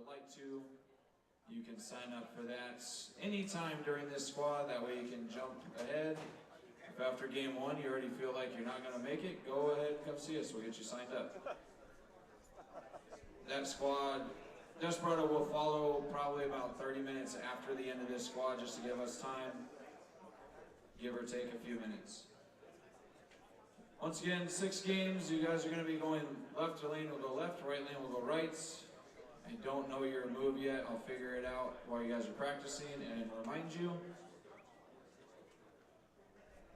would like to, you can sign up for that anytime during this squad. That way you can jump ahead. If after game 1 you already feel like you're not going to make it, go ahead and come see us. We'll get you signed up. That squad, Desperado will follow probably about 30 minutes after the end of this squad, just to give us time, give or take a few minutes. Once again, 6 games. You guys are going to be going left lane will go left, right lane will go right. I don't know your move yet. I'll figure it out while you guys are practicing and remind you.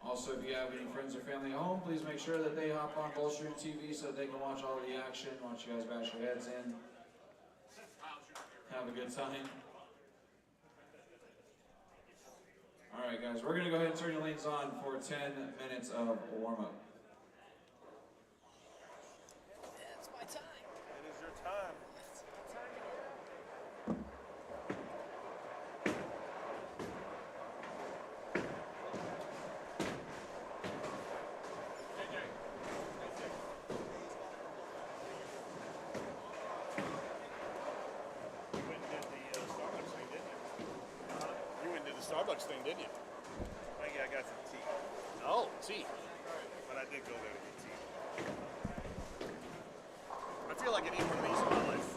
Also, if you have any friends or family at home, please make sure that they hop on Bowlero TV so that they can watch all of the action, watch you guys bash your heads in. Have a good time. All right, guys, we're going to go ahead and turn your lanes on for 10 minutes of warm-up. It's my time. It is your time. It's my time. Starbucks thing, didn't you? I got some tea. Oh, tea. But I did go there to get tea. I feel like I need one of these in my life.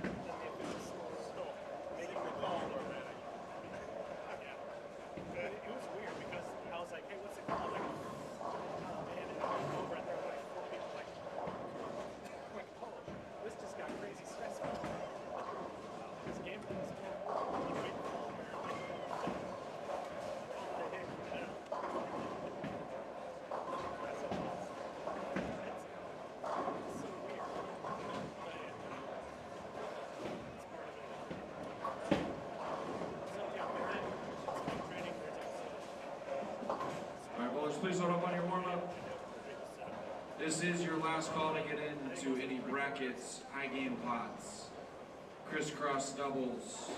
So, making the call or that. Yeah. It was weird because I was like, hey, what's it called? Like, oh man, and I went over and there were like 4 people like, oh, this just got crazy stressful. This game was you wait for all apparently. Oh, they hit. I don't know. That's all. It's so weird. But yeah. It's part of it. So yeah, it's training. There's also All right, bowlers, please hold up on your warm-up. This is your last call to get into any brackets, high game pots, crisscross doubles.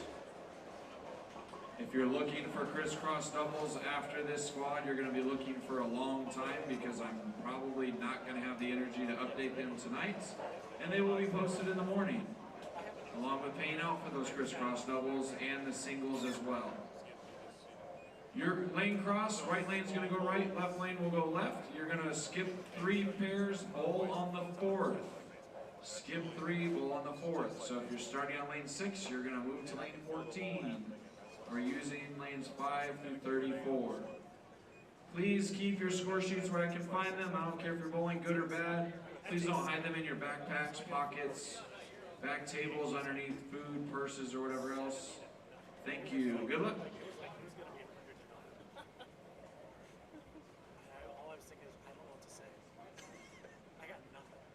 If you're looking for crisscross doubles after this squad, you're going to be looking for a long time because I'm probably not going to have the energy to update them tonight, and they will be posted in the morning, along with paying out for those crisscross doubles and the singles as well. Your lane cross, right lane's going to go right, left lane will go left. You're going to skip 3 pairs, bowl on the 4th. Skip 3, bowl on the 4th. So if you're starting on lane 6, you're going to move to lane 14. Or using lanes 5 through 34. Please keep your score sheets where I can find them. I don't care if you're bowling good or bad. Please don't hide them in your backpacks, pockets, back tables, underneath food, purses, or whatever else. Thank you. Good luck. all I was thinking is I don't know what to say. I got nothing.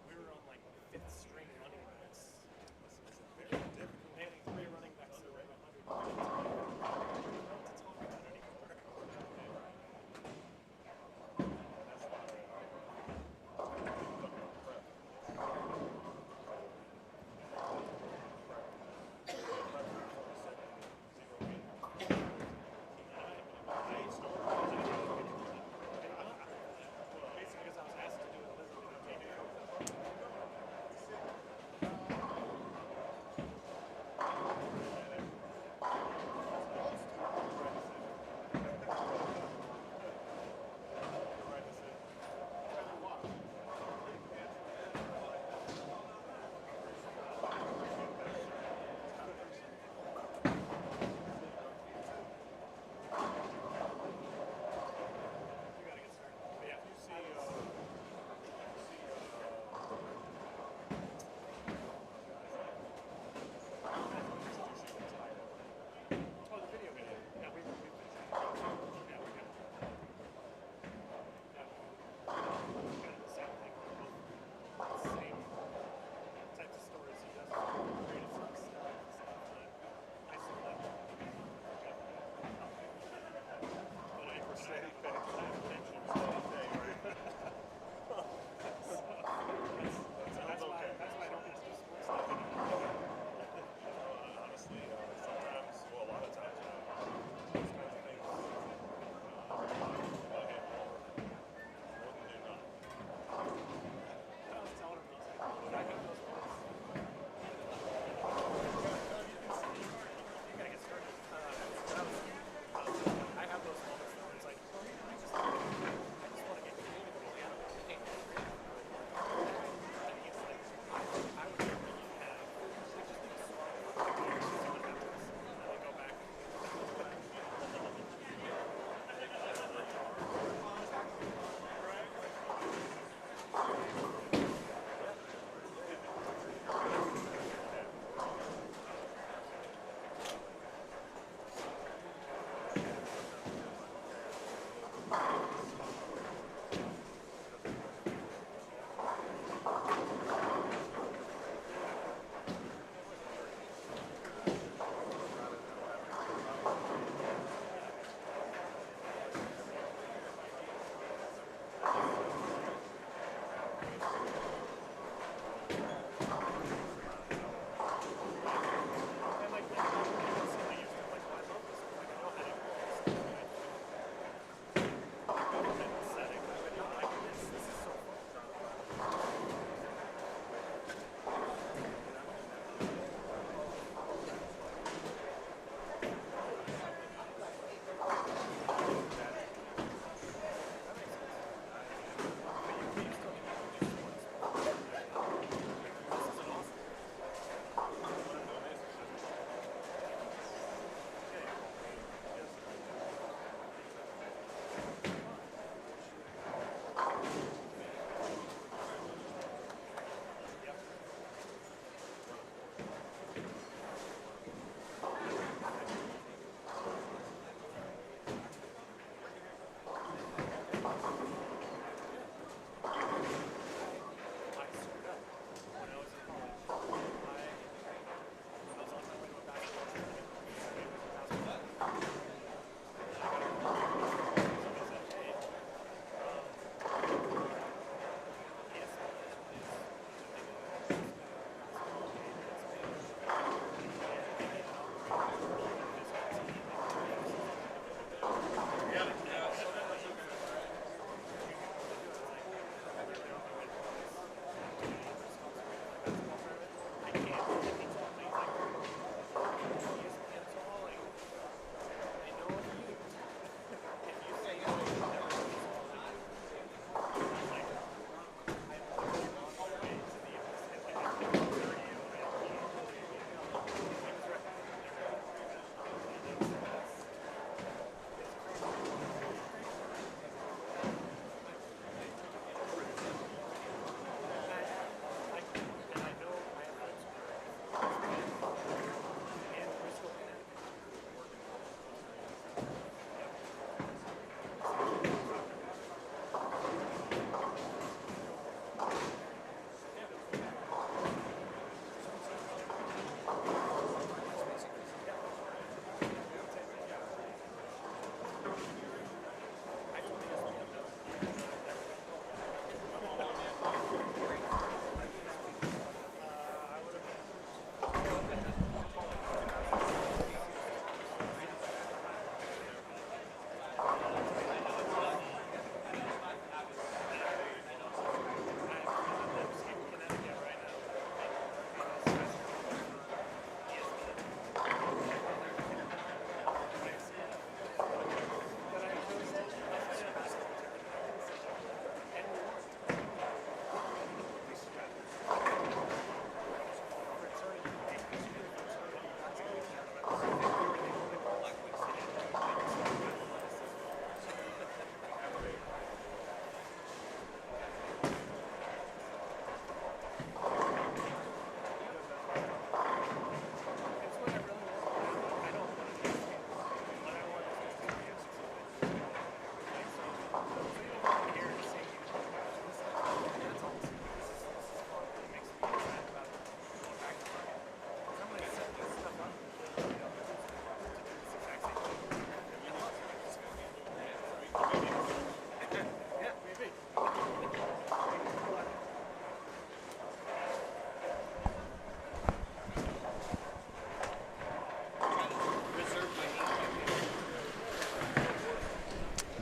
We were on like 5th string running backs. Very difficult. They had 3 running backs that were 100. I don't know what to talk about anymore. That's not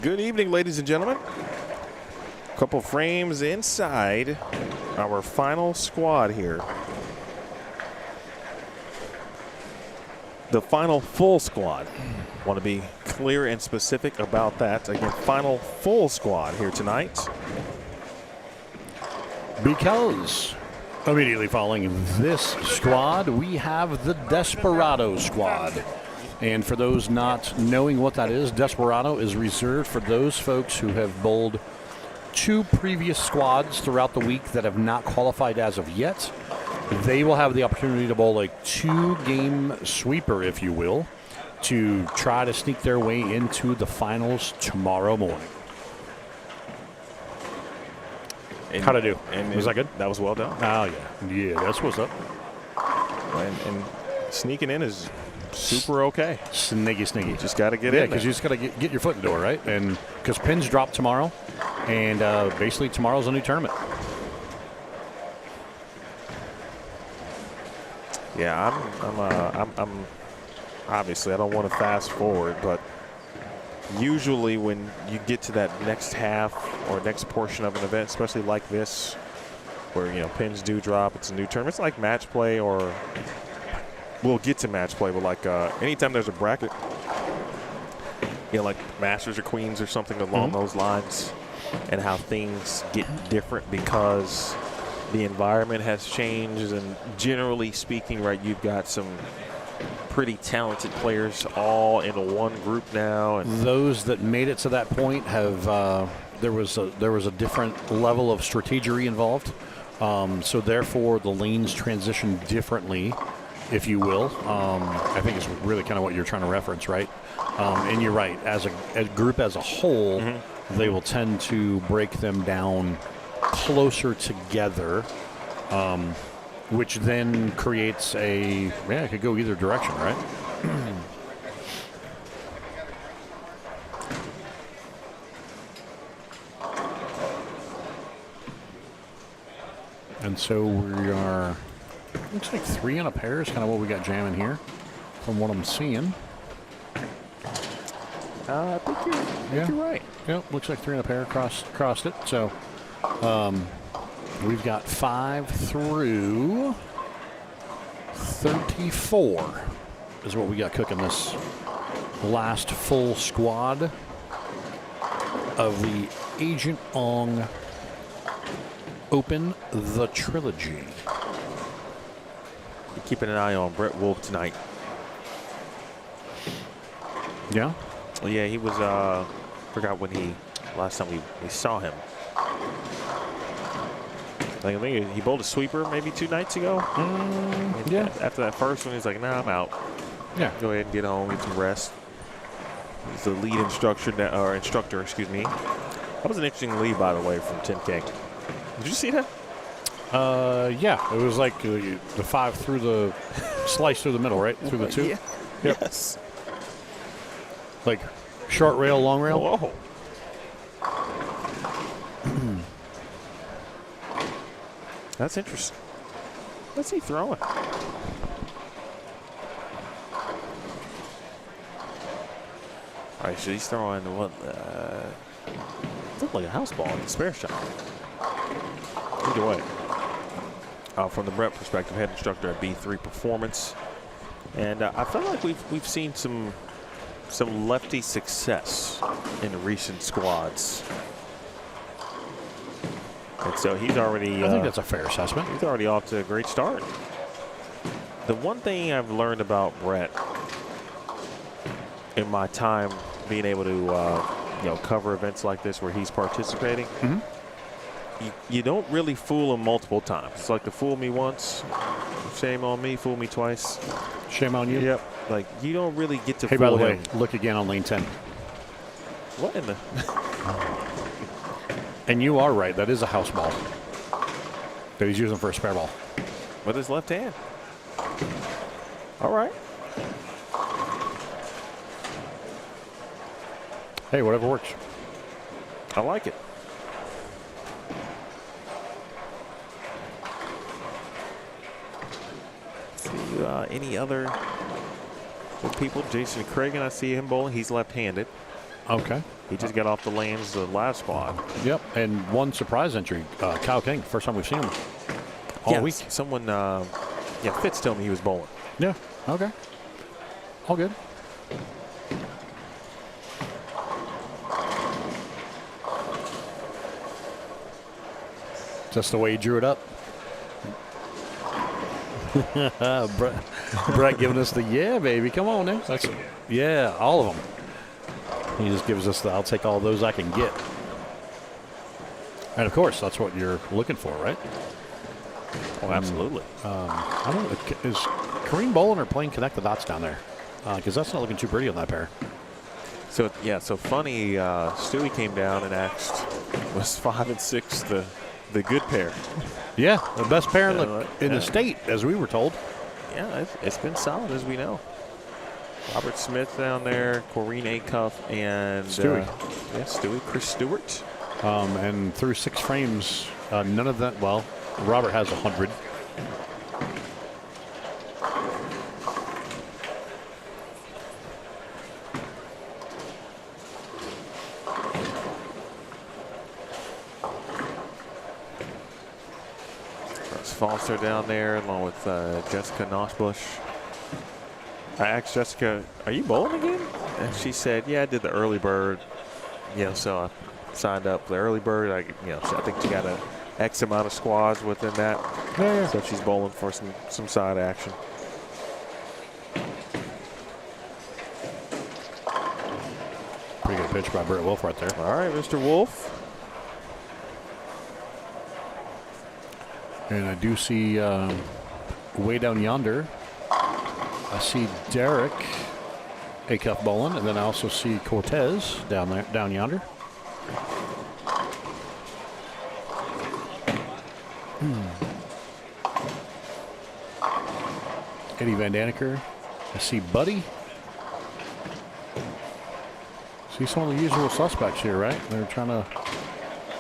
Good evening, ladies and gentlemen. A couple frames inside our final squad here. The final full squad. Want to be clear and specific about that. Again, final full squad here tonight. Because immediately following this squad, we have the Desperado squad. And for those not knowing what that is, Desperado is reserved for those folks who have bowled 2 previous squads throughout the week that have not qualified as of yet. They will have the opportunity to bowl a 2-game sweeper, if you will, to try to sneak their way into the finals tomorrow morning. How'd I do? Was that good? That was well done. Oh, yeah. Yeah, that's what's up. And sneaking in is super okay. Sneaky. Just got to get in Yeah, there. because you just got to get your foot in the door, right? And because pins drop tomorrow, and basically tomorrow's a new tournament. Yeah, I'm obviously I don't want to fast forward, but usually when you get to that next half or next portion of an event, especially like this, where pins do drop, it's a new tournament. It's like match play, or we'll get to match play, but like anytime there's a bracket, like Masters or Queens or something along those lines, and how things get different because the environment has changed, and generally speaking, right, you've got some pretty talented players all in one group now. And those that made it to that point have there was a different level of strategery involved. So therefore, the lanes transition differently, if you will. I think it's really kind of what you're trying to reference, right? And you're right. As a group as a whole, they will tend to break them down closer together, which then creates it could go either direction, right? And so we are, looks like 3 in a pair is kind of what we got jamming here from what I'm seeing. I think you're right. Yep, looks like 3 in a pair crossed it. So we've got 5 through 34 is what we got cooking this last full squad of the Agent Ong Open the Trilogy. Keeping an eye on Brett Wolf tonight. Yeah? Well, yeah, he was, forgot when last time we saw him. I think he bowled a sweeper maybe 2 nights ago. Yeah. After that first one, he's like, nah, I'm out. Yeah. Go ahead and get home, get some rest. He's the lead instructor, excuse me. That was an interesting lead, by the way, from 10K. Did you see that? Yeah. It was like the 5 through the slice through the middle, right? Through the 2? Yeah. Yep. Yes. Like short rail, long rail? Whoa. That's interesting. What's he throwing? All right, so he's throwing what? Looked like a house ball in the spare shot. Either way, from the Brett perspective, head instructor at B3 Performance, and I feel like we've seen some lefty success in recent squads. And so he's already. I think that's a fair assessment. He's already off to a great start. The one thing I've learned about Brett in my time being able to, cover events like this where he's participating, you don't really fool him multiple times. It's like the fool me once, shame on me, fool me twice. Shame on you. Yep. Like you don't really get to. Hey, fool by the way, him. look again on lane 10. What in the? And you are right. That is a house ball that he's using for a spare ball. With his left hand. All right. Hey, whatever works. I like it. See any other good people? Jason Cragen, I see him bowling. He's left-handed. Okay. He just got off the lanes the last squad. Yep, and one surprise entry, Kyle King. First time we've seen him all week. Someone, Fitz told me he was bowling. Yeah, okay. All good. Just the way he drew it up. Brett giving us the yeah, baby. Come on now. Yeah, all of them. He just gives us the I'll take all those I can get. And of course, that's what you're looking for, right? Oh, absolutely. I don't know. Is Kyrene bowling or playing connect the dots down there? Because that's not looking too pretty on that pair. So funny. Stewie came down and asked, was 5 and 6 the good pair? Yeah, the best pair in the state, as we were told. Yeah, it's been solid, as we know. Robert Smith down there, Kyrene Acuff, and Stewie. Stewie, Chris Stewart. And through 6 frames, none of that. Well, Robert has 100. Foster down there, along with Jessica Nosbush. I asked Jessica, "Are you bowling again?" And she said, "Yeah, I did the early bird. So I signed up for the early bird. I think she got a X amount of squads within that. Yeah. So she's bowling for some side action." Pretty good pitch by Brett Wolf right there. All right, Mr. Wolf. And I do see way down yonder, I see Derek Acuff bowling, and then I also see Cortez down yonder. Eddie Van Daniker. I see Buddy. See some of the usual suspects here, right? They're trying to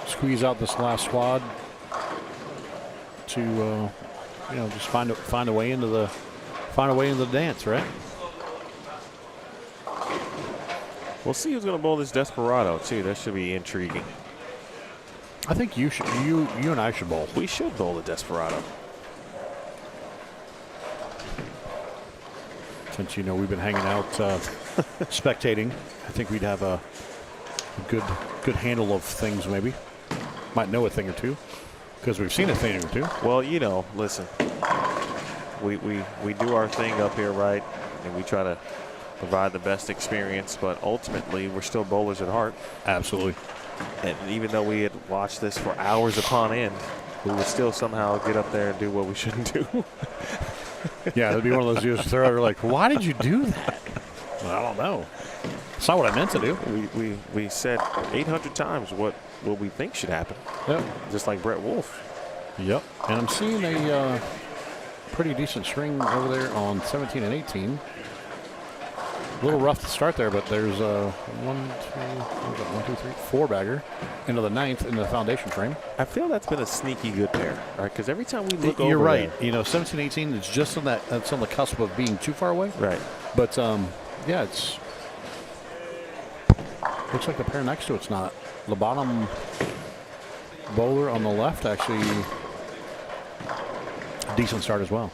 squeeze out this last squad to just find a way into the dance, right? We'll see who's going to bowl this Desperado too. That should be intriguing. I think you and I should bowl. We should bowl the Desperado. Since we've been hanging out spectating, I think we'd have a good handle of things. Maybe might know a thing or two. Because we've seen a thing or two. Well, listen, we do our thing up here, right? And we try to provide the best experience, but ultimately we're still bowlers at heart. Absolutely. And even though we had watched this for hours upon end, we would still somehow get up there and do what we shouldn't do. Yeah, it'd be one of those years where they're like, why did you do that? Well, I don't know. It's not what I meant to do. We said 800 times what we think should happen. Yep. Just like Brett Wolf. Yep. And I'm seeing a pretty decent string over there on 17 and 18. A little rough to start there, but there's a 4 bagger into the 9th in the foundation frame. I feel that's been a sneaky good pair, right? Because every time we look over, you're right. 17, 18, it's just on that's on the cusp of being too far away. Right. But yeah, it's looks like the pair next to it's not. The bottom bowler on the left actually a decent start as well.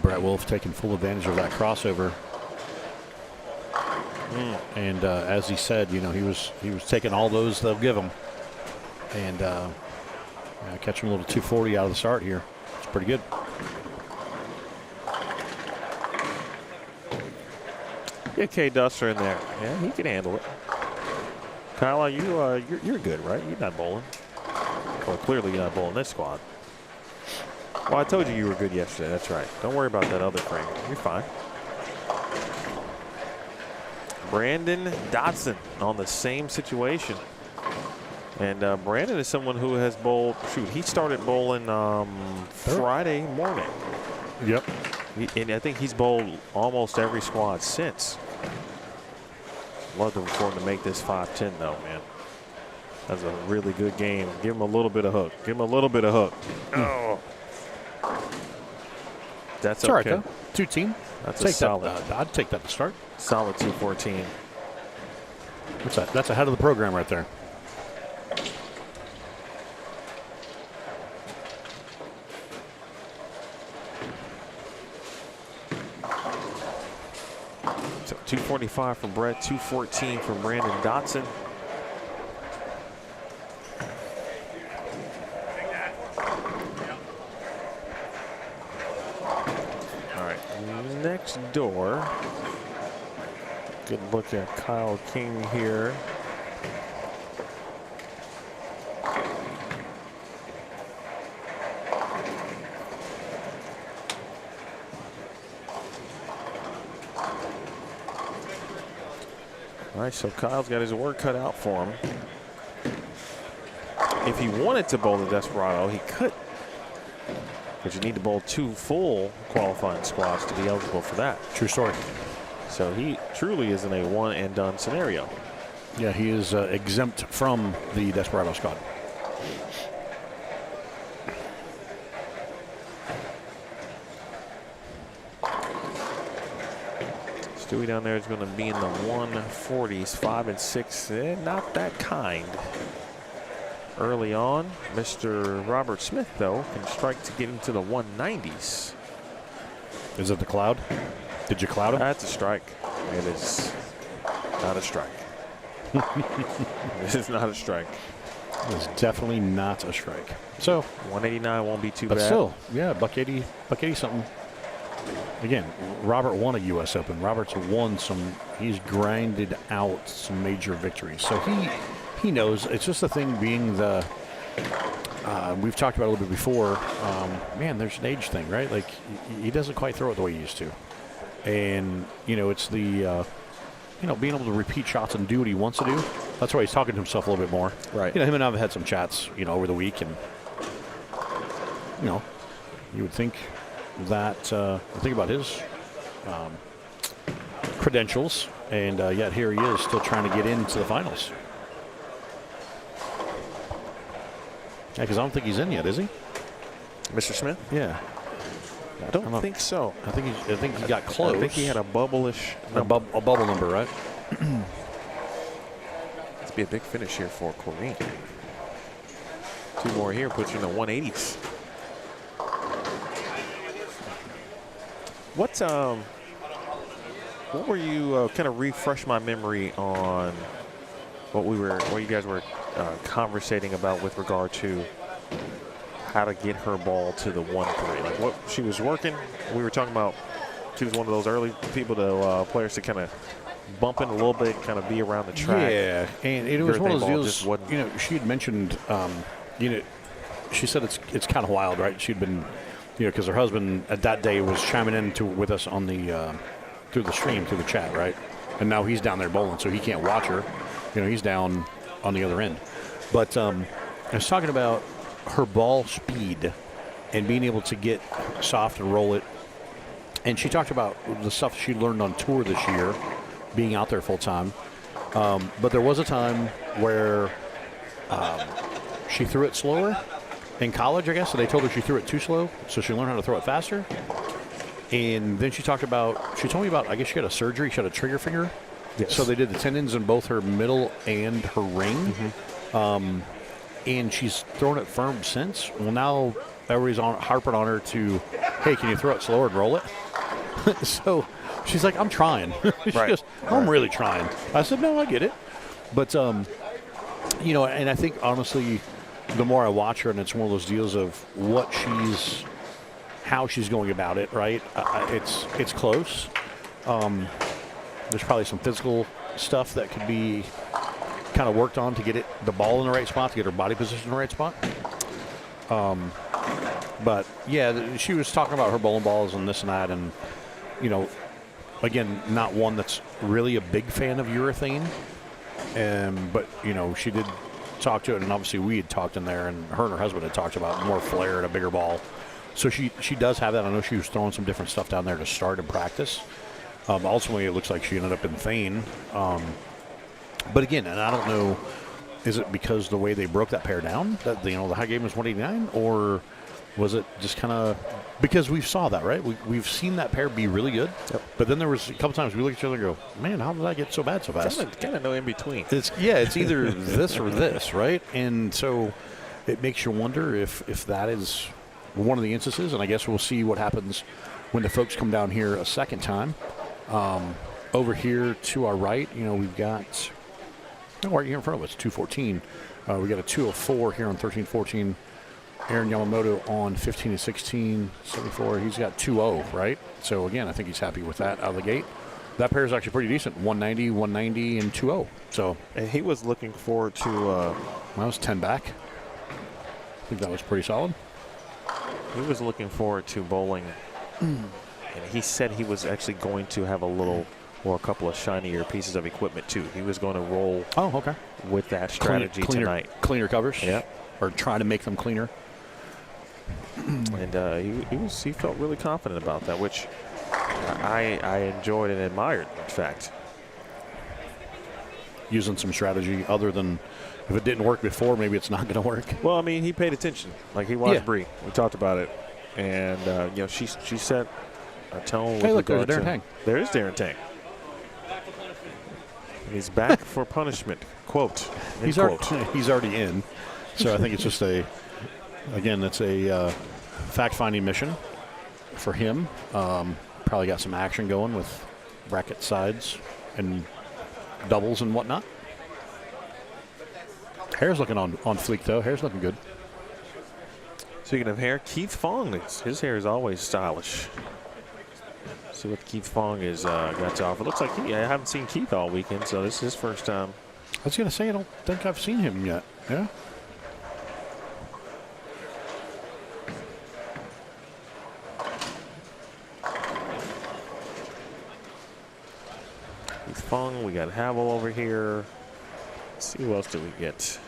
Brett Wolf taking full advantage of that crossover. And as he said, he was taking all those they'll give him, and catching a little 240 out of the start here. It's pretty good. Get K Duster in there. Yeah, he can handle it. Kyle, you're good, right? You're not bowling. Well, clearly you're not bowling this squad. Well, I told you were good yesterday. That's right. Don't worry about that other frame. You're fine. Brandon Dotson on the same situation. And Brandon is someone who has bowled. Shoot, he started bowling Friday morning. Yep. And I think he's bowled almost every squad since. Love for him to make this 5-10 though, man. That's a really good game. Give him a little bit of hook. Give him a little bit of hook. Oh. That's it's okay. All right, though. 2 team. That's a Take solid, that. I'd take that to start. solid 214. What's that? That's ahead of the program right there. So 245 from Brett, 214 from Brandon Dotson. All right, next door. Good look at Kyle King here. All right, so Kyle's got his work cut out for him. If he wanted to bowl the Desperado, he could. But you need to bowl 2 full qualifying squads to be eligible for that. True story. So he truly is in a one and done scenario. Yeah, he is exempt from the Desperado squad. Stewie down there is going to be in the 140s, 5 and 6. Not that kind. Early on, Mr. Robert Smith, though, can strike to get into the 190s. Is it the cloud? Did you cloud him? That's a strike. It is not a strike. This is not a strike. It is definitely not a strike. So, 189 won't be too but bad. still, yeah, buck 80 something. Again, Robert won a U.S. Open. Robert's won some. He's grinded out some major victories. So he knows. It's just the thing being the. We've talked about it a little bit before. Man, there's an age thing, right? Like he doesn't quite throw it the way he used to, and it's the. Being able to repeat shots and do what he wants to do. That's why he's talking to himself a little bit more. Right. Him and I have had some chats, over the week, and you would think that think about his credentials, and yet here he is still trying to get into the finals. Yeah, because I don't think he's in yet, is he? Mr. Smith? Yeah. I don't think so. I think he got close. I think he had a bubble-ish a bubble number, right? It's be a big finish here for Kyrene. 2 more here puts you in the 180s. What were you kind of refresh my memory on what you guys were conversating about with regard to how to get her ball to the 1-3, like what she was working. We were talking about she was one of those early players to kind of bump in a little bit, kind of be around the track. Yeah, and it was one of those deals. She had mentioned, she said it's kind of wild, right? She'd been, because her husband at that day was chiming in with us on the through the stream, through the chat, right? And now he's down there bowling, so he can't watch her. He's down on the other end. But I was talking about her ball speed and being able to get soft and roll it. And she talked about the stuff she learned on tour this year, being out there full time. But there was a time where she threw it slower in college, I guess. So they told her she threw it too slow, so she learned how to throw it faster. And then she told me about, I guess she had a surgery. She had a trigger finger. Yes. So they did the tendons in both her middle and her ring. Mm-hmm. And she's thrown it firm since. Well, now everybody's harping on her to, hey, can you throw it slower and roll it? So she's like, I'm trying. She goes, I'm really trying. I said, no, I get it. But, and I think, honestly, the more I watch her, and it's one of those deals of how she's going about it, right? It's close. There's probably some physical stuff that could be kind of worked on to get the ball in the right spot, to get her body position in the right spot. But yeah, she was talking about her bowling balls and this and that, and again, not one that's really a big fan of urethane, but she did talk to it, and obviously we had talked in there, and her husband had talked about more flare and a bigger ball. So she does have that. I know she was throwing some different stuff down there to start and practice. Ultimately, it looks like she ended up in Thane. But again, and I don't know, is it because the way they broke that pair down, that the high game was 189, or Was it just kind of because we saw that, right? We've seen that pair be really good, but then there was a couple times we look at each other and go, "Man, how did I get so bad so fast?" Kind of no in between. It's either this or this, right? And so it makes you wonder if that is one of the instances. And I guess we'll see what happens when the folks come down here a second time. Over here to our right, we've got right here in front of us, 214. We got a 204 here on 1314. Aaron Yamamoto on 15 and 16, 74. He's got 2-0, right? So, again, I think he's happy with that out of the gate. That pair is actually pretty decent, 190, 190, and 2-0. So, and he was looking forward to... that was 10 back. I think that was pretty solid. He was looking forward to bowling. And he said he was actually going to have a couple of shinier pieces of equipment, too. He was going to roll with that strategy tonight. Cleaner covers? Yeah. Or try to make them cleaner. And he felt really confident about that, which I enjoyed and admired, in fact. Using some strategy other than if it didn't work before, maybe it's not going to work. Well, I mean, he paid attention. Like, he watched Bree. We talked about it. And, she set a tone. Hey, look, there's Darren Tang. There is Darren Tang. And he's back for punishment. Quote. He's already in. So I think it's just it's a fact-finding mission for him. Probably got some action going with bracket sides and doubles and whatnot. Hair's looking on fleek, though. Hair's looking good. Speaking of hair, Keith Fong, his hair is always stylish. See what Keith Fong has got to offer. Looks like I haven't seen Keith all weekend, so this is his first time. I was going to say, I don't think I've seen him yet. Yeah? Keith Fong, we got Havel over here. Let's see who else do we get.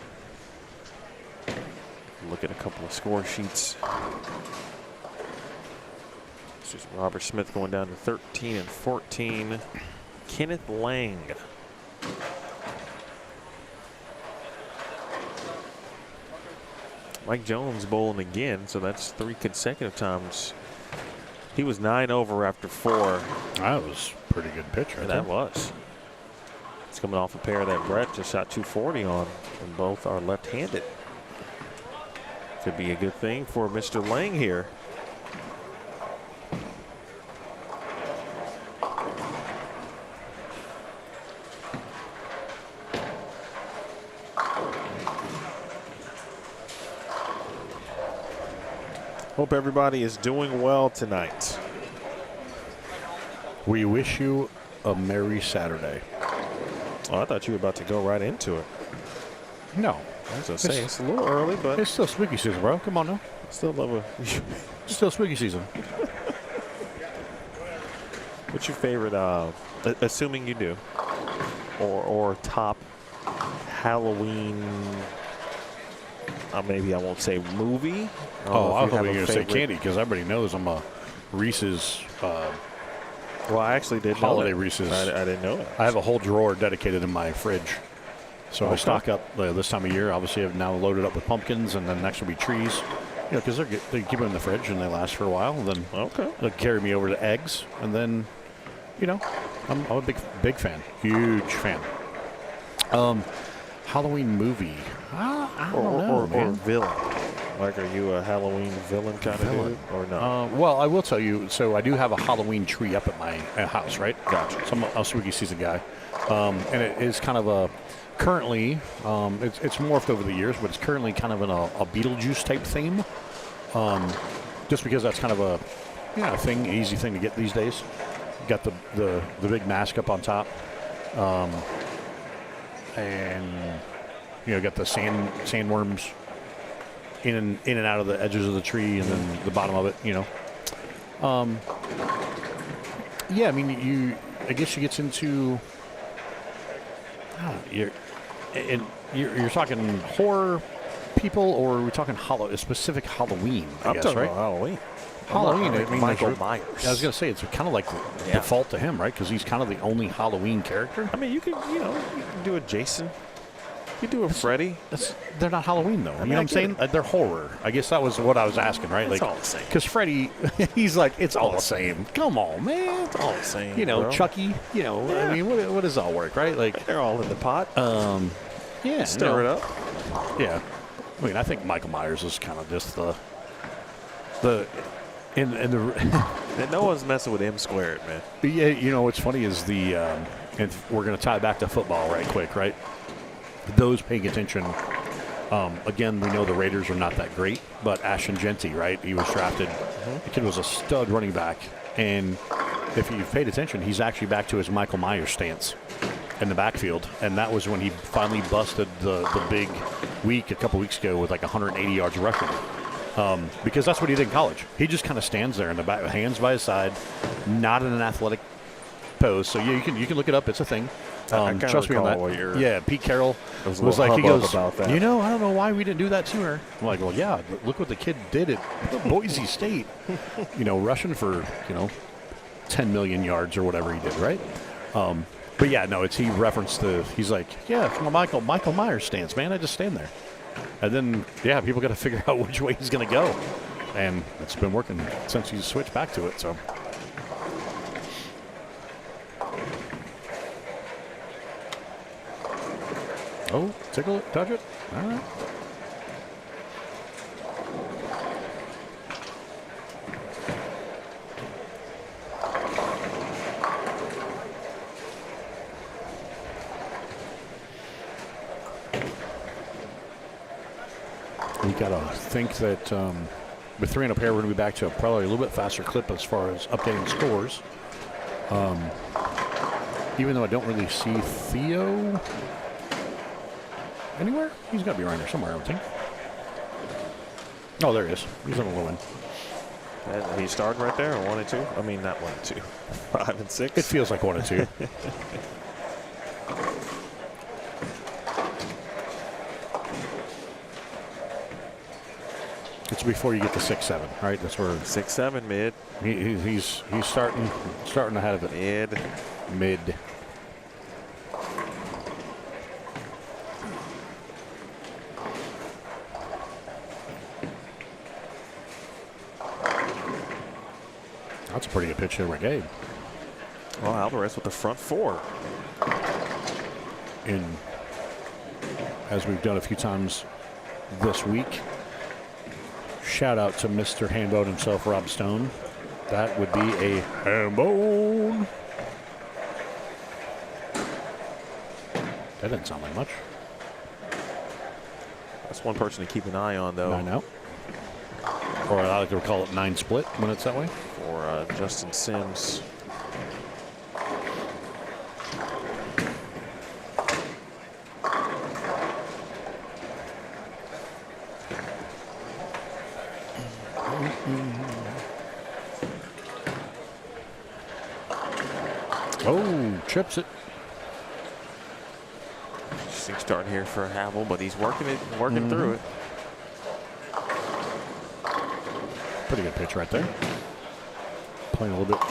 Look at a couple of score sheets. This is Robert Smith going down to 13 and 14. Kenneth Lang. Mike Jones bowling again, so that's 3 consecutive times. He was 9 over after 4. That was a pretty good pitch right there. That was. It's coming off a pair that Brett just shot 240 on, and both are left-handed. Could be a good thing for Mr. Lang here. Hope everybody is doing well tonight. We wish you a Merry Saturday. Oh, I thought you were about to go right into it. No. I was going to say, it's a little early, but... It's still spooky season, bro. Come on now. Still love it. Still spooky season. What's your favorite, assuming you do, or top Halloween, maybe I won't say movie? I thought you were going to say candy, because everybody knows I'm a Reese's... well, I actually did holiday know that. Reese's. I didn't know that. I have a whole drawer dedicated in my fridge. So I stock up this time of year. Obviously, I've now loaded up with pumpkins, and then next will be trees. Because they keep them in the fridge and they last for a while. And then they'll carry me over to eggs, and then, I'm a big fan, huge fan. Halloween movie. I don't know, or villain. Like, are you a Halloween villain kind of dude, or no? Well, I will tell you. So I do have a Halloween tree up at my house, right? Gotcha. So I'm a spooky season guy, and it is kind of a. Currently, it's morphed over the years, but it's currently kind of in a Beetlejuice type theme. Just because that's kind of a easy thing to get these days. Got the big mask up on top, and got the sandworms in and out of the edges of the tree, and then the bottom of it. I mean, I guess she gets into. You're talking horror people, or are we talking a specific Halloween? I'm talking about Halloween. Halloween. I mean, Michael Myers. I was going to say it's kind of like the default to him, right? Because he's kind of the only Halloween character. I mean, you can do a Jason. You do a Freddy. They're not Halloween, though. You know what I'm saying? They're horror. I guess that was what I was asking, right? It's like, all the same. Because Freddy, he's like, it's all the same. Come on, man. It's all the same. You know, bro. Chucky, you know, I mean, what does all work, right? Like, They're all in the pot. yeah. Stir it up. Yeah. I mean, I think Michael Myers is kind of just And no one's messing with M squared, man. yeah, you know, what's funny is and we're going to tie back to football right quick, right? Those paying attention, again, we know the Raiders are not that great, but Ashton Genty, right? He was drafted. The kid was a stud running back. And if you've paid attention, he's actually back to his Michael Myers stance in the backfield. And that was when he finally busted the big week a couple weeks ago with like 180 yards rushing. Because that's what he did in college. He just kind of stands there in the back, hands by his side, not in an athletic pose. So yeah, you can look it up. It's a thing. Trust me on that. Yeah, Pete Carroll was like, he goes, about that. you know, I don't know why we didn't do that sooner. I'm like, well, yeah, look what the kid did at Boise State. You know, rushing for 10 million yards or whatever he did, right? But yeah, no, he referenced he's like, yeah, from a Michael Myers stance, man. I just stand there. And then, yeah, people got to figure out which way he's going to go. And it's been working since he's switched back to it, so. Oh, tickle it, touch it. All right. We got to think that with 3 and a pair, we're going to be back to probably a little bit faster clip as far as updating scores. Even though I don't really see Theo anywhere. He's got to be around here somewhere, I would think. Oh, there he is. He's on a low end. And he's starting right there, or 1 and 2? I mean, not 1 and 2. 5 and 6. It feels like 1 and 2. It's before you get to 6-7, right? That's where 6-7 mid. he's starting ahead of it. Mid. That's a pretty good pitch there by Gabe. Well, Alvarez with the front 4. As we've done a few times this week, shout out to Mr. Handbone himself, Rob Stone. That would be a handbone. That didn't sound like much. That's one person to keep an eye on, though. 9 out. Or I like to call it 9 split when it's that way. For Justin Sims. Oh, chips it. Interesting start here for Havel, but he's working through it. Pretty good pitch right there. Playing a little bit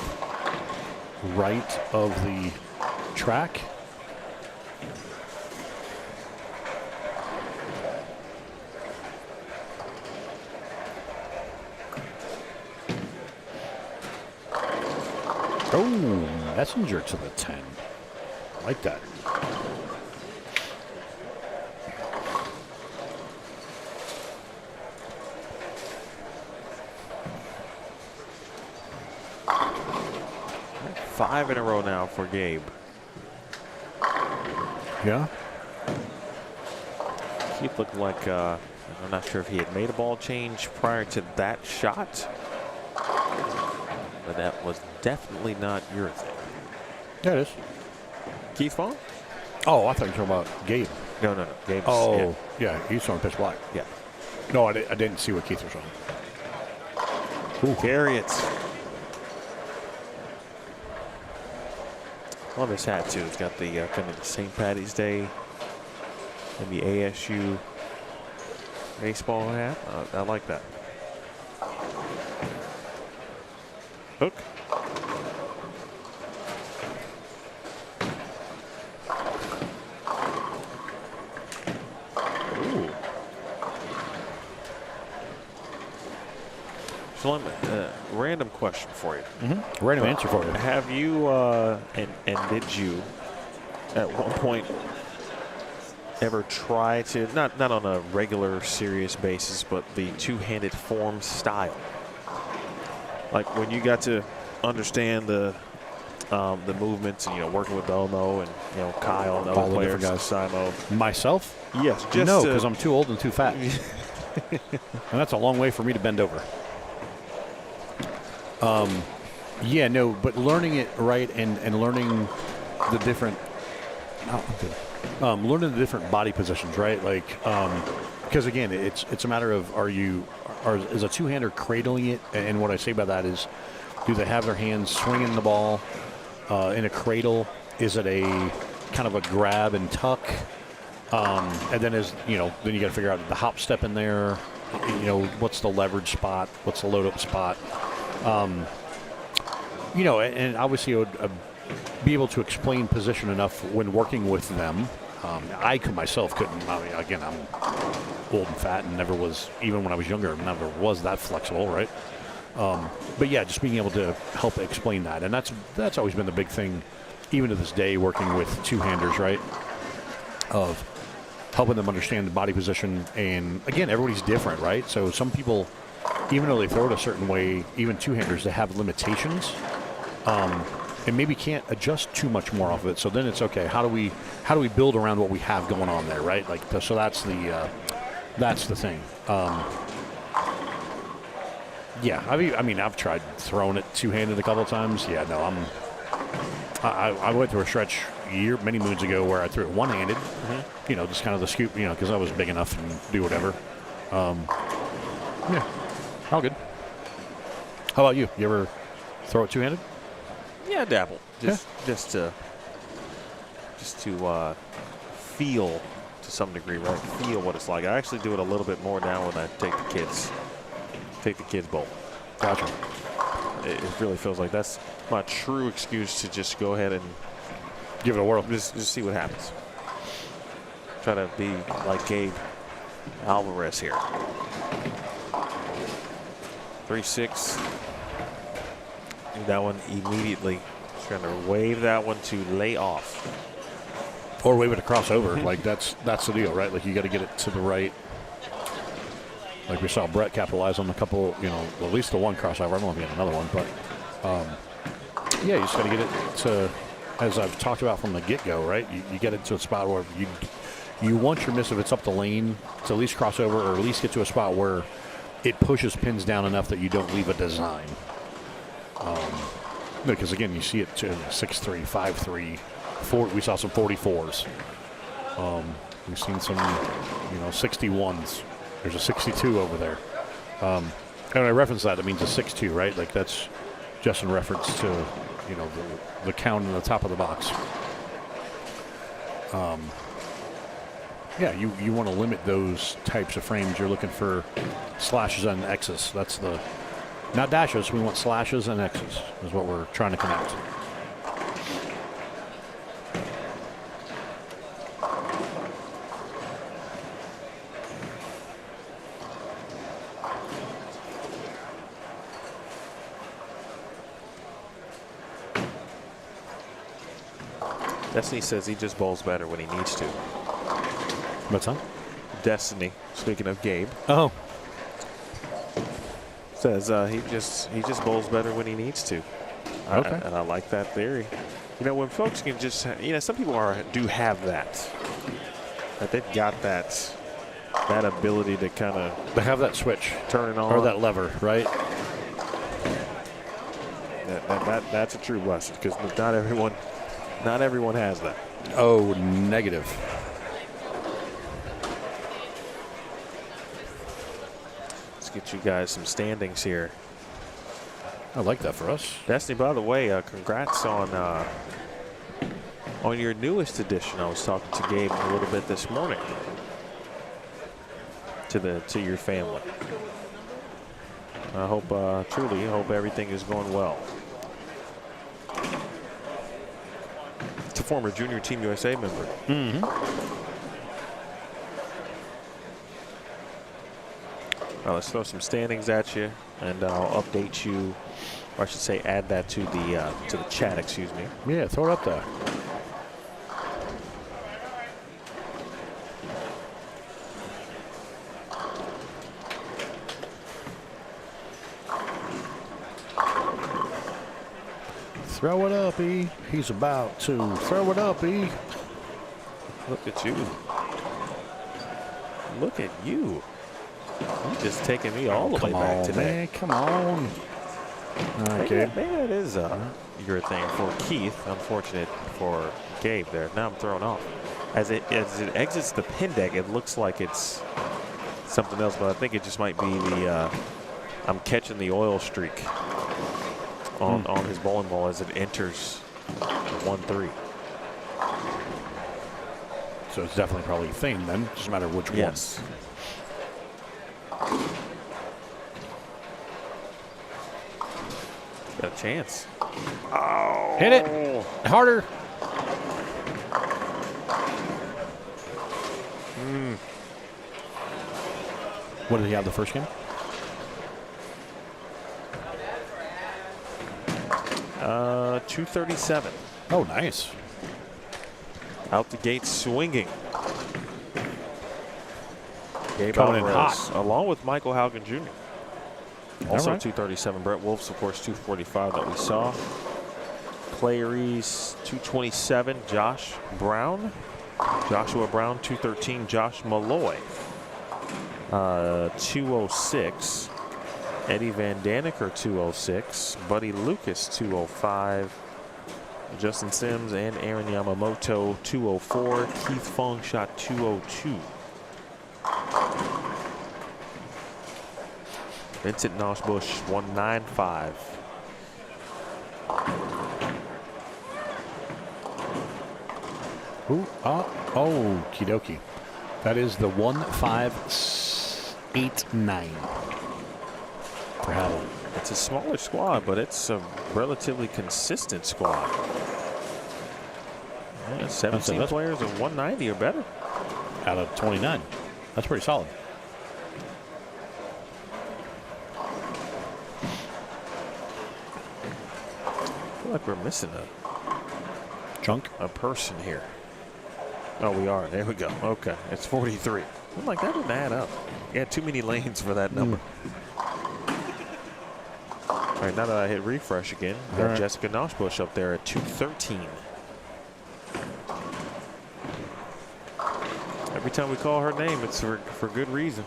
right of the track. Oh, Messenger to the 10. Like that. Five in a row now for Gabe. Yeah. Keith looked like, I'm not sure if he had made a ball change prior to that shot. But that was definitely not your thing. Yeah, it is. Keith Vaughn? Oh, I thought you were talking about Gabe. No. Gabe's, Oh, yeah, he's throwing pitch black. Yeah. No, I didn't see what Keith was on. Carry it. Love his hat, too. It's got the kind of the St. Patty's Day and the ASU baseball hat. I like that. Hook. Schlemer, random question for you. Random answer for you. Have you, and did you, at one point, ever try to, not on a regular, serious basis, but the two-handed form style? Like when you got to understand the movements and, working with Belmo and, Kyle and All other the players, different guys. Simo. Myself? Yes, just No, because I'm too old and too fat. And that's a long way for me to bend over. Yeah, no, but learning it right and learning the different, learning the different body positions, right? Like, because again, it's a matter of is a two-hander cradling it? And what I say by that is, do they have their hands swinging the ball in a cradle? Is it a kind of a grab and tuck? And then then you got to figure out the hop step in there. What's the leverage spot? What's the load up spot? And obviously I would be able to explain position enough when working with them. I myself couldn't. I mean, again, I'm old and fat and never was, even when I was younger, never was that flexible, right? But yeah, just being able to help explain that. And that's always been the big thing, even to this day, working with two-handers, right? Of helping them understand the body position. And again, everybody's different, right? So some people, even though they throw it a certain way, even two-handers, they have limitations. And maybe can't adjust too much more off of it. So then it's okay. How do we build around what we have going on there, right? Like, so that's the thing. Yeah, I mean, I've tried throwing it two-handed a couple of times. Yeah, no, I went through a stretch many moons ago where I threw it one-handed. Just kind of the scoop, because I was big enough and do whatever. Yeah, all good. How about you? You ever throw it two-handed? Yeah, dabble. Just to feel to some degree, right? Feel what it's like. I actually do it a little bit more now when I take the kids bowl. Gotcha. It really feels like that's my true excuse to just go ahead and Give it a whirl. just see what happens. Try to be like Gabe Alvarez here. 3-6. That one immediately. Trying to wave that one to lay off. Or wave it across over. Like that's the deal, right? Like you got to get it to the right. Like we saw Brett capitalize on a couple, at least the one crossover. I don't know if he had another one, but yeah, you just got to get it to, as I've talked about from the get-go, right? You get it to a spot where you want your miss, if it's up the lane, to at least cross over or at least get to a spot where it pushes pins down enough that you don't leave a design. Because again, you see it to 6'3", 5'3", 4. We saw some 44s. We've seen some, 61s. There's a 62 over there. And I reference that. It means a 6'2", right? Like that's just in reference to, the count in the top of the box. Yeah, you want to limit those types of frames. You're looking for slashes and X's. That's not dashes. We want slashes and X's is what we're trying to connect. Destiny says he just bowls better when he needs to. What's that? Destiny, speaking of Gabe. Oh. Says he just bowls better when he needs to. Okay. And I like that theory. When folks can just, some people do have that they've got that ability to kind of. They have that switch. Turn it on. Or that lever, right? That's a true blessing because not everyone has that. Oh, negative. Let's get you guys some standings here. I like that for us. Destiny, by the way, congrats on your newest edition. I was talking to Gabe a little bit this morning. To your family. I hope truly hope everything is going well. It's a former junior Team USA member. Mm-hmm. Well, let's throw some standings at you, and I'll update you, or I should say add that to the chat, excuse me. Yeah, throw it up there. Throw it up, E. He's about to throw it up, E. Look at you. Look at you. You just taking me all the way back today. Man, come on. Okay. Maybe that is your thing for Keith. Unfortunate for Gabe there. Now I'm thrown off. As it exits the pin deck, it looks like it's something else, but I think it just might be the I'm catching the oil streak on his bowling ball as it enters 1-3. So it's definitely probably a thing then. Doesn't matter which one. Yes. Got a chance. Oh. Hit it. Harder. What did he have the first game? 237. Oh, nice. Out the gate swinging. Gabe Coming in Alvarez, hot. along with Michael Haugen Jr. Also right. 237. Brett Wolf's, of course, 245 that we saw. Clary's 227. Joshua Brown, 213. Josh Malloy, 206. Eddie Van Daniker, 206. Buddy Lucas, 205. Justin Sims and Aaron Yamamoto, 204. Keith Fong shot 202. Vincent Noshbush, 195. Ooh, oh, kidoki. That is the 1589 for Howell. It's a smaller squad, but it's a relatively consistent squad. Yeah, 17 players of 190 or better. Out of 29. That's pretty solid. I feel like we're missing a person here. Oh, we are. There we go. Okay. It's 43. I'm like, that didn't add up. Yeah, too many lanes for that number. All right, now that I hit refresh again, we got Jessica Noshbush up there at 213. Every time we call her name, it's for good reason.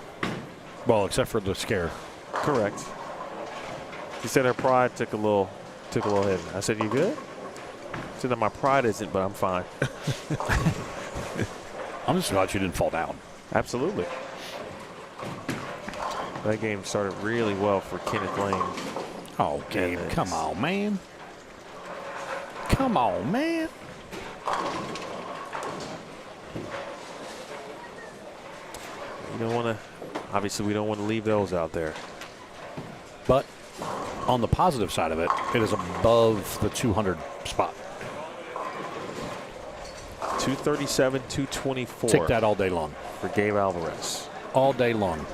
Well, except for the scare. Correct. She said her pride took a little hit. I said, "You good?" She said, "My pride isn't, but I'm fine." I'm just glad you didn't fall down. Absolutely. That game started really well for Kenneth Lane. Oh, Gabe, come on, man. Come on, man. You don't want to, obviously, we don't want to leave those out there. But on the positive side of it, it is above the 200 spot. 237, 224. Take that all day long. For Gabe Alvarez. All day long.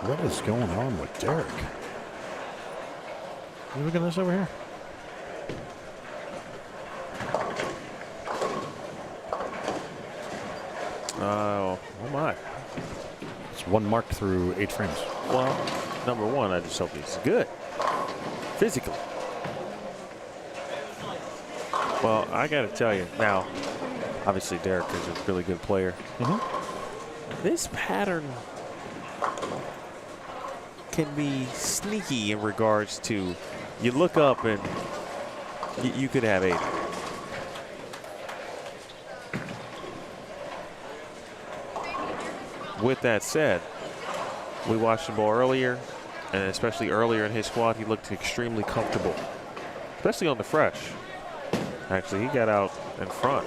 What is going on with Derek? You looking at this over here? Oh my. It's one mark through 8 frames. Well, number one, I just hope he's good. Physically. Well, I got to tell you, now, obviously Derek is a really good player. This pattern can be sneaky in regards to, you look up and you could have 80. With that said, we watched him bowl earlier, and especially earlier in his squad, he looked extremely comfortable, especially on the fresh. Actually, he got out in front.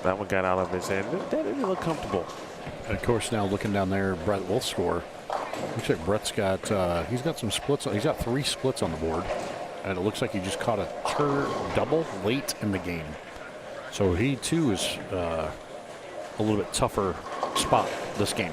That one got out of his hand. That didn't look comfortable. And of course, now looking down there, Brett Wolf's score. Looks like Brett's got, he's got some splits. He's got 3 splits on the board. And it looks like he just caught a double late in the game. So he, too, is a little bit tougher spot this game.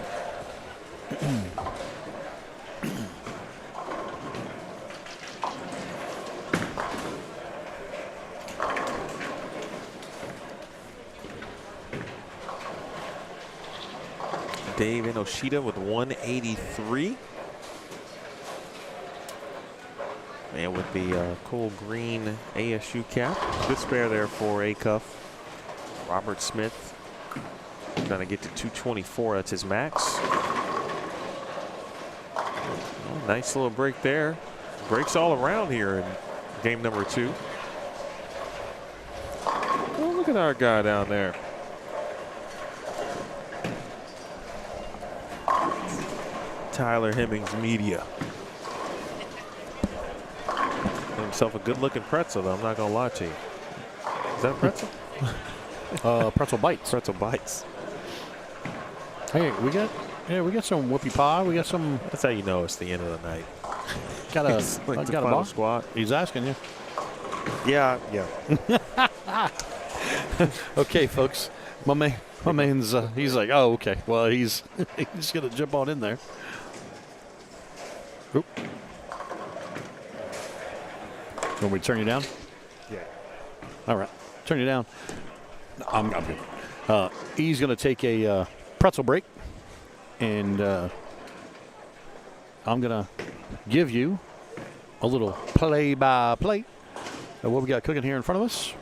Dave Inoshita with 183. And with the cool green ASU cap. Good spare there for Acuff. Robert Smith trying to get to 224. That's his max. Oh, nice little break there. Breaks all around here in game number 2. Oh, look at our guy down there. Tyler Hemmings Media. Got himself a good-looking pretzel, though. I'm not gonna lie to you. Is that a pretzel? Pretzel bites. Pretzel bites. Hey, we got some whoopie pie. We got some. That's how you know it's the end of the night. Got a It's like the got a final box? squad. He's asking you. Yeah. Okay, folks. My man's. He's like, oh, okay. Well, he's gonna jump on in there. Oop. Want me to turn you down? Yeah. All right. Turn you down. I'm good. He's going to take a pretzel break, and I'm going to give you a little play-by-play of what we got cooking here in front of us.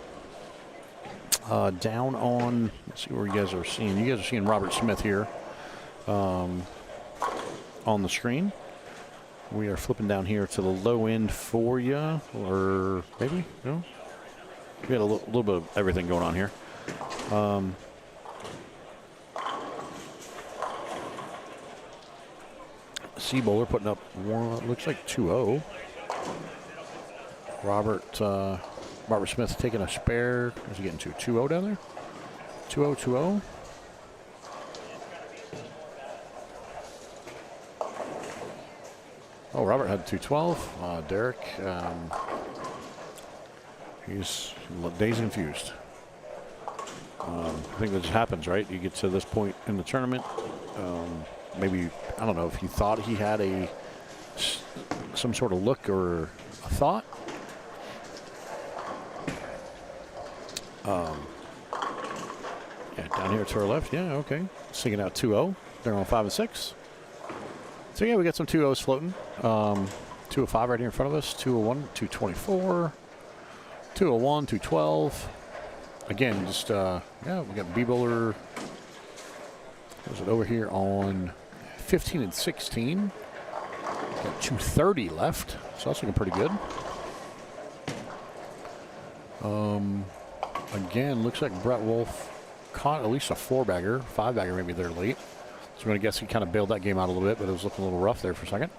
Down on, let's see where you guys are seeing. You guys are seeing Robert Smith here on the screen. We are flipping down here to the low end for you, or maybe, no? We got a little bit of everything going on here. C Bowler putting up one, looks like 2-0. Robert Smith taking a spare. What's he getting to? 2-0 down there? 2-0, 2-0. Oh, Robert had 212. Derek, he's dazed and confused. I think that just happens, right? You get to this point in the tournament. Maybe, I don't know if you thought he had some sort of look or a thought. Yeah, down here to our left. Yeah, okay. Singing out 2-0. They're on 5 and 6. So yeah, we got some 2-0s floating. 205 right here in front of us. 201, 224, 201, 212. Again, just yeah, we got B-Bowler. Was it over here on 15 and 16? Got 230 left, so that's looking pretty good. Again, looks like Brett Wolf caught at least a 4-bagger, 5-bagger maybe there late. So I'm going to guess he kind of bailed that game out a little bit, but it was looking a little rough there for a second.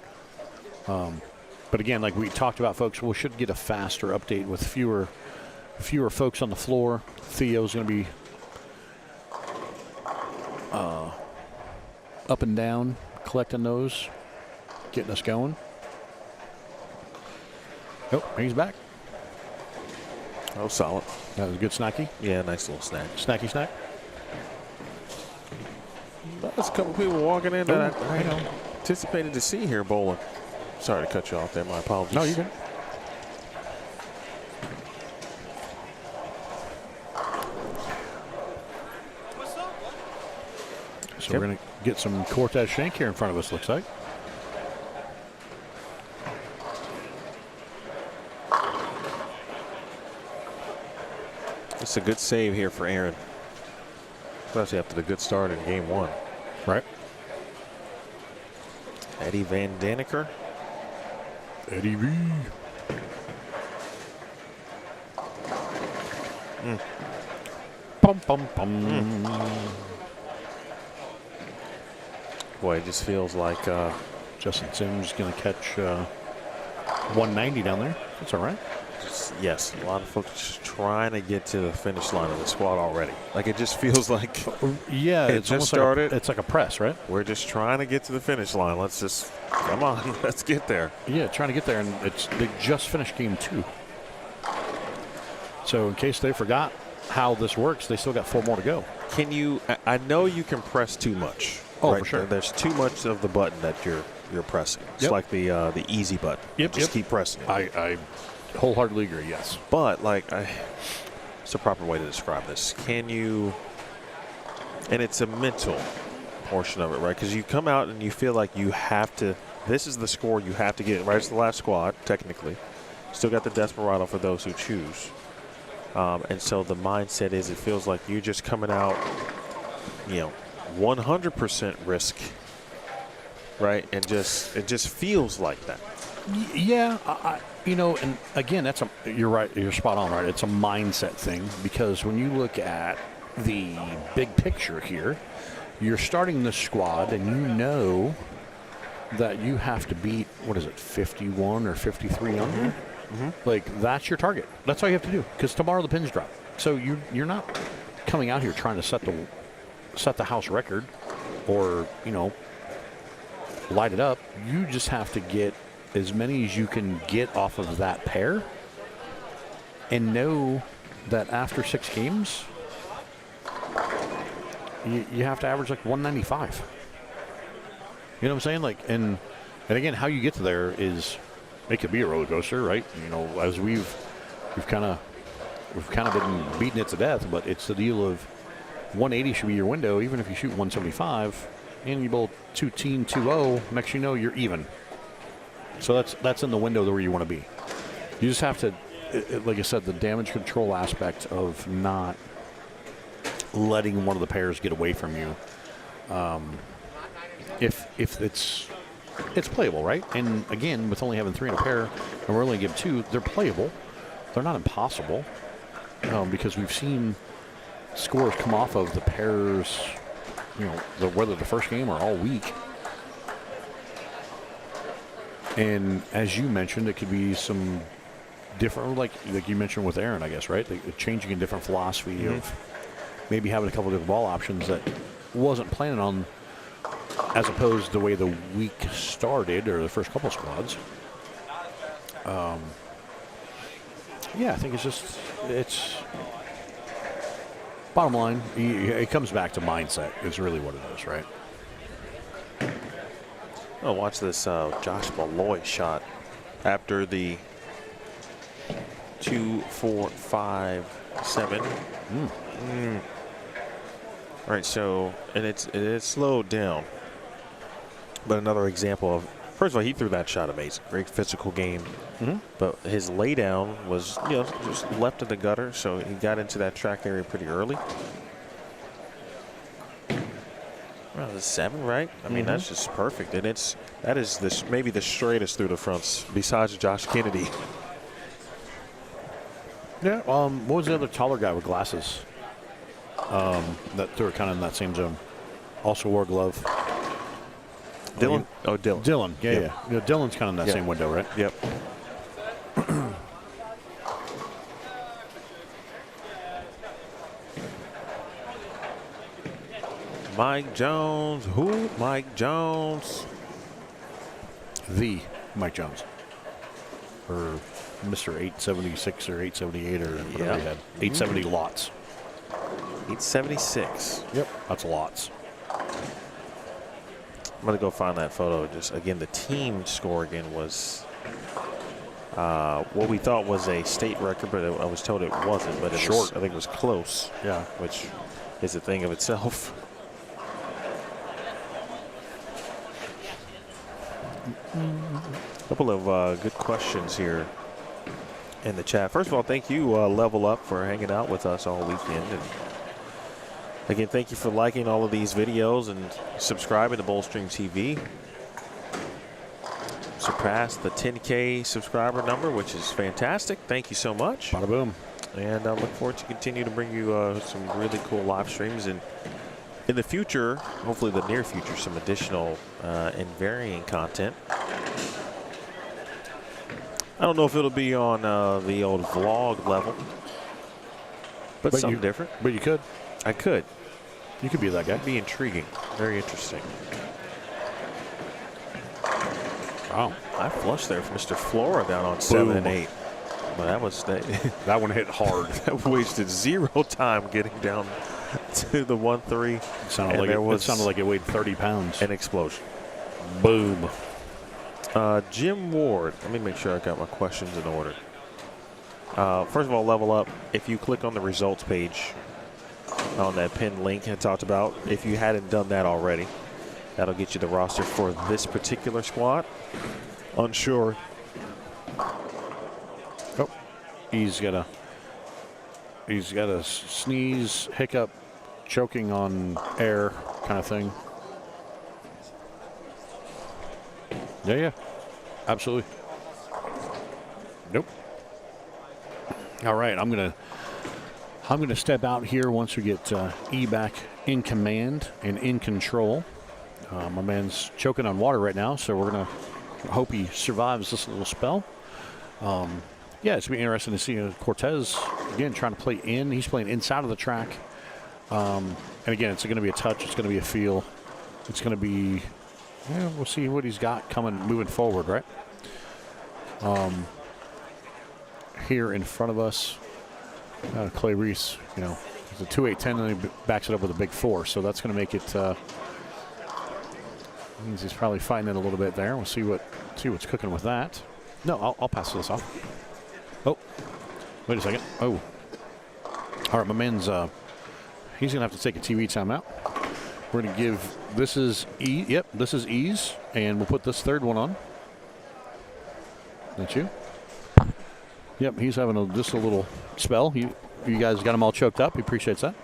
But again, like we talked about, folks, we should get a faster update with fewer folks on the floor. Theo's going to be up and down, collecting those, getting us going. Oh, he's back. Oh, solid. That was a good snacky. Yeah, nice little snack. Snacky snack. There's a couple people walking in that I anticipated to see here bowling. Sorry to cut you off there. My apologies. No, you good. So we're going to get some Cortez Shank here in front of us, looks like. It's a good save here for Aaron. Especially after the good start in game 1. Right. Eddie Van Daniker. Eddie V. Bum, bum, bum. Boy, it just feels like Justin Sims going to catch 190 down there. That's all right. yes, a lot of folks just trying to get to the finish line of the squad already. Like it just feels like Yeah, it it's just almost started. It's like a press, right? We're just trying to get to the finish line. Let's just come on, let's get there. Yeah, trying to get there, and they just finished game 2. So in case they forgot how this works, they still got 4 more to go. Can you? I know you can press too much. Oh, right? for sure. There's too much of the button that you're pressing. It's Yep. like the easy button. Yep, Just yep. keep pressing it. I wholeheartedly agree, yes. But like, it's a proper way to describe this. Can you? And it's a mental portion of it, right? Because you come out and you feel like you have to. This is the score you have to get. Right, it's the last squad technically. Still got the Desperado for those who choose. And so the mindset is, it feels like you're just coming out, 100% risk, right? And it just feels like that. Yeah, and again, you're right. You're spot on, right? It's a mindset thing, because when you look at the big picture here, you're starting the squad and you know that you have to beat, 51 or 53 under? Like, that's your target. That's all you have to do, because tomorrow the pins drop. So you're not coming out here trying to set the house record or, light it up. You just have to get as many as you can get off of that pair, and know that after 6 games, you have to average like 195. You know what I'm saying? Like, and again, how you get to there is, it could be a roller coaster, right? As we've kind of been beating it to death, but it's the deal of 180 should be your window, even if you shoot 175 and you bowl 2-0, next you know you're even. So that's in the window where you want to be. You just have to, like I said, the damage control aspect of not letting one of the pairs get away from you. If it's playable, right? And again, with only having 3 in a pair, and we're only give 2, they're playable. They're not impossible, because we've seen scores come off of the pairs, whether the first game or all week. And as you mentioned, it could be some different, like you mentioned with Aaron, I guess, right? Like changing a different philosophy of maybe having a couple of different ball options that wasn't planning on, as opposed to the way the week started, or the first couple squads. I think it's bottom line, it comes back to mindset is really what it is, right? Oh, watch this Josh Malloy shot after the 2, 4, 5, 7. All right, so, and it's slowed down. But another example of, first of all, he threw that shot amazing. Great physical game. But his laydown was, just left of the gutter, so he got into that track area pretty early. Well, the 7, right? I mean, that's just perfect. And that is maybe the straightest through the fronts besides Josh Kennedy. Yeah. What was the other taller guy with glasses? That threw it kind of in that same zone. Also wore a glove. Dylan? Oh, Dylan. Dylan. Yeah, Yep. yeah. Dylan's kind of in that same window, right? Yep. Mike Jones. Who? Mike Jones. The Mike Jones. Or Mr. 876 or 878 or whatever he had. 870 lots. 876. Yep. That's lots. I'm going to go find that photo. Just again, the team score again was what we thought was a state record, but I was told it wasn't. But it was, I think it was close. Yeah. Which is a thing of itself. A couple of good questions here in the chat. First of all, thank you, Level Up, for hanging out with us all weekend. And again, thank you for liking all of these videos and subscribing to Bowlstream TV. Surpassed the 10K subscriber number, which is fantastic. Thank you so much. Bada boom. And I look forward to continue to bring you some really cool live streams. And in the future, hopefully the near future, some additional and varying content. I don't know if it'll be on the old vlog level, but something different. But you could. I could. You could be that guy. That'd be intriguing. Very interesting. Wow. I flushed there for Mr. Flora down on 7 and 8. But that was that one hit hard. That wasted 0 time getting down to the 1-3. It sounded like it weighed 30 pounds. An explosion. Boom. Jim Ward. Let me make sure I got my questions in order. First of all, level up. If you click on the results page on that pinned link I talked about, if you hadn't done that already, that'll get you the roster for this particular squad. Unsure. Oh, he's got a sneeze, hiccup, choking on air kind of thing. Yeah, absolutely. Nope. All right, I'm gonna step out here once we get E back in command and in control. My man's choking on water right now, so we're gonna hope he survives this little spell. Yeah, it's gonna be interesting to see Cortez again trying to play in. He's playing inside of the track, and again, it's gonna be a touch. It's gonna be a feel. It's gonna be. Yeah, we'll see what he's got moving forward, right? Here in front of us, Clay Reese, he's a 2.810 and he backs it up with a big 4, so that's going to make it. Means he's probably fighting it a little bit there. We'll see what's cooking with that. No, I'll pass this off. Oh, wait a second. Oh, all right, my man's. He's going to have to take a TV timeout. We're going to give. This is E. Yep, this is E's, and we'll put this third one on. That's you. Yep, he's having just a little spell. You guys got him all choked up. He appreciates that.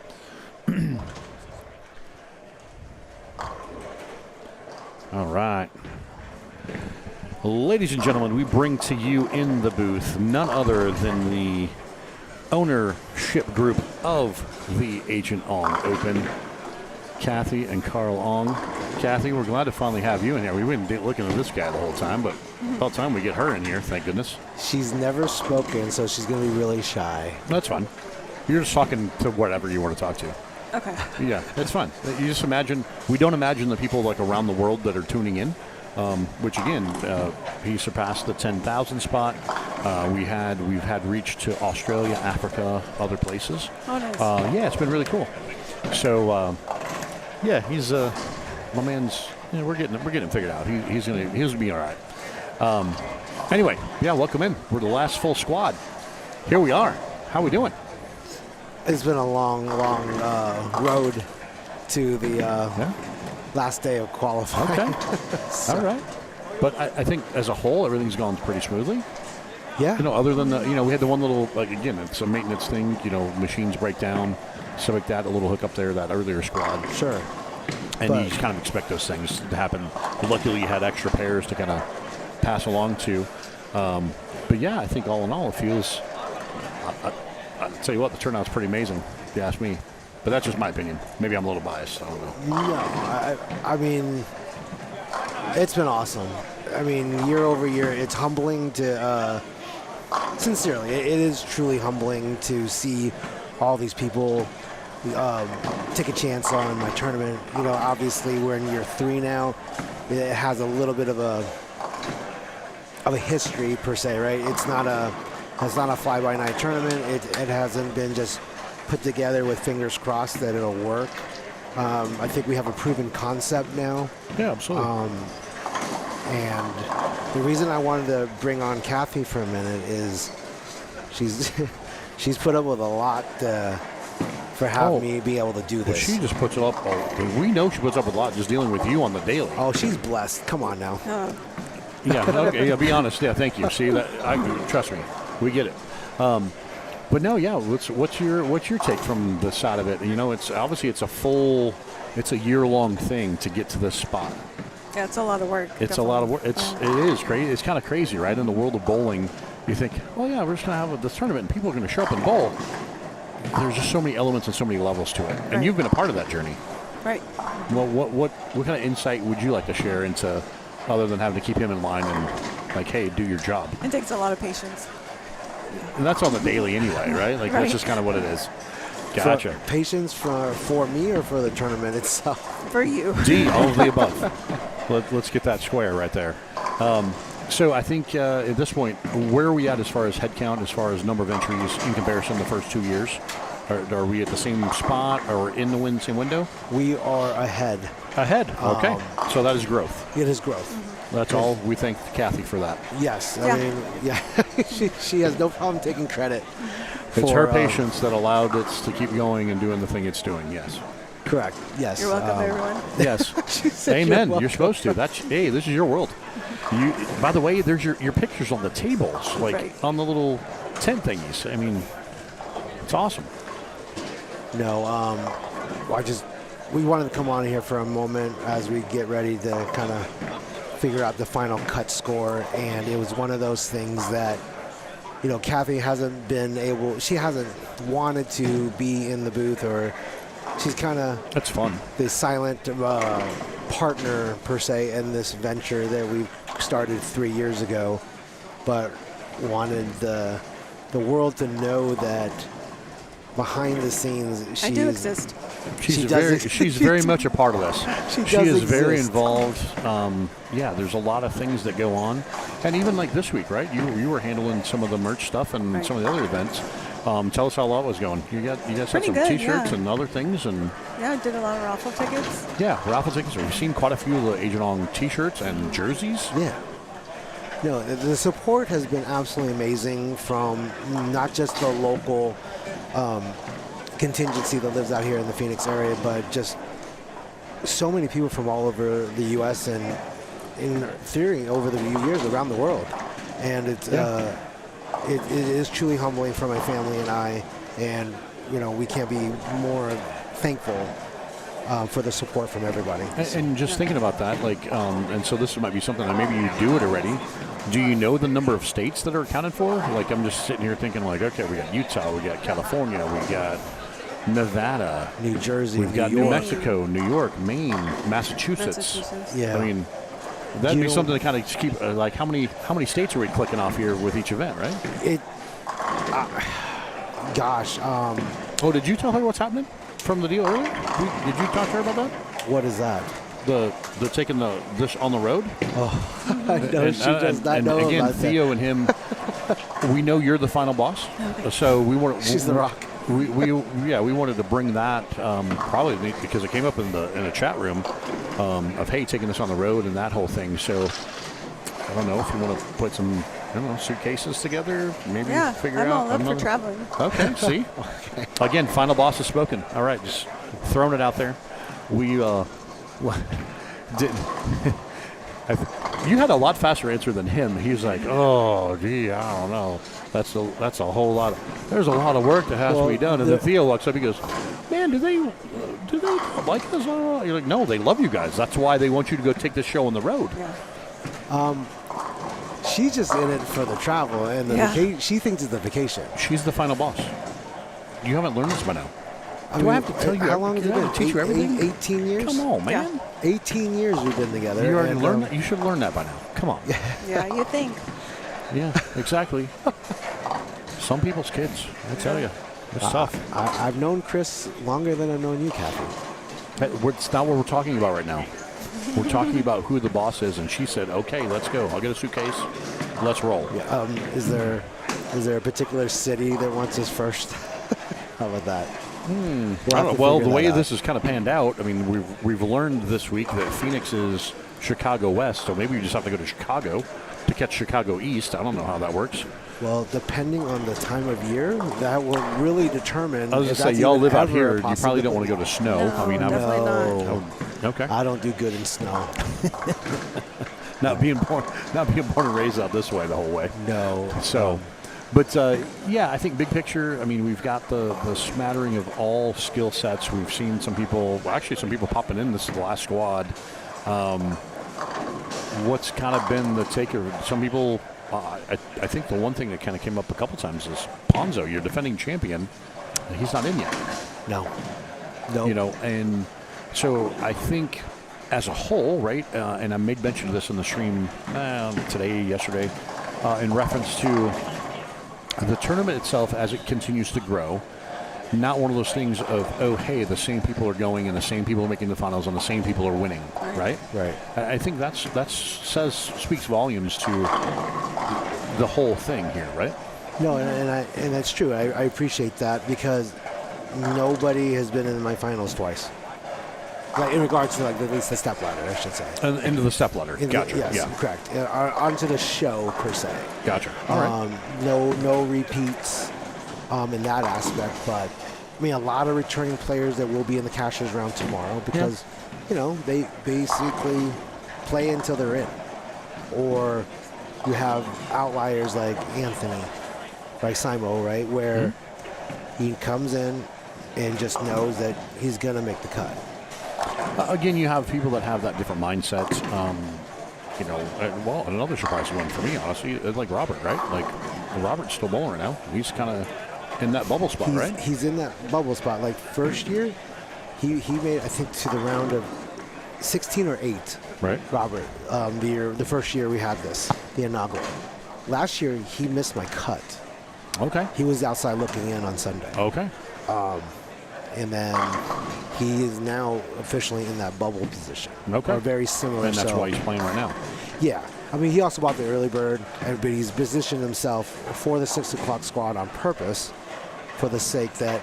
All right. Ladies and gentlemen, we bring to you in the booth none other than the ownership group of the Agent Ong Open, Kathy and Carl Ong. Kathy, we're glad to finally have you in here. We've been looking at this guy the whole time, but about time we get her in here, thank goodness. She's never spoken, so she's going to be really shy. That's fine. You're just talking to whatever you want to talk to. Okay. Yeah, it's fun. You just imagine, we don't imagine the people like around the world that are tuning in, which again, he surpassed the 10,000 spot. We've had reach to Australia, Africa, other places. Oh, nice. Yeah, it's been really cool. So, yeah, he's my man's. We're getting him figured out. He's gonna be all right. Anyway, yeah, welcome in. We're the last full squad. Here we are. How we doing? It's been a long road to the last day of qualifying. Okay. So, all right. But I think as a whole, everything's gone pretty smoothly. yeah. Other than we had the one little, again, it's a maintenance thing. Machines break down, stuff like that. A little hookup there, that earlier squad. Sure. And you just kind of expect those things to happen. Luckily, you had extra pairs to kind of pass along to. But yeah, I think all in all, it feels. I'll tell you what, the turnout's pretty amazing, if you ask me. But that's just my opinion. Maybe I'm a little biased. I don't know. No, I mean, it's been awesome. I mean, year over year, it's humbling to. Sincerely, it is truly humbling to see all these people take a chance on my tournament. Obviously we're in year 3 now. It has a little bit of a history per se, right? It's not a fly-by-night tournament. It hasn't been just put together with fingers crossed that it'll work. I think we have a proven concept now. Yeah, absolutely. And the reason I wanted to bring on Kathy for a minute is she's put up with a lot for having me be able to do Well, this. she just puts it up. We know she puts up with a lot just dealing with you on the daily. Oh, she's blessed. Come on now. Yeah, okay, yeah, be honest. Yeah, thank you. See that? Trust me, we get it. But no, yeah. What's your take from the side of it? It's obviously it's a year-long thing to get to this spot. Yeah, it's a lot of work. It's a lot of work. It is crazy. It's kind of crazy, right? In the world of bowling, you think, oh yeah, we're just gonna have this tournament and people are gonna show up and bowl. There's just so many elements and so many levels to it, and you've been a part of that journey. Right. Well, what kind of insight would you like to share into, other than having to keep him in line and Like, hey, do your job. It takes a lot of patience. And that's on the daily anyway, right? Like, Right. that's just kind of what it is. Gotcha. For patience for me or for the tournament itself? For you. D, all of the above. Let's get that square right there. So I think at this point, where are we at as far as head count, as far as number of entries in comparison to the first 2 years? Are we at the same spot or in the same window? We are ahead. Ahead. Okay. So that is growth. It is growth. That's all. We thank Kathy for that. Yes. Yeah. I mean, yeah. she has no problem taking credit. It's for, her patience that allowed it to keep going and doing the thing it's doing. Yes. Correct. Yes. You're welcome, everyone. Yes. She said Amen. you're You're supposed to. Hey, this is your world. You. By the way, there's your pictures on the tables, like Right. on the little tent thingies. I mean, it's awesome. No, we wanted to come on here for a moment as we get ready to kind of figure out the final cut score, and it was one of those things that, you know, Kathy hasn't been able, she hasn't wanted to be in the booth, or she's kind of That's fun. the silent partner per se in this venture that we started 3 years ago, but wanted the world to know that behind the scenes I do exist. She's She does she's very much a part of this. She She does is very exist. involved. Yeah, there's a lot of things that go on, and even like this week, right? You were handling some of the merch stuff and Right. some of the other events. Tell us how that was going. You guys had Pretty some good, T-shirts yeah. and other things, and Yeah, I did a lot of raffle tickets. yeah, raffle tickets. We've seen quite a few of the Agent On T-shirts and jerseys. Yeah. No, the support has been absolutely amazing from not just the local contingency that lives out here in the Phoenix area, but just so many people from all over the U.S. and in theory over the years around the world. And it is truly humbling for my family and I, and you know, we can't be more thankful for the support from everybody. And just thinking about that, like, and so this might be something that maybe you do it already. Do you know the number of states that are accounted for? Like, I'm just sitting here thinking, like, okay, we got Utah, we got California, we got Nevada, New Jersey, we've got New New York. Mexico, New York, Maine, Massachusetts. Yeah. I mean, that'd You be know- something to kind of keep. Like, how many states are we clicking off here with each event, right? It, gosh, Oh, did you tell her what's happening from the deal earlier? Did you talk to her about that? what is that? The taking this on the road. I know she does not know again, about Theo and him, we know you're the final boss, so we want. She's the rock. We wanted to bring that probably because it came up in a chat room of hey, taking this on the road and that whole thing. So I don't know if you want to put some suitcases together, maybe Yeah, figure I'm out all up for another- traveling. Okay, see? Again, final boss has spoken. All right, just throwing it out there. We didn't. You had a lot faster answer than him. He's like, oh, gee, I don't know. That's a whole lot. There's a lot of work that has to be done. And then Theo walks up. He goes, man, do they like us? You're like, no, they love you guys. That's why they want you to go take this show on the road. Yeah. She's just in it for the travel and the Yeah. she thinks it's the vacation. She's the final boss. You haven't learned this by now. Do I have to tell you? How long has do it I been? have to teach you everything? 18 years? Come on, man. 18 years we've been together. You already and, learned that. You should learn that by now. Come on. Yeah, you think. Yeah, exactly. Some people's kids, I tell you, it's tough. I've known Chris longer than I've known you, Kathy. It's not what we're talking about right now. We're talking about who the boss is, and she said, "Okay, let's go. I'll get a suitcase. Let's roll." Yeah. Is there a particular city that wants us first? How about that? I don't know. Well, the way this is kind of panned out, I mean, we've learned this week that Phoenix is Chicago West, so maybe we just have to go to Chicago to catch Chicago East. I don't know how that works. Well, depending on the time of year, that will really determine. I was if just say, that's y'all even live out ever here. a You probably don't want to go to snow. No, I mean, definitely not. No, okay. I don't do good in snow. Not being born and raised out this way the whole way. No. So, but yeah, I think big picture. I mean, we've got the smattering of all skill sets. We've seen some people. Well, actually, some people popping in. This is the last squad. What's kind of been the takeover? Some people. I think the one thing that kind of came up a couple times is Ponzo, your defending champion. He's not in yet. No. You know, and so I think as a whole, right? And I made mention of this in the stream today, yesterday, in reference to the tournament itself as it continues to grow. Not one of those things of, oh, hey, the same people are going and the same people are making the finals and the same people are winning, right? Right. I think speaks volumes to the whole thing here, right? No, and that's true. I appreciate that because nobody has been in my finals twice. Like in regards to like at least the step ladder, I should say. And into the step ladder. Gotcha. Yes, yeah. correct. Onto the show per se. Gotcha. All right. No repeats in that aspect, but I mean a lot of returning players that will be in the cashers round tomorrow because they basically play until they're in, or you have outliers like Anthony, like Simo, right, where he comes in and just knows that he's gonna make the cut. Again, you have people that have that different mindset. Well, another surprising one for me, honestly, is like Robert, right? Like Robert's still bowling right now. He's kind of in that bubble spot, right? He's in that bubble spot. Like first year, he made I think to the round of 16 or 8. Right. Robert, the first year we had this, the inaugural. Last year he missed my cut. Okay. He was outside looking in on Sunday. Okay. And then he is now officially in that bubble position. Okay. Or very similar. And that's why he's playing right now. Yeah. I mean, he also bought the early bird, but he's positioned himself for the 6 o'clock squad on purpose for the sake that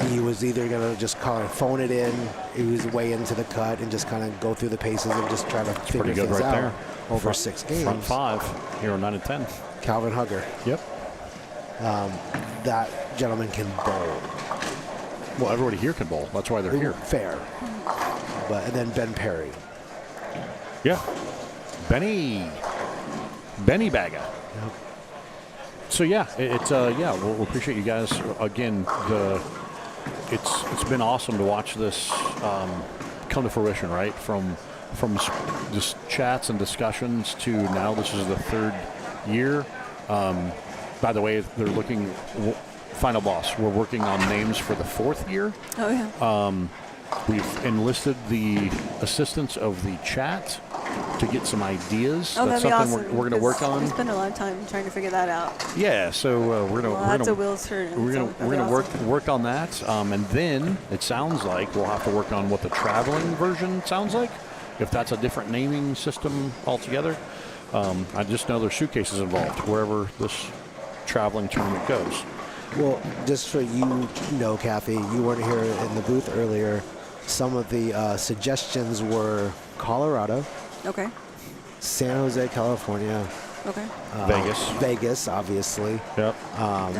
he was either going to just kind of phone it in, he was way into the cut, and just kind of go through the paces and just try to figure pretty good things right out there. over 6 games. Front 5, here on 9 and 10. Calvin Hugger. Yep. That gentleman can bowl. Well, everybody here can bowl. That's why they're here. Fair. And then Ben Perry. Yeah. Benny Baga. Yep. So yeah, we'll appreciate you guys again. It's been awesome to watch this come to fruition, right? From just chats and discussions to now this is the 3rd year. By the way, they're looking final boss. We're working on names for the 4th year. Oh yeah. We've enlisted the assistance of the chat to get some ideas. Oh, That's that'd be something awesome. we're going to work on. We spent a lot of time trying to figure that out. Yeah, so we're going Lots to of wheels turning. we're gonna work on that, and then it sounds like we'll have to work on what the traveling version sounds like, if that's a different naming system altogether. I just know there's suitcases involved wherever this traveling tournament goes. Well, just so you know, Kathy, you weren't here in the booth earlier. Some of the suggestions were Colorado, Okay. San Jose, California, Okay. Vegas, obviously. Yep.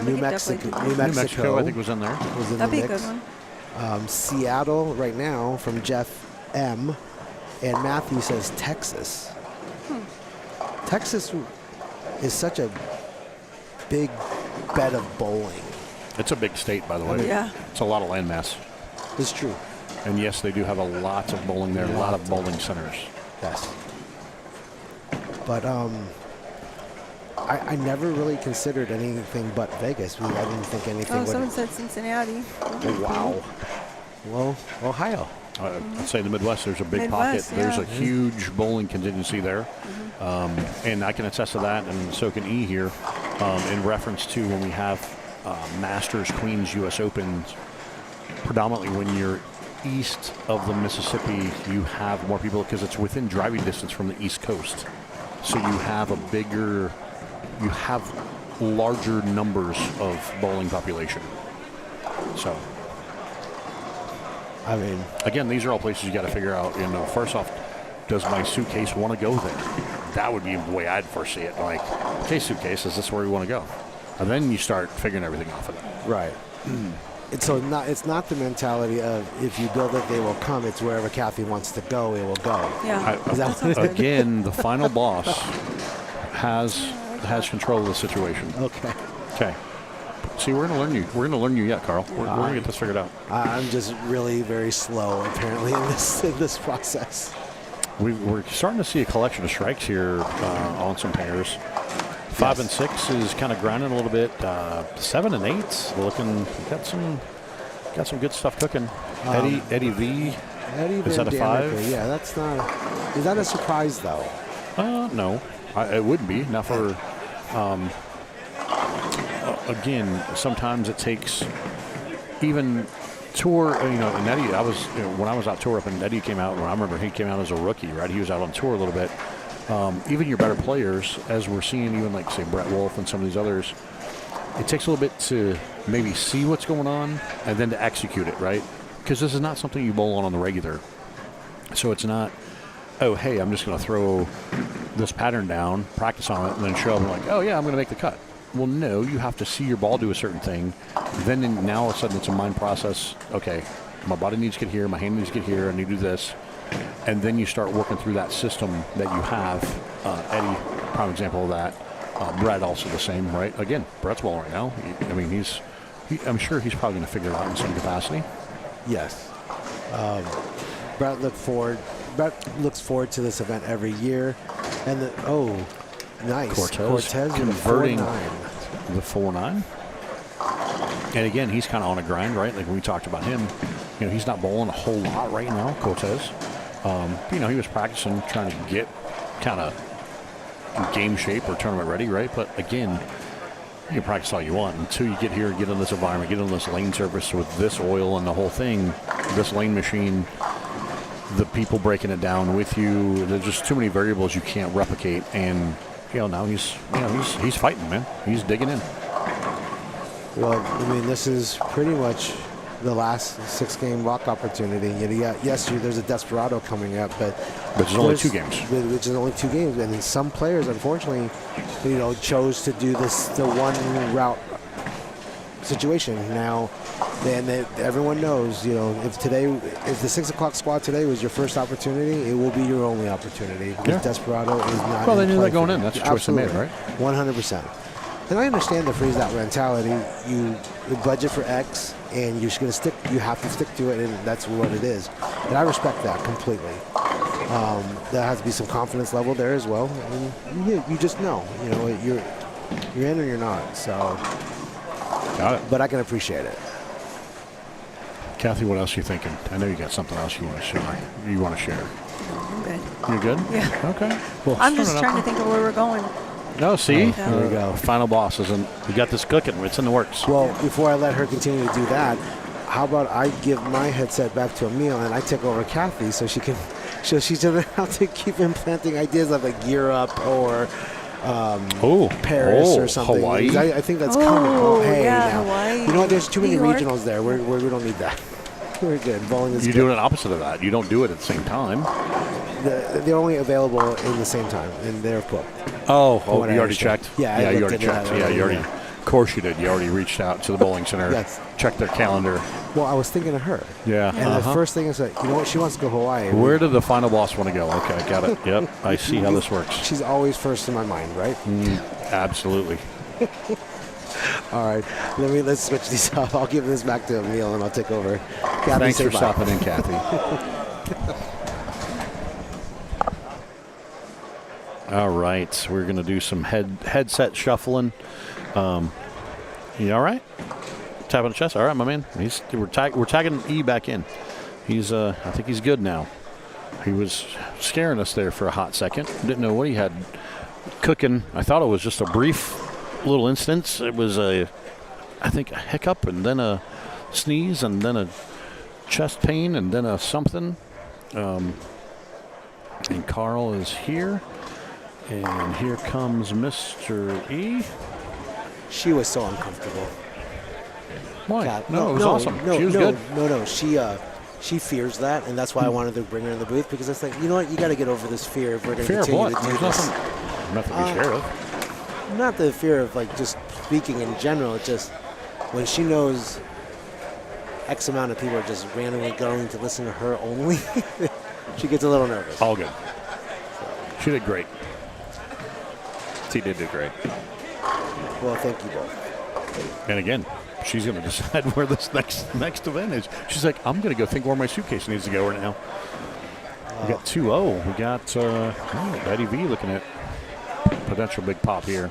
New could Mexico, definitely New Mexico, I think, was in there. was in That'd the be a mix. good one. Seattle right now from Jeff M. And Matthew says Texas. Texas is such a big bed of bowling. It's a big state, by the way. Yeah. It's a lot of landmass. It's true. And yes, they do have a lot of bowling there, a lot of bowling centers. Yes. But I never really considered anything but Vegas. I didn't think anything Oh, would. someone said Cincinnati. Wow. Well, Ohio. I'd say the Midwest, there's a big Midwest, pocket. There's yeah. a huge bowling contingency there. And I can attest to that, and so can E here, in reference to when we have Masters, Queens, U.S. Opens, predominantly when you're east of the Mississippi, you have more people because it's within driving distance from the East Coast. So you have larger numbers of bowling population. So, I mean, again, these are all places you got to figure out. First off, does my suitcase want to go there? That would be the way I'd foresee it. Like, okay, suitcase, is this where we want to go? And then you start figuring everything off of that. right. It's not the mentality of if you build it, they will come. It's wherever Kathy wants to go, it will go. Yeah. Is that Sounds good. Again, the final boss has control of the situation. Okay. Okay. See, we're going to learn you. We're going to learn you yet, Carl. We're going to get this figured out. I'm just really very slow, apparently, in this process. We're starting to see a collection of strikes here on some pairs. 5 and 6 is kind of grinding a little bit. 7 and 8 looking got some good stuff cooking. Eddie V Eddie Is that a Van 5? Yeah, that's not. Is that a surprise though? No, it wouldn't be. Not for. Again, sometimes it takes even tour. And Eddie, when I was out tour up, and Eddie came out. I remember he came out as a rookie, right? He was out on tour a little bit. Even your better players, as we're seeing, even like say Brett Wolf and some of these others, it takes a little bit to maybe see what's going on and then to execute it, right? Because this is not something you bowl on the regular. So it's not, oh, hey, I'm just going to throw this pattern down, practice on it, and then show up and like, oh, yeah, I'm going to make the cut. Well, no, you have to see your ball do a certain thing. Then now all of a sudden it's a mind process. Okay, my body needs to get here, my hand needs to get here, I need to do this. And then you start working through that system that you have. Eddie, prime example of that. Brett also the same, right? Again, Brett's bowling right now. I'm sure he's probably going to figure it out in some capacity. Yes. Brett looks forward to this event every year. And nice. Cortez converting the 4-9. And again, he's kind of on a grind, right? Like when we talked about him, he's not bowling a whole lot right now, Cortez. He was practicing, trying to get kind of game shape or tournament ready, right? But again, you can practice all you want until you get here, get in this environment, get on this lane surface with this oil and the whole thing, this lane machine, the people breaking it down with you. There's just too many variables you can't replicate. And now he's fighting, man. He's digging in. Well, this is pretty much the last 6-game walk opportunity. There's a Desperado coming up, but there's only 2 games. Which is only 2 games, and then some players, unfortunately, chose to do the one route situation. Now, everyone knows, if the 6 o'clock squad today was your first opportunity, it will be your only opportunity because Desperado is not. Well, they knew play that going for in. you. That's a choice they made, right? 100%. And I understand the freeze out mentality. You budget for X, and you're going to stick. You have to stick to it, and that's what it is. And I respect that completely. There has to be some confidence level there as well. And you just know, you're in or you're not. So, got it. But I can appreciate it. Kathy, what else are you thinking? I know you got something else you want to share. I'm good. You're good? Yeah. Okay. Well, I'm just trying to think of where we're going. No, see? There we go. Final boss isn't. We got this cooking. It's in the works. Well, before I let her continue to do that, how about I give my headset back to Emil and I take over Kathy so she doesn't have to keep implanting ideas of like Gear Up or Paris or something. Hawaii. I think that's coming. Oh, hey, yeah, now. Hawaii. You know what? There's too many New York. regionals there. We don't need that. We're good. Bowling is You're good. doing an opposite of that. You don't do it at the same time. They're only available in the same time, and they're booked. Oh, you already understand. checked? Yeah, I you looked already into checked. that Yeah, already, you already. yeah. Of course you did. You already reached out to the bowling center. Yes. Checked their calendar. Well, I was thinking of her. Yeah. And the first thing is that, you know what? She wants to go Hawaii. Where did the final boss want to go? Okay, got it. Yep, I see how this works. She's always first in my mind, right? Absolutely. All right, let's switch these up. I'll give this back to Emil and I'll take over. Kathy, Thanks say for bye. stopping in, Kathy. All right, we're going to do some headset shuffling. You all right? Tap on the chest. All right, my man. We're tagging E back in. He's I think he's good now. He was scaring us there for a hot second. Didn't know what he had cooking. I thought it was just a brief little instance. It was I think a hiccup and then a sneeze and then a chest pain and then a something. And Carl is here. And here comes Mr. E. She was so uncomfortable. Why? God, No, it was awesome. She was good. No. She fears that, and that's why I wanted to bring her in the booth, because it's like, you know what? You got to get over this fear if we're going to Fear of continue what? to do There's this. nothing to be scared of. Not the fear of like just speaking in general. It's just when she knows X amount of people are just randomly going to listen to her only, she gets a little nervous. All good. She did great. He did do great. Well, thank you both. And again, she's going to decide where this next event is. She's like, I'm going to go think where my suitcase needs to go right now. We got 2-0. We got Eddie V looking at potential big pop here.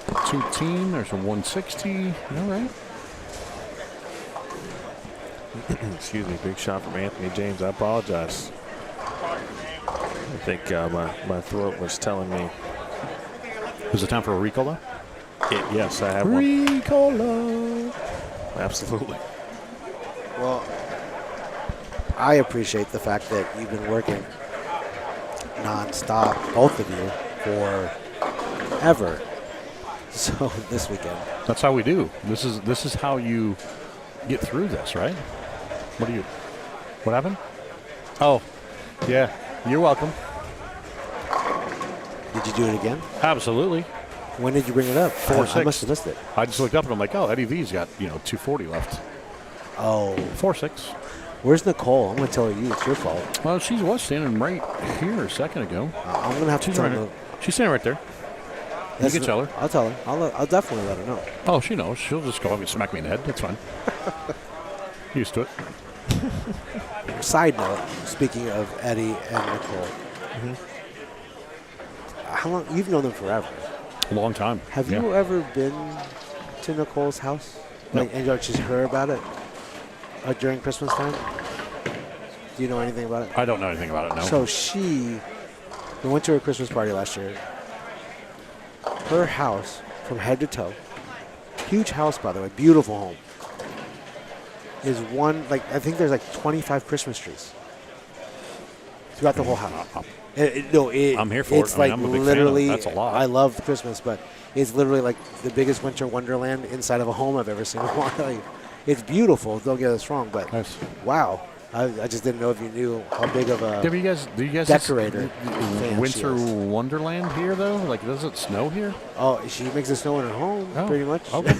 2-team. There's a 160. All right. Excuse me, big shot from Anthony James. I apologize. I think my throat was telling me. Is it time for a Ricola? Yes, I have one. Ricola. Absolutely. Well, I appreciate the fact that you've been working nonstop, both of you, forever. So this weekend. That's how we do. This is how you get through this, right? What happened? Oh, yeah. You're welcome. Did you do it again? Absolutely. When did you bring it up? 4-6. I must have missed it. I just looked up and I'm like, oh, Eddie V's got 240 left. Oh. 4-6. Where's Nicole? I'm going to tell you it's your fault. Well, she was standing right here a second ago. I'm going to have to tell her. She's standing right there. You can tell her. I'll tell her. I'll definitely let her know. Oh, she knows. She'll just go up and smack me in the head. That's fine. Used to it. Side note, speaking of Eddie and Nicole, how long? You've known them forever. A long time. Have you ever been to Nicole's house? No. Like, and you just heard about it during Christmas time? Do you know anything about it? I don't know anything about it, no. So we went to her Christmas party last year. Her house, from head to toe, huge house, by the way, beautiful home, is I think there's 25 Christmas trees throughout the whole house. I'm here for it. It's I'm a big fan of it. That's a lot. I love Christmas, but it's literally like the biggest winter wonderland inside of a home I've ever seen. It's beautiful. Don't get us wrong, but Nice. Wow. I just didn't know if you knew how big of a Do you guys decorator fan she Winter is. Wonderland here, though? Like, does it snow here? Oh, she makes it snow in her home, Oh, pretty much. okay.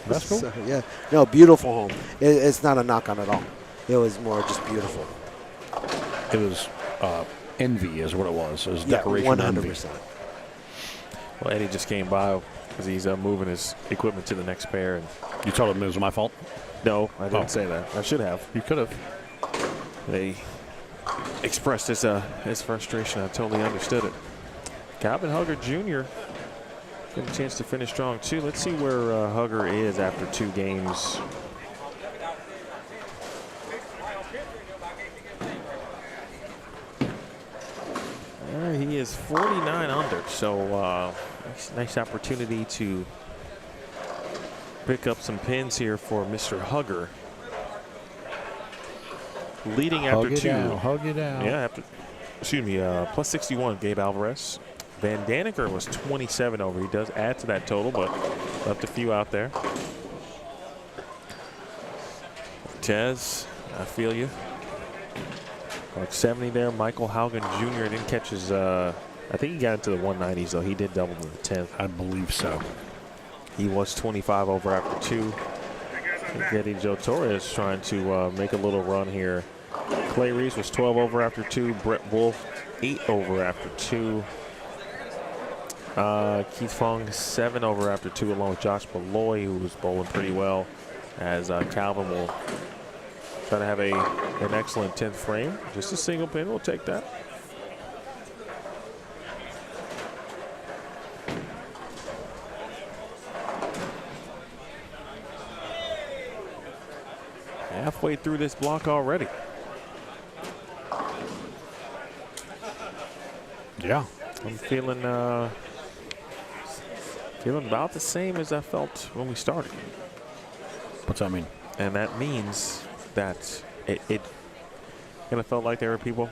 That's cool. So, yeah. No, beautiful home. It's not a knock on at all. It was more just beautiful. It was envy is what it was. It was Yeah, decoration envy. 100%. Well, Eddie just came by because he's moving his equipment to the next pair. And You told him it was my fault? no, I didn't Oh. say that. I should have. You could have. They expressed his frustration. I totally understood it. Calvin Hugger Jr. Get a chance to finish strong too. Let's see where Hugger is after 2 games. He is 49 under, so nice opportunity to pick up some pins here for Mr. Hugger. Leading after 2. Hug it out. Yeah, plus 61, Gabe Alvarez. Van Daniker was 27 over. He does add to that total, but left a few out there. Tez, I feel you. Like 70 there. Michael Haugen Jr. didn't catch his, I think he got into the 190s, though. He did double to the 10th. I believe so. He was 25 over after 2. Eddie Joe Torres trying to make a little run here. Clay Reeves was 12 over after 2. Brett Wolf, 8 over after 2. Keith Fung, 7 over after 2, along with Josh Malloy, who was bowling pretty well, as Calvin will try to have an excellent 10th frame. Just a single pin, we'll take that. Halfway through this block already. Yeah. I'm feeling about the same as I felt when we started. What's that mean? And that means that it kind of felt like there were people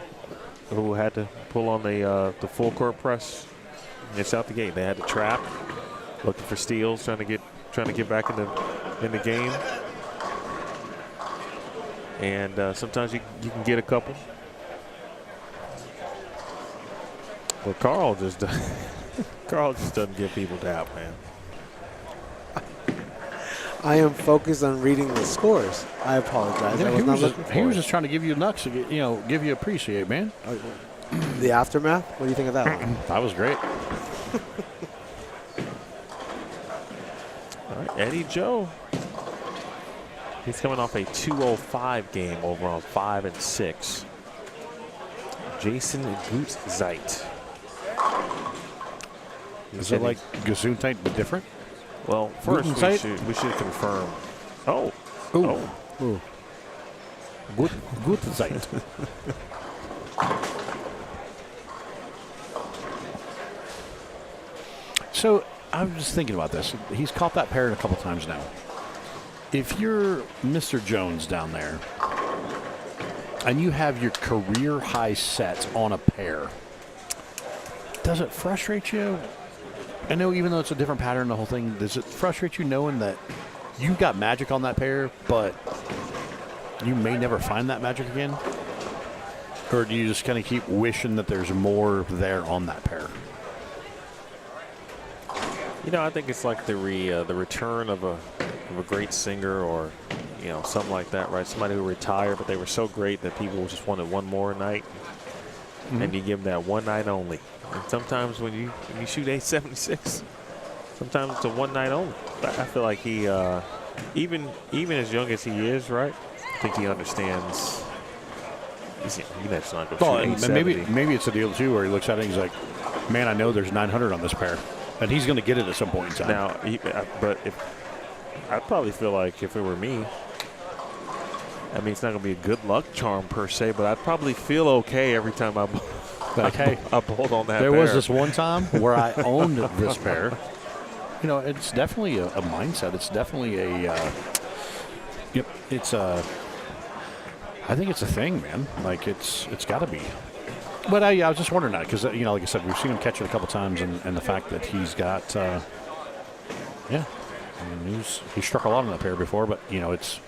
who had to pull on the full court press. It's out the gate. They had to trap, looking for steals, trying to get back in the game. And sometimes you can get a couple. But Carl just doesn't give people doubt, man. I am focused on reading the scores. I apologize. I was not looking He for was it. just trying to give you nuts, give you appreciate, man. The aftermath? What do you think of that one? That was great. All right, Eddie Joe. He's coming off a 205 game overall, 5 and 6. Jason Gutzeit. Is it like Gesundheit but different? Well, first Gutzeit? we should confirm. Oh. Ooh. Oh. Ooh. Good Zeit. So I'm just thinking about this. He's caught that pair a couple times now. If you're Mr. Jones down there and you have your career high sets on a pair, does it frustrate you? I know even though it's a different pattern, the whole thing, does it frustrate you knowing that you got magic on that pair, but you may never find that magic again? Or do you just kind of keep wishing that there's more there on that pair? You know, I think it's like the return of a great singer, or something like that, right? Somebody who retired, but they were so great that people just wanted one more night, and you give them that one night only. And sometimes when you shoot 876, sometimes it's a one night only. But I feel like he, even as young as he is, right? I think he understands. He's not going to shoot 870. Maybe it's a deal too, where he looks at it and he's like, "Man, I know there's 900 on this pair." And he's going to get it at some point in time. Now, but I'd probably feel like if it were me, I mean, it's not going to be a good luck charm per se, but I'd probably feel okay every time I bolt on that pair. There was this one time where I owned this pair. It's definitely a mindset. It's definitely I think it's a thing, man. Like, it's got to be. But I was just wondering that because, like I said, we've seen him catch it a couple times, and the fact that he's got, I mean, he struck a lot on that pair before, but, is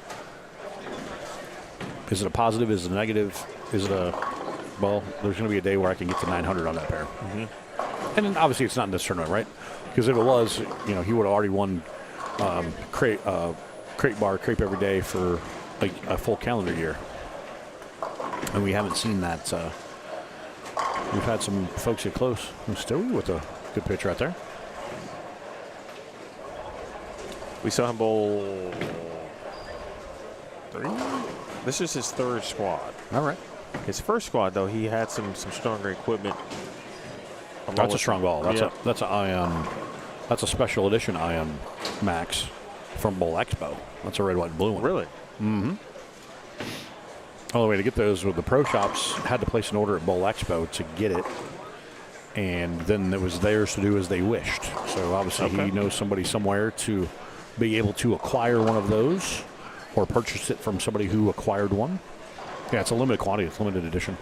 it a positive? Is it a negative? Is it well, there's going to be a day where I can get to 900 on that pair. And then obviously it's not in this tournament, right? Because if it was, he would have already won crate every day for a full calendar year. And we haven't seen that. We've had some folks get close. Stewie with a good pitch right there. We saw him bowl 3. This is his third squad. All right. His first squad, though, he had some stronger equipment. That's a strong ball. That's a special edition Ion Max from Bowl Expo. That's a red, white, and blue one. Really? Mm-hmm. All the way to get those with the pro shops had to place an order at Bowl Expo to get it, and then it was theirs to do as they wished. So obviously he knows somebody somewhere to be able to acquire one of those or purchase it from somebody who acquired one. Yeah, it's a limited quantity. It's limited edition.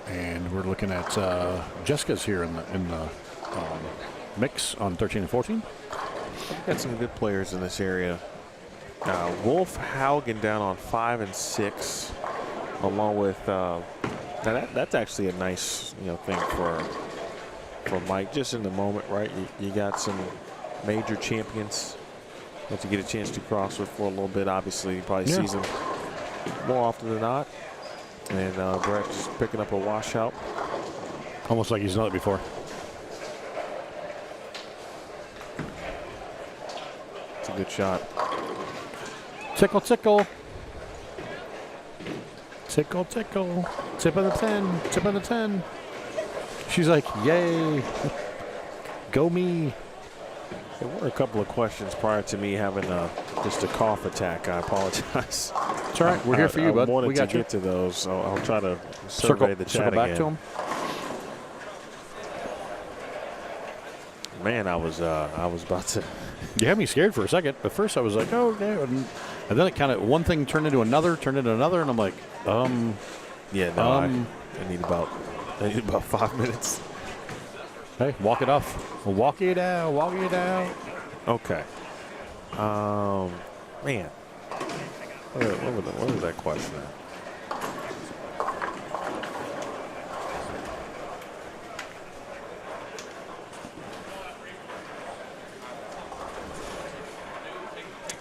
And we're looking at Jessica's here in the mix on 13 and 14. We've got some good players in this area. Wolf Haugen down on 5 and 6, along with that's actually a nice thing for Mike. Just in the moment, right? You got some major champions that you get a chance to cross with for a little bit. Obviously, you probably sees them more often than not. And Brett just picking up a washout. Almost like he's done it before. It's a good shot. Tickle, tickle. Tickle, tickle. Tip of the 10. Tip of the 10. She's like, yay. Go me. There were a couple of questions prior to me having just a cough attack. I apologize. It's all right. We're here for you, bud. I wanted we got to get to those, so I'll try to survey the chat back again. to him. Man, I was about to. You had me scared for a second. At first, I was like, oh, okay. And then it kind of, one thing turned into another, and I'm like, Yeah, no, I need about 5 minutes. Hey, walk it off. Walk it out. Walk it out. Okay. Man. What was that question?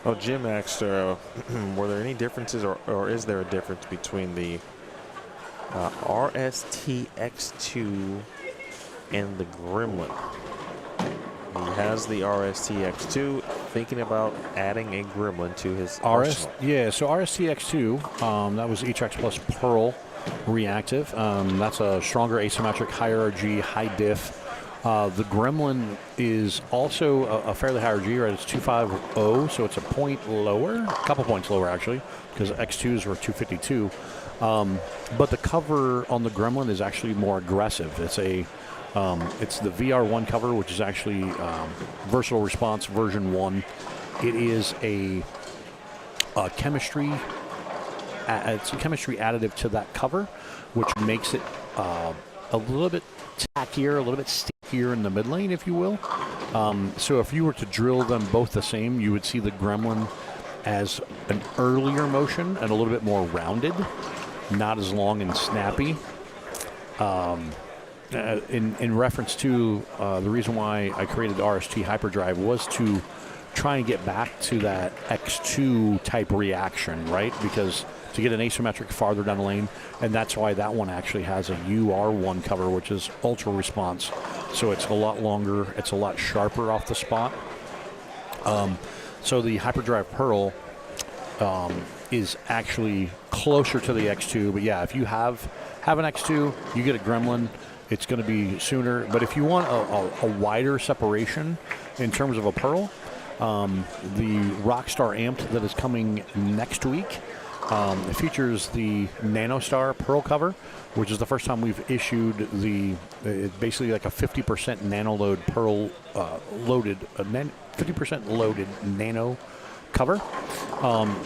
Oh, Jim asked, were there any differences, or is there a difference between the RSTX2 and the Gremlin? He has the RSTX2, thinking about adding a Gremlin to his arsenal. Yeah, so RSTX2, that was HX plus Pearl reactive. That's a stronger asymmetric, higher RG, high diff The Gremlin is also a fairly higher G, right? It's 250, so it's a point lower, a couple points lower actually, because X2s were 252. But the cover on the Gremlin is actually more aggressive. It's the VR1 cover, which is actually Versatile Response version 1. It is a chemistry. It's a chemistry additive to that cover, which makes it a little bit tackier, a little bit stickier in the mid lane, if you will. So if you were to drill them both the same, you would see the Gremlin as an earlier motion and a little bit more rounded, not as long and snappy. In reference to the reason why I created RST Hyperdrive was to try and get back to that X2 type reaction, right? Because to get an asymmetric farther down the lane, and that's why that one actually has a UR1 cover, which is ultra response. So it's a lot longer, it's a lot sharper off the spot. So the Hyperdrive Pearl is actually closer to the X2, but yeah, if you have an X2, you get a Gremlin, it's going to be sooner. But if you want a wider separation in terms of a Pearl, the Rockstar Amped that is coming next week, it features the Nanostar Pearl cover, which is the first time we've issued basically like a 50% nano load Pearl loaded, 50% loaded nano cover.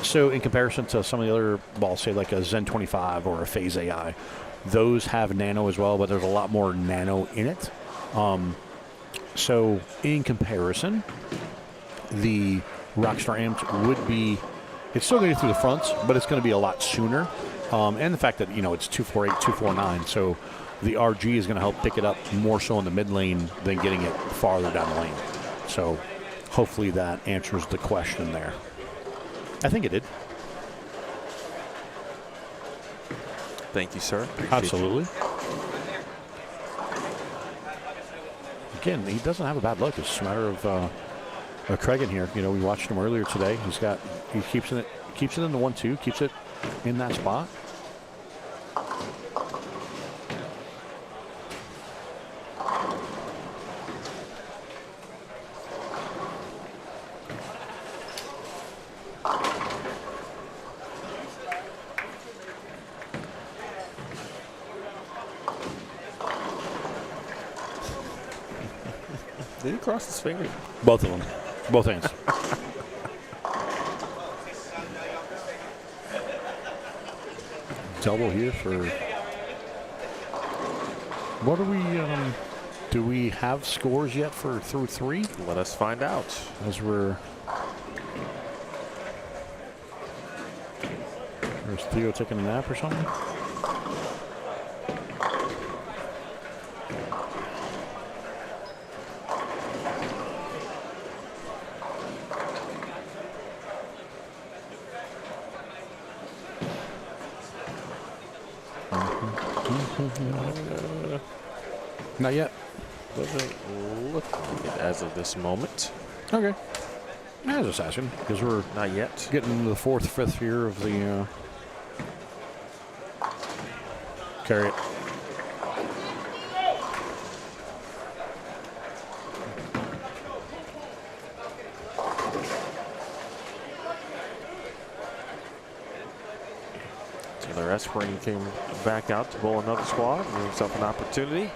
So in comparison to some of the other balls, say like a Zen 25 or a Phase AI, those have nano as well, but there's a lot more nano in it. So in comparison, the Rockstar Amped would be, it's still going to get through the fronts, but it's going to be a lot sooner. And the fact that, it's 248, 249, so the RG is going to help pick it up more so in the mid lane than getting it farther down the lane. So hopefully that answers the question there. I think it did. Thank you, sir. Appreciate Absolutely. Again, he doesn't have a bad look. It's a matter of Craig in here. We watched him earlier today. He keeps it in the 1-2, keeps it in that spot. Did he cross his fingers? Both of them. Both hands. Double here for... What do we have scores yet for through 3? Let us find out. As we're... There's Theo taking a nap or something? Not yet. Doesn't look like it as of this moment. Okay. I was just asking because we're not yet getting into the 4th, 5th year of the carry it. Taylor Espring came back out to bowl another squad, give himself an opportunity.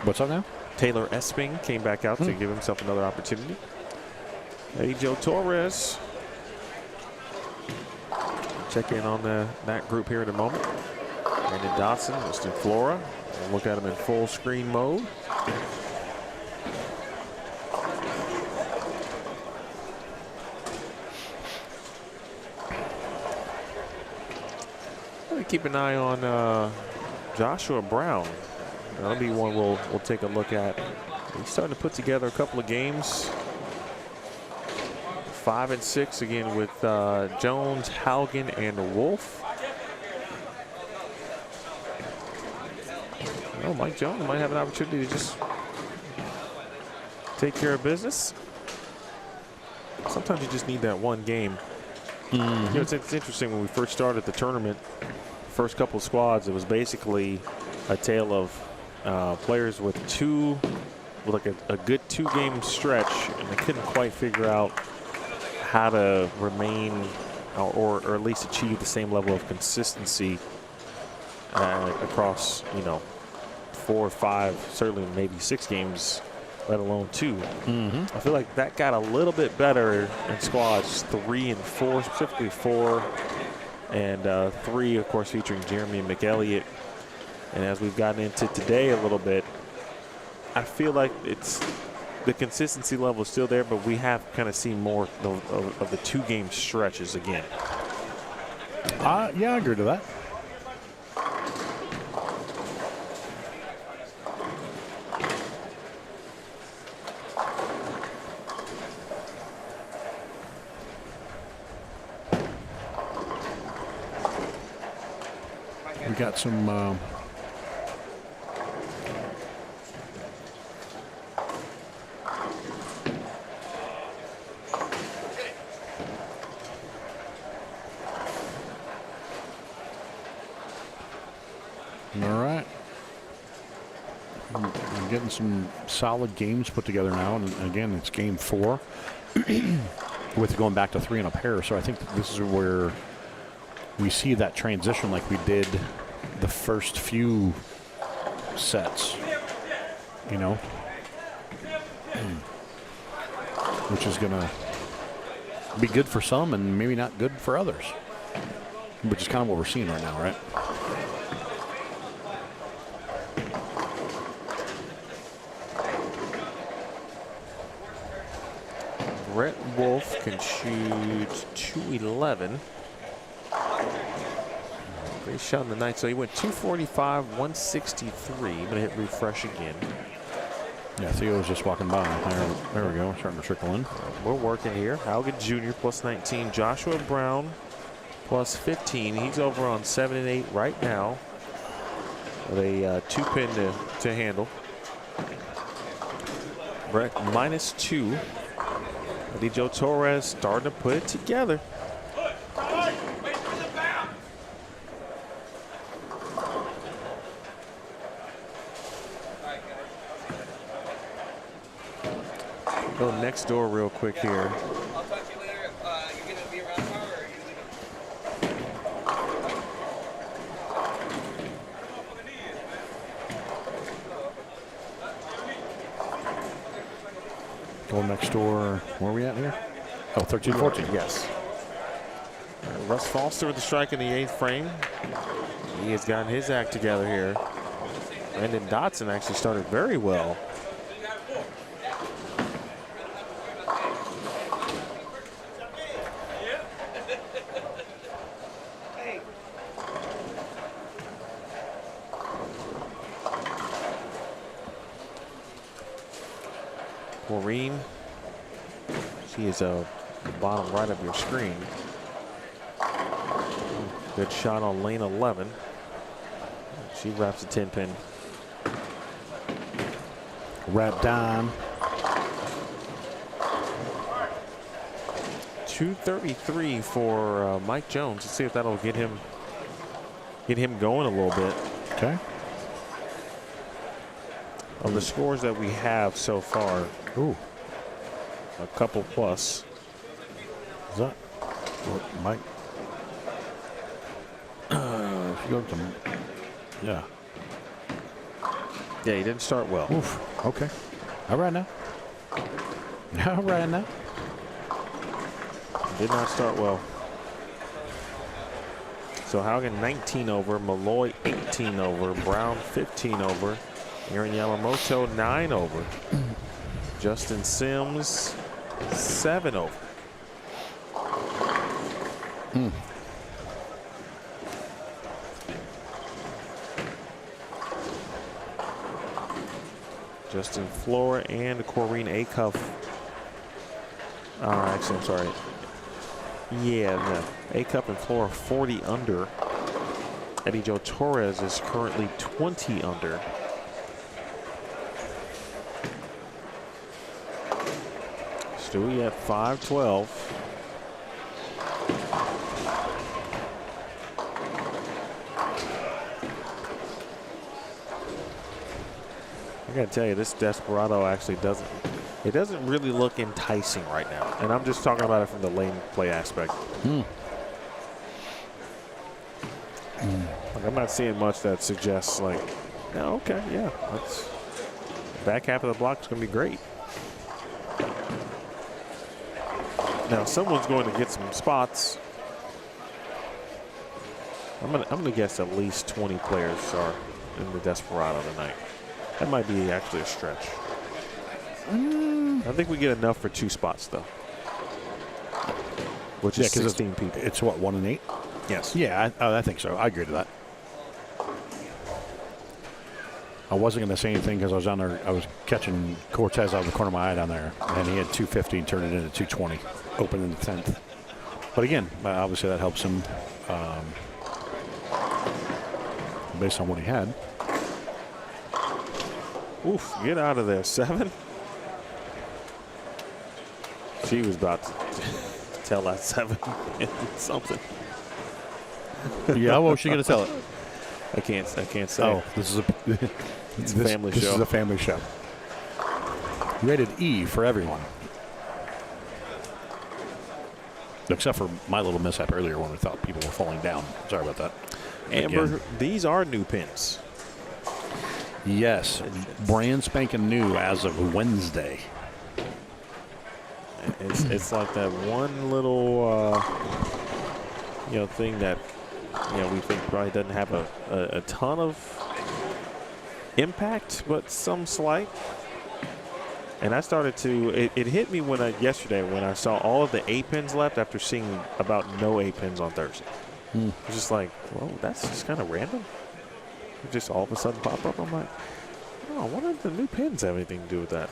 What's up now? Taylor Esping came back out to give himself another opportunity. Hey, Joe Torres. Check in on that group here in a moment. Brandon Dotson, Justin Flora. We'll look at him in full screen mode. Keep an eye on Joshua Brown. That'll be one we'll take a look at. He's starting to put together a couple of games. 5 and 6 again with Jones, Haugen, and Wolf. Oh, Mike Jones might have an opportunity to just take care of business. Sometimes you just need that one game. It's interesting when we first started the tournament. First couple of squads, it was basically a tale of players with 2 with like a good 2-game stretch, and they couldn't quite figure out how to remain or at least achieve the same level of consistency across, 4 or 5, certainly maybe 6 games, let alone 2. I feel like that got a little bit better in squads 3 and 4, specifically 4 and 3, of course, featuring Jeremy McElliott. And as we've gotten into today a little bit, I feel like the consistency level is still there, but we have kind of seen more of the 2-game stretches again. Yeah, I agree to that. We got some all right. I'm getting some solid games put together now, and again, it's game 4 with going back to 3 in a pair. So I think this is where we see that transition like we did the first few sets, which is going to be good for some and maybe not good for others, which is kind of what we're seeing right now, right? Brett Wolf can shoot 211. Great shot in the night. So he went 245, 163. I'm going to hit refresh again. Yeah, Theo was just walking by. There we go. Starting to trickle in. We're working here. Haugen Jr. plus 19. Joshua Brown plus 15. He's over on 7 and 8 right now with a 2-pin to handle. Brett minus 2. Joe Torres starting to put it together. Go next door real quick here. I'll talk to you later. You're going to be around tomorrow, or are you leaving? Go next door. Where are we at here? Oh, 13-14. Yes. Russ Foster with the strike in the 8th frame. He has gotten his act together here. Brandon Dotson actually started very well. Kyrene, she is the bottom right of your screen. Good shot on lane 11. She wraps a 10-pin. Wrap down. 233 for Mike Jones. Let's see if that'll get him going a little bit. Okay. Of the scores that we have so far, a couple plus. Is that what, Mike? If you go to, yeah. Yeah, he didn't start well. Oof. Okay. All right now. All right now. Did not start well. So Haugen 19 over, Malloy 18 over, Brown 15 over, Aaron Yamamoto 9 over, Justin Sims 7 over. Justin Flora and Kyrene Acuff. Actually, I'm sorry. Yeah, the Acuff and Flora 40 under. Eddie Joe Torres is currently 20 under. Stewie at 5-12. I gotta tell you, this Desperado actually doesn't really look enticing right now. And I'm just talking about it from the lane play aspect. Like, I'm not seeing much that suggests like, oh, okay, yeah, that's back half of the block is going to be great. Now someone's going to get some spots. I'm gonna guess at least 20 players are in the Desperado tonight. That might be actually a stretch. I think we get enough for 2 spots though, which is 16 people. It's what, 1 and 8? Yes. Yeah, I think so. I agree to that. I wasn't going to say anything because I was down there. I was catching Cortez out of the corner of my eye down there, and he had 250 and turned it into 220, open in the 10th. But again, obviously that helps him based on what he had. Oof, get out of there, 7. She was about to tell that 7 something. Yeah, what was she going to tell it? I can't say. Oh, this is it's a family show. This is a family show. Rated E for everyone. Except for my little mishap earlier when I thought people were falling down. Sorry about that. Amber, Again. these are new pins. Yes, brand spanking new as of Wednesday. It's like that one little thing that we think probably doesn't have a ton of impact, but some slight. And I started to it hit me yesterday when I saw all of the 8 pins left after seeing about no 8 pins on Thursday. It was just like, whoa, that's just kind of random. It just all of a sudden pop up. I'm like, oh, I wonder if the new pins have anything to do with that.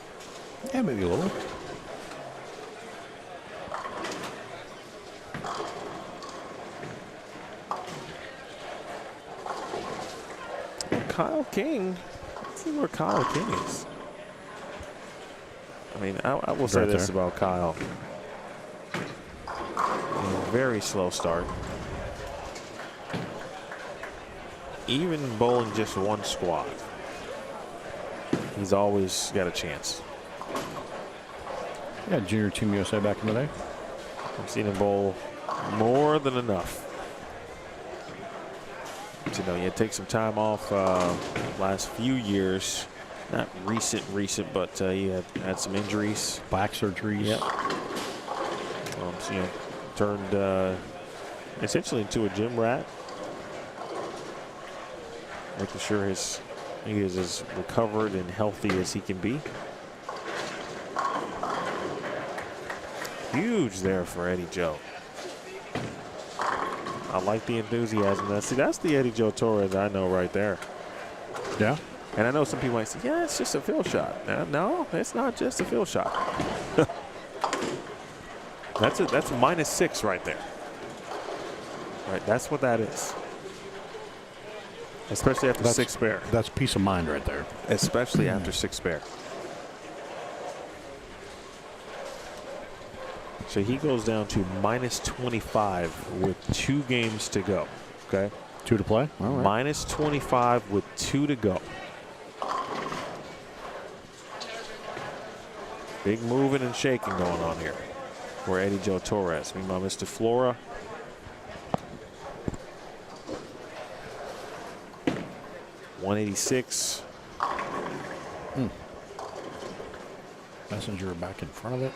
Yeah, maybe a little. Kyle King. Let's see where Kyle King is. I mean, I will say this about Kyle. Very slow start. Even bowling just 1 squad, he's always got a chance. Yeah, Junior Team USA back in the day. I've seen him bowl more than enough. But, you take some time off last few years. Not recent, but he had some injuries. Back surgeries. Yep. Turned essentially into a gym rat. Making sure he is as recovered and healthy as he can be. Huge there for Eddie Joe. I like the enthusiasm. That's the Eddie Joe Torres I know right there. Yeah. And I know some people might say, yeah, it's just a field shot. No, it's not just a field shot. That's -6 right there. Right, that's what that is. Especially after 6 spare. That's peace of mind right there. Especially after 6 spare. So he goes down to -25 with 2 games to go. Okay. 2 to play. All right. -25 with 2 to go. Big moving and shaking going on here for Eddie Joe Torres. Meanwhile, Mr. Flora. .186. Messenger back in front of it.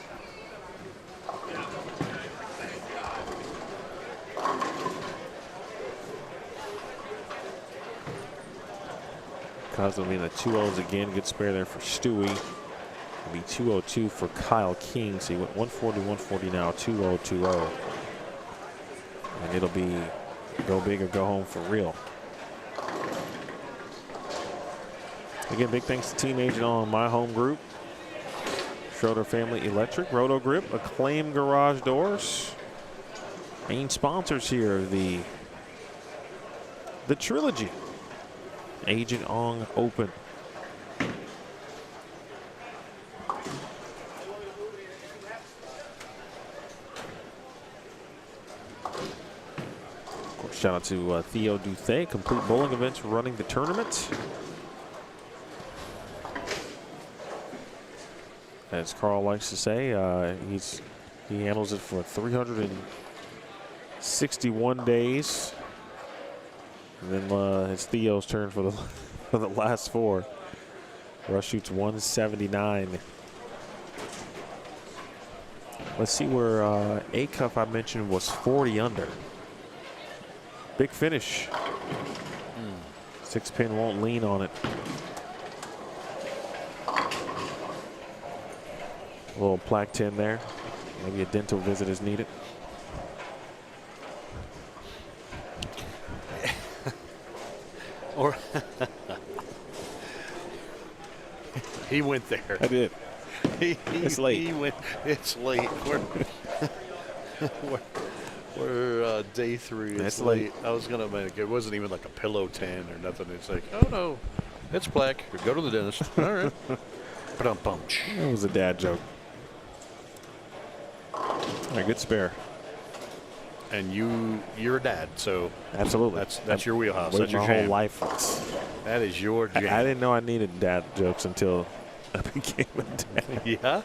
Cosmo being the 2-0s again. Good spare there for Stewie. It'll be 202 for Kyle King. So he went 140, 140 now, 2-0, 2-0. And it'll be go big or go home for real. Again, big thanks to Team Agent on my home group. Schroeder Family Electric, Roto Grip, Acclaim Garage Doors. Main sponsors here of the trilogy. Agent Ong Open. Of course, shout out to Theo Duthay, Complete Bowling Events running the tournament. as Carl likes to say. He handles it for 361 days. And then it's Theo's turn for the for the last 4. Russ shoots 179. Let's see where Acuff I mentioned was 40 under. Big finish. 6-pin won't lean on it. A little plaque 10 there. Maybe a dental visit is needed. Or he went there. I did. It's late. He went. It's late. We're day 3. It's late. I was gonna make it. Wasn't even like a pillow 10 or nothing. It's like, oh no, it's black. Go to the dentist. All right. Ba-dum-bum-ch. That was a dad joke. All right, good spare. And you're a dad, so Absolutely. That's your wheelhouse. Waited That's your my jam. whole life. That is your jam. I didn't know I needed dad jokes until I became a dad. Yeah.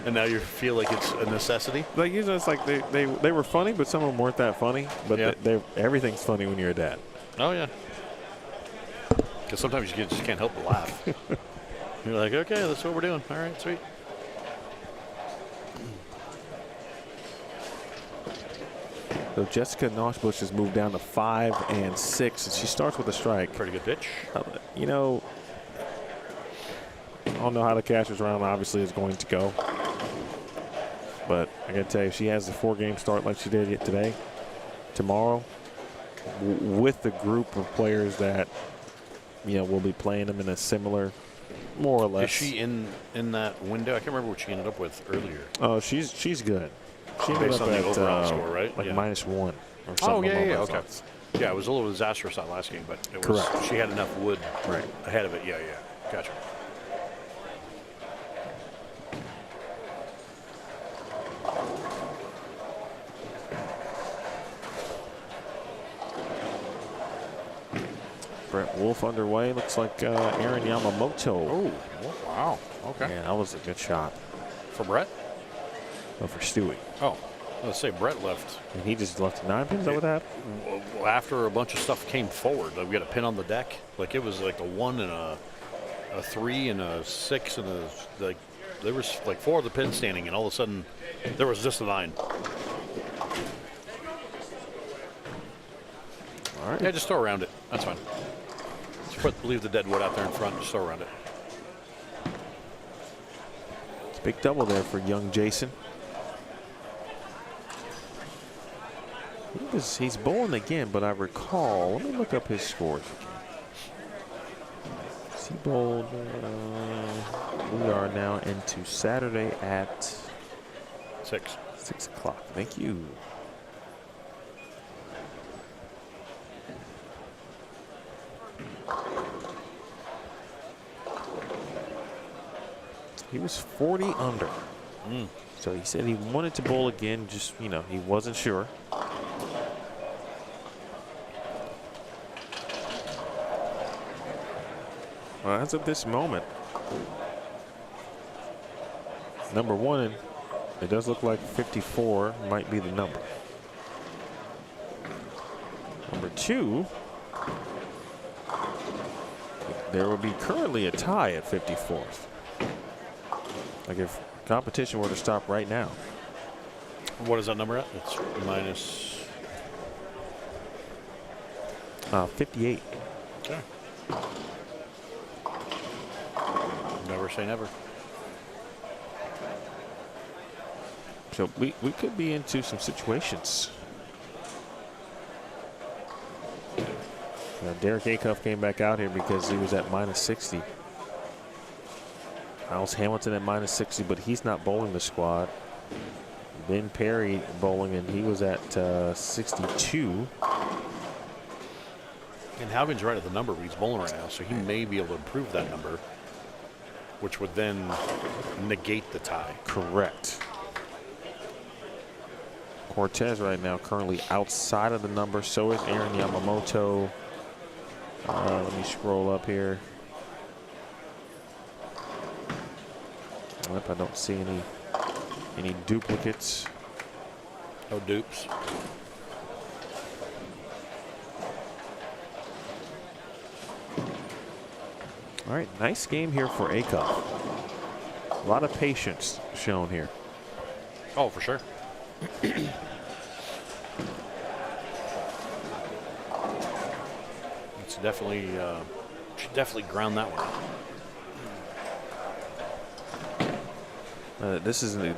And now you feel like it's a necessity. Like, you know, it's like they were funny, but some of them weren't that funny. But Yeah. everything's funny when you're a dad. Oh yeah. Because sometimes you just can't help but laugh. You're like, okay, that's what we're doing. All right, sweet. So Jessica Noshbush has moved down to 5 and 6, and she starts with a strike. Pretty good pitch. You know, I don't know how the catcher's round obviously is going to go. But I got to tell you, if she has the 4-game start like she did today, tomorrow, with the group of players that, you know, will be playing them in a similar, more or less. Is she in that window? I can't remember what she ended up with earlier. Oh, she's good. She ended Based up on the at overall score, right? like Yeah. -1 or something. Oh, yeah, along yeah, those okay. lines. Yeah, it was a little disastrous that last game, but it was, Correct. she had enough wood Right. ahead of it. Yeah, gotcha. Brett Wolf underway. Looks like Aaron Yamamoto. Oh, wow. Okay. Yeah, that was a good shot. For Brett? Oh, for Stewie. Oh, let's say Brett left. And he just left 9 pins. Is that what happened? Well, after a bunch of stuff came forward, like we got a pin on the deck. Like it was like a 1 and a 3 and a 6 and a like. There was like 4 of the pins standing, and all of a sudden there was just a 9. All right. Yeah, just throw around it. That's fine. Just leave the dead wood out there in front. Just throw around it. It's a big double there for young Jason. He's bowling again, but I recall, let me look up his scores again. He bowled, we are now into Saturday at 6. 6 o'clock. Thank you. He was 40 under. So he said he wanted to bowl again, just, you know, he wasn't sure. Well, as of this moment, number 1, it does look like 54 might be the number. Number 2, there will be currently a tie at 54th. Like if competition were to stop right now. What is that number at? It's minus 58. Okay. Never say never. So we could be into some situations. Derek Acuff came back out here because he was at minus 60. Miles Hamilton at minus 60, but he's not bowling the squad. Ben Perry bowling, and he was at 62. And Halvin's right at the number, but he's bowling right now, so he may be able to improve that number, which would then negate the tie. Correct. Cortez right now currently outside of the number. So is Aaron Yamamoto. Let me scroll up here. Yep, I don't see any duplicates. No dupes. All right, nice game here for Acuff. A lot of patience shown here. Oh, for sure. It's definitely should definitely ground that one. This is a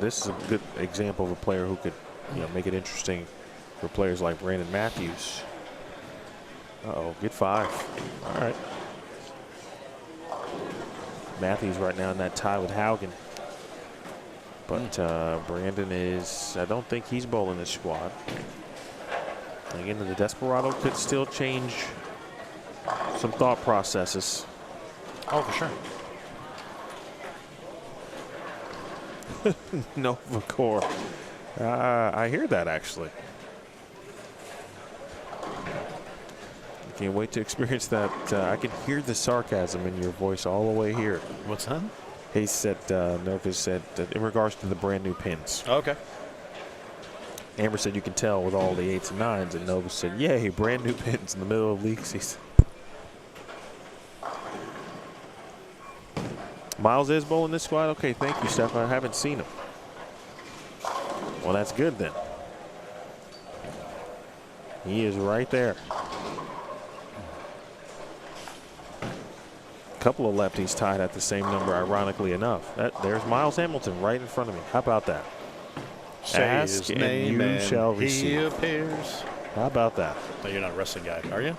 good example of a player who could, make it interesting for players like Brandon Matthews. Uh-oh, good 5. All right. Matthews right now in that tie with Haugen. But Brandon I don't think he's bowling this squad. Again, the Desperado could still change some thought processes. Oh, for sure. Nova Core. I hear that actually. I can't wait to experience that. I can hear the sarcasm in your voice all the way here. What's that? He said, Nova said, in regards to the brand new pins. Okay. Amber said you can tell with all the 8s and 9s, and Nova said, yay, brand new pins in the middle of league season. Miles is bowling this squad? Okay, thank you, Steph. I haven't seen him. Well, that's good then. He is right there. A couple of lefties tied at the same number, ironically enough. There's Miles Hamilton right in front of me. How about that? Say Ask his and name you and shall he receive. appears. How about that? No, you're not a wrestling guy, are you?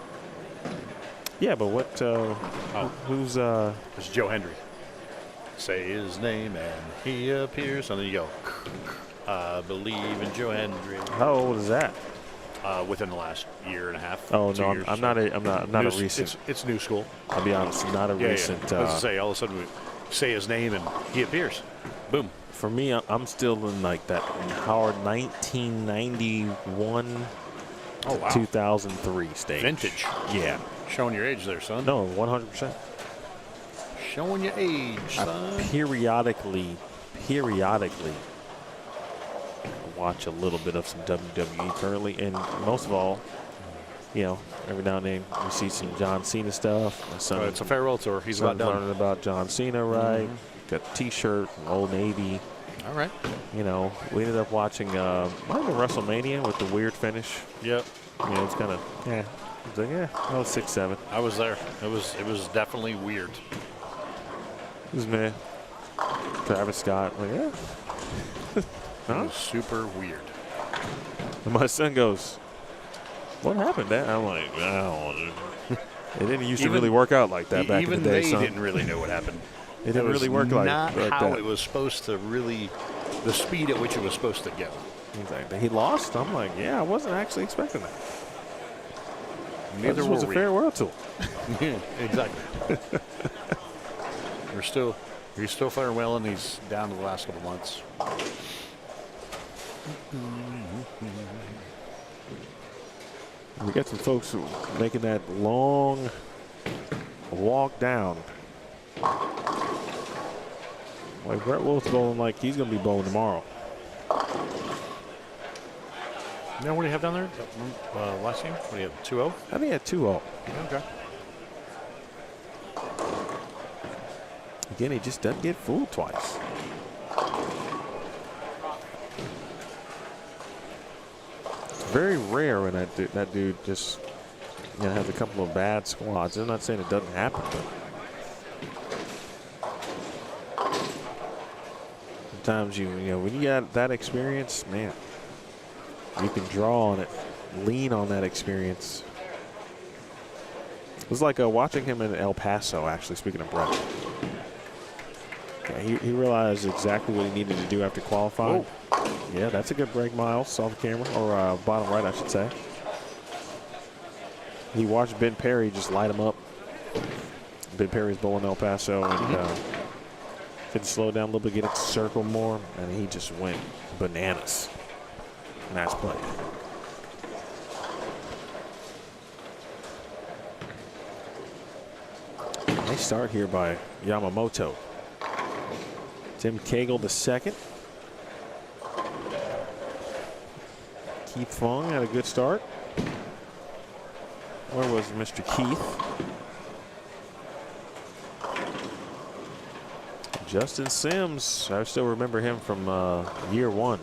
Yeah, but what, who's, It's Joe Hendry. Say his name and he appears. And then you go, I believe in Joe Hendry. how old is that? Within the last year and a half. Oh, 2 no, years. I'm not a recent. It's new school. I'll be honest, not a recent. Yeah. Let's say all of a sudden we say his name and he appears. Boom. For me, I'm still in like that hard 1991 Oh, wow. 2003 stage. Vintage. Yeah. Showing your age there, son. No, 100%. Showing your age, son. I periodically watch a little bit of some WWE currently, and most of all, every now and then we see some John Cena stuff. My son, It's a farewell tour. He's about done. learning about John Cena, right? Got the T-shirt from Old Navy. All right. We ended up watching might have been WrestleMania with the weird finish. Yep. It's kind of It's like, I was 6'7". I was there. It was definitely weird. It was me. Travis Scott. Like, It was super weird. And my son goes, "What happened, Dad?" I'm like, I don't know. It didn't used to really work out like that back in the day, Even son. they didn't really know what happened. It didn't really work like not that. how it was supposed to really, the speed at which it was supposed to go. He's like, he lost? I'm like, yeah, I wasn't actually expecting that. Neither this were was a we. farewell tour. Yeah, exactly. He's still faring well, and he's down to the last couple months. We got some folks making that long walk down. Like Brett Wolf's bowling like he's going to be bowling tomorrow. Now, what do you have down there? Last game? What do you have? 2-0? I think at 2-0. Okay. Again, he just doesn't get fooled twice. It's very rare when that dude just has a couple of bad squads. I'm not saying it doesn't happen, but sometimes when you got that experience, man, you can draw on it, lean on that experience. It was like watching him in El Paso, actually, speaking of Brett. Yeah, he realized exactly what he needed to do after qualifying. Oh. Yeah, that's a good break, Miles. Saw the camera, or bottom right, I should say. He watched Ben Perry just light him up. Ben Perry's bowling El Paso, and could slow down a little bit, get it to circle more, and he just went bananas. Match play. Nice start here by Yamamoto. Tim Cagle the second. Keith Fong had a good start. Where was Mr. Keith? Justin Sims, I still remember him from year one.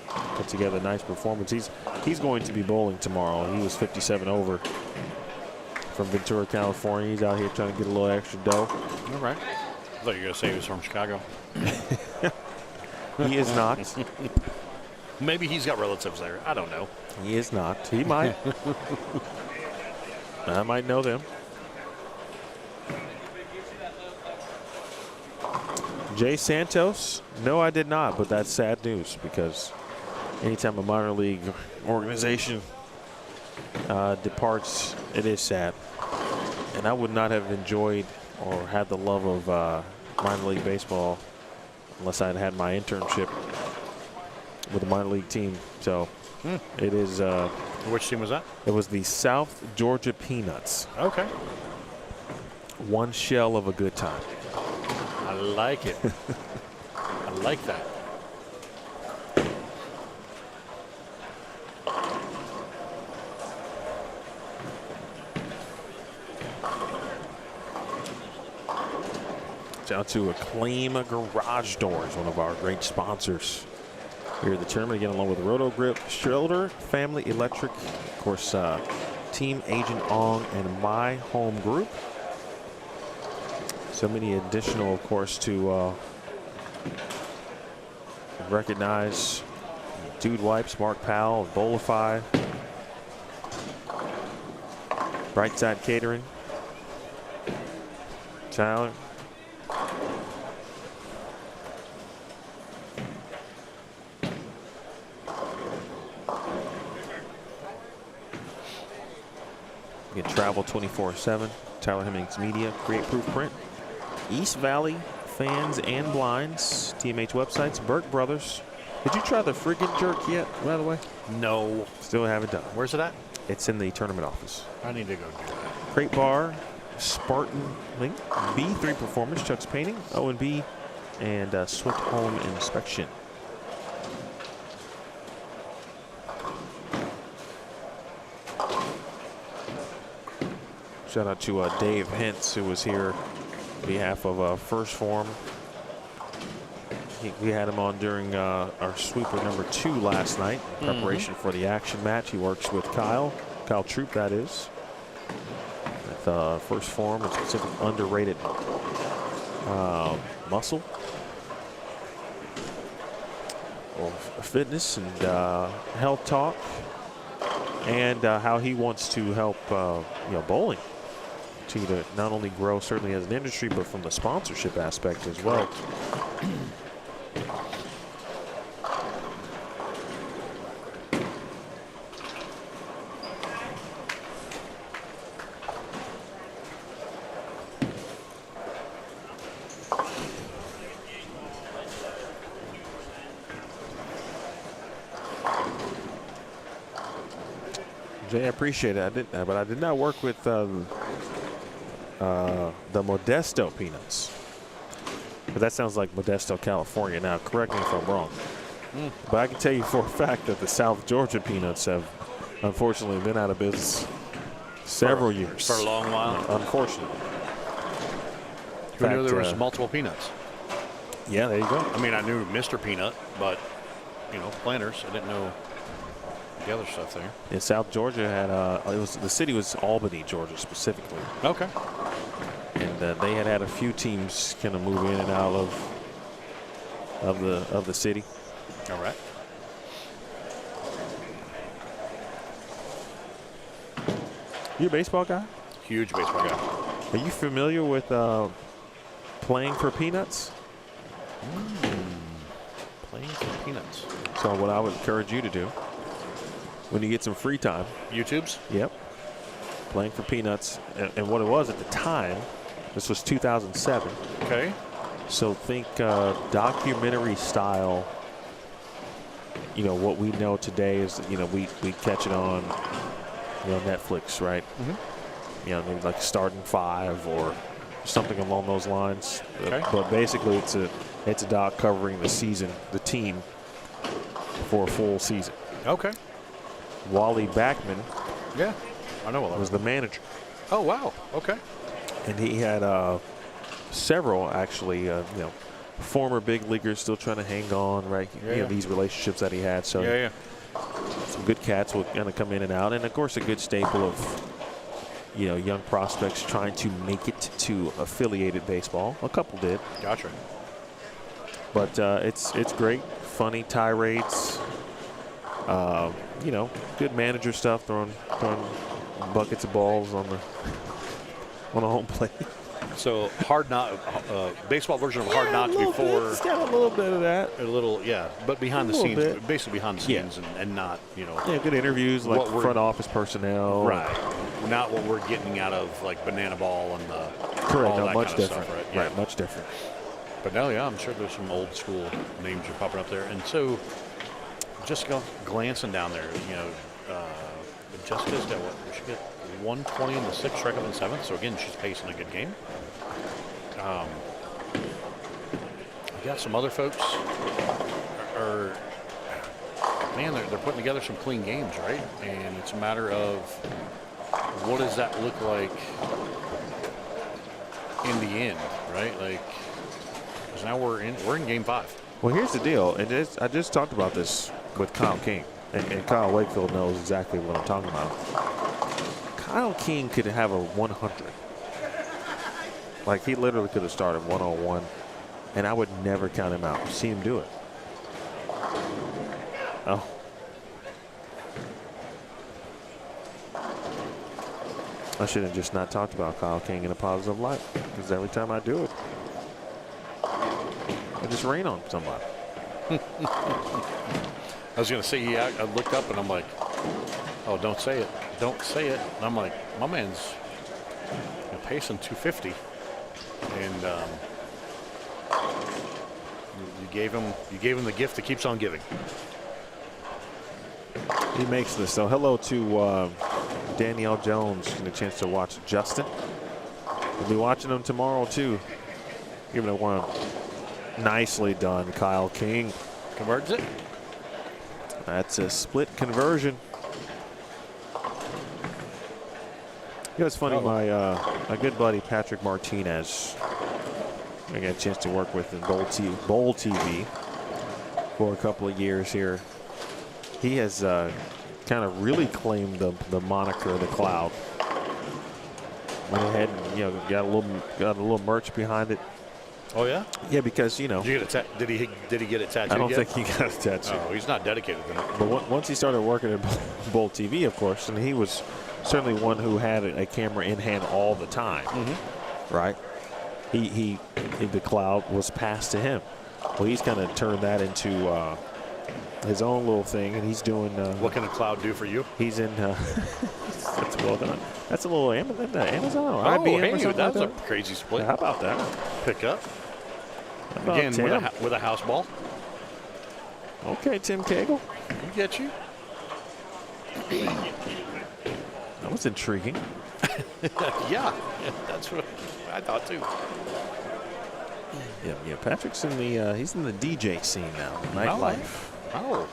Put together a nice performance. He's going to be bowling tomorrow. He was 57 over from Ventura, California. He's out here trying to get a little extra dough. All right. I thought you were going to say he was from Chicago. He is not. Maybe he's got relatives there. I don't know. He is not. He might. I might know them. Jay Santos? No, I did not, but that's sad news because anytime a minor league organization departs, it is sad. And I would not have enjoyed or had the love of minor league baseball unless I had had my internship with a minor league team. So it is. Which team was that? It was the South Georgia Peanuts. Okay. One shell of a good time. I like it. I like that. Shout out to Acclaim Garage Doors, one of our great sponsors here at the tournament. Again, along with Roto Grip, Schroeder, Family Electric, of course, Team Agent Ong, and My Home Group. So many additional, of course, to recognize Dude Wipes, Mark Powell, Bowlifi, Brightside Catering, Tyler. You can travel 24/7. Tyler Hemmings Media, Create Proof Print. East Valley Fans and Blinds, TMH websites, Burke Brothers. Did you try the friggin' jerk yet, by the way? No. Still haven't done it. Where's it at? It's in the tournament office. I need to go do that. Crate Bar, Spartan Link, B3 Performance, Chuck's Painting, O&B, and Swift Home Inspection. Shout out to Dave Hintz, who was here on behalf of First Form. We had him on during our sweeper number 2 last night in preparation for the action match. He works with Kyle Troop, that is. With First Form, a specific underrated muscle or fitness and health talk, and how he wants to help bowling to not only grow certainly as an industry, but from the sponsorship aspect as well. Jay, I appreciate it. But I did not work with the Modesto Peanuts. But that sounds like Modesto, California. Now, correct me if I'm wrong. But I can tell you for a fact that the South Georgia Peanuts have unfortunately been out of business several years. For a long while. Unfortunately. Who knew there was multiple Peanuts? Yeah, there you go. I mean, I knew Mr. Peanut, but, Planters. I didn't know the other stuff there. Yeah, South Georgia had the city was Albany, Georgia specifically. Okay. And they had a few teams kind of move in and out of the city. All right. You a baseball guy? Huge baseball guy. Are you familiar with playing for peanuts? Playing for Peanuts. So what I would encourage you to do when you get some free time. YouTube's? Yep. Playing for peanuts. And what it was at the time, this was 2007. Okay. So think documentary style. What we know today is, we catch it on, Netflix, right? Maybe like Starting Five or something along those lines. Okay. But basically, it's a doc covering the season, the team, for a full season. Okay. Wally Backman Yeah. I know what was the manager. Oh, wow. Okay. And he had several, actually, former big leaguers still trying to hang on, right? Yeah. These relationships that he had. So Yeah. some good cats will kind of come in and out. And, of course, a good staple of, young prospects trying to make it to affiliated baseball. A couple did. Gotcha. But it's great. Funny tirades. Good manager stuff, throwing buckets of balls on the home plate. So hard knock, baseball version of hard knocks bit. before. It's got a little bit of that. A little, yeah, but behind the little scenes, bit. basically behind the scenes, and not, Yeah, good interviews, like What we're- front office personnel. right, not what we're getting out of like Banana Ball and the Correct. all No, that much kind of different. stuff, right? Right, much different. But no, yeah, I'm sure there's some old school names are popping up there, and so just glancing down there, Jessica's got what? She got 120 in the 6th, strikeout in the 7th. So again, she's pacing a good game. We got some other folks man, they're putting together some clean games, right? And it's a matter of what does that look like in the end, right? Like, because now we're in game 5. Well, here's the deal, and I just talked about this with Kyle King, and Kyle Wakefield knows exactly what I'm talking about. Kyle King could have a 100. Like, he literally could have started 101, and I would never count him out. See him do it. Oh. I should have just not talked about Kyle King in a positive light, because every time I do it, I just rain on somebody. I was going to say, yeah, I looked up and I'm like, oh, don't say it. Don't say it. And I'm like, my man's pacing 250. And you gave him the gift that keeps on giving. He makes this. So hello to Danielle Jones, getting a chance to watch Justin. We'll be watching him tomorrow too. Giving it one. Nicely done, Kyle King. Converts it. That's a split conversion. It's funny, my good buddy Patrick Martinez, I got a chance to work with in Bowl TV for a couple of years here. He has kind of really claimed the moniker of the Cloud. Went ahead and got a little merch behind it. Oh yeah. Yeah, because Did you get did he get it tattooed? I don't yet? think he got a tattoo. Oh, he's not dedicated to it. But once he started working at Bowl TV, of course, and he was certainly one who had a camera in hand all the time, right? The Cloud was passed to him. Well, he's kind of turned that into his own little thing, and he's doing. What can the Cloud do for you? He's in. That's well done. That's a little Amazon or Oh, IBM hey, or something that's like a that. crazy split. How about that? Pick up How about again Tim? with a house ball. Okay, Tim Cagle. You get you. That was intriguing. Yeah, that's what I thought too. Yeah. Patrick's in the he's in the DJ scene now, nightlife. Oh.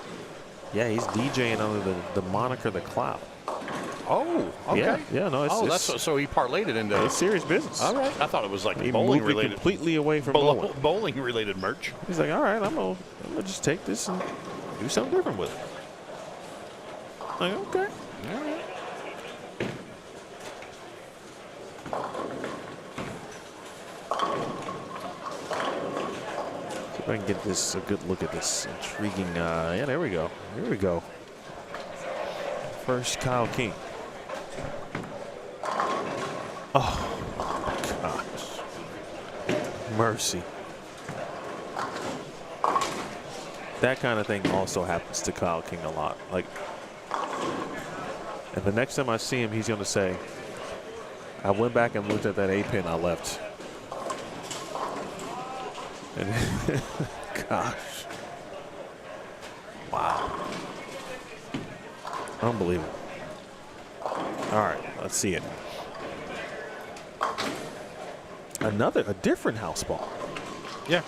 Yeah, he's DJing under the moniker The Cloud. Oh, okay. Yeah, no, it's that's so he parlayed it into. It's serious business. All right, I thought it was like He bowling moved it related. completely away from bowling. Bowling related merch. He's like, all right, I'm gonna just take this and do something different with it. Like, okay. All right. See if I can get a good look at this intriguing. Yeah, there we go. Here we go. First, Kyle King. Oh, gosh. Mercy. That kind of thing also happens to Kyle King a lot. Like, and the next time I see him, he's going to say, I went back and looked at that A-pin I left. And gosh. Wow. Unbelievable. All right, let's see it. a different house ball. Yeah.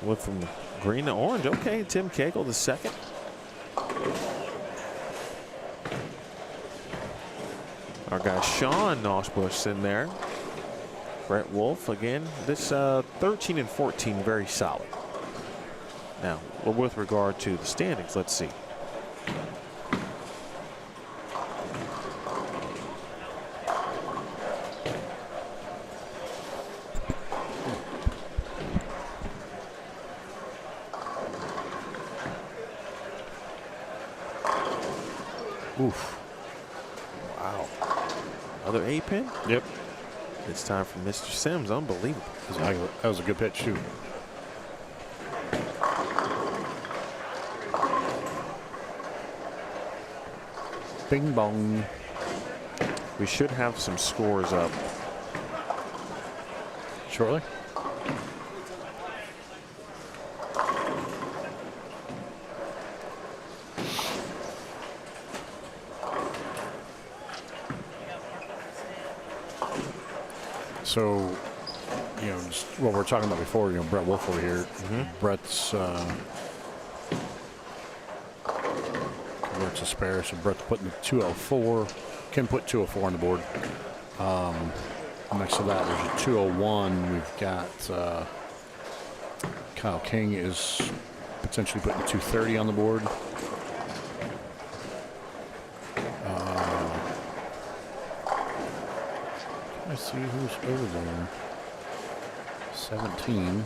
Went from green to orange. Okay, Tim Cagle the second. Our guy Sean Nosbush in there. Brett Wolf again. This 13 and 14, very solid. Now, with regard to the standings, let's see. Oof. Wow. Another A-pin? Yep. It's time for Mr. Sims. Unbelievable. That was a good pitch, too. Bing bong. We should have some scores up shortly. So, you know, just what we're talking about before, you know, Brett Wolf over here. Brett's Brett's a spare, so Brett's putting 204. Can put 204 on the board. Next to that, there's a 201. We've got Kyle King is potentially putting 230 on the board. Let's see who's over there. 17.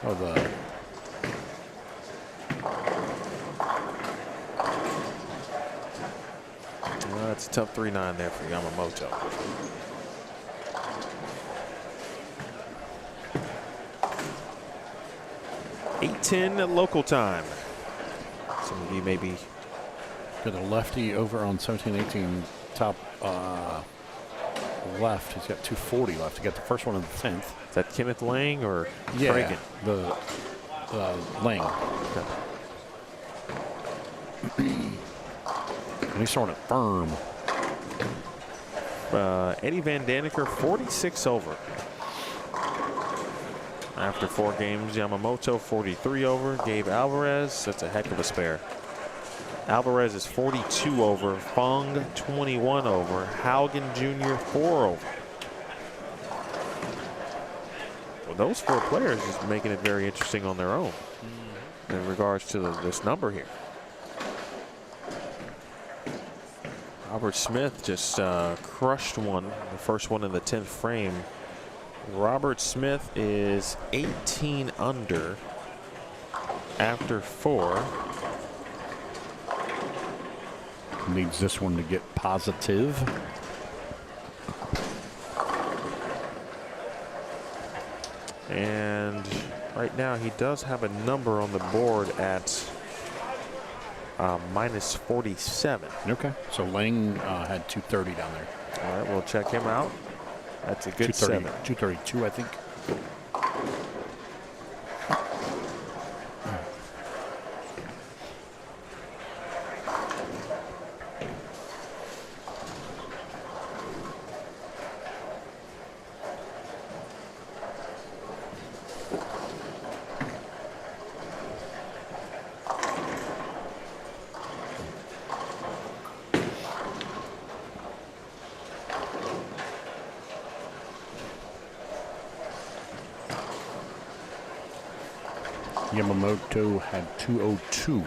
Oh, the. Well, that's a tough 3-9 there for Yamamoto. $8:10 at local time. Some of you may be. Got a lefty over on 17-18 top left. He's got 240 left to get the first one in the 10th. Is that Kenneth Lang or Yeah, Reagan? the Lang. And he's throwing it firm. Eddie Van Daniker, 46 over. After 4 games, Yamamoto 43 over. Gabe Alvarez, that's a heck of a spare. Alvarez is 42 over. Fong 21 over. Haugen Jr. 4 over. Well, those 4 players is making it very interesting on their own in regards to this number here. Robert Smith just crushed one, the first one in the 10th frame. Robert Smith is 18 under after 4. Needs this one to get positive. And right now he does have a number on the board at minus 47. Okay. So Lang had 230 down there. All right, we'll check him out. That's a good 7. 232, I think. Yamamoto had 202.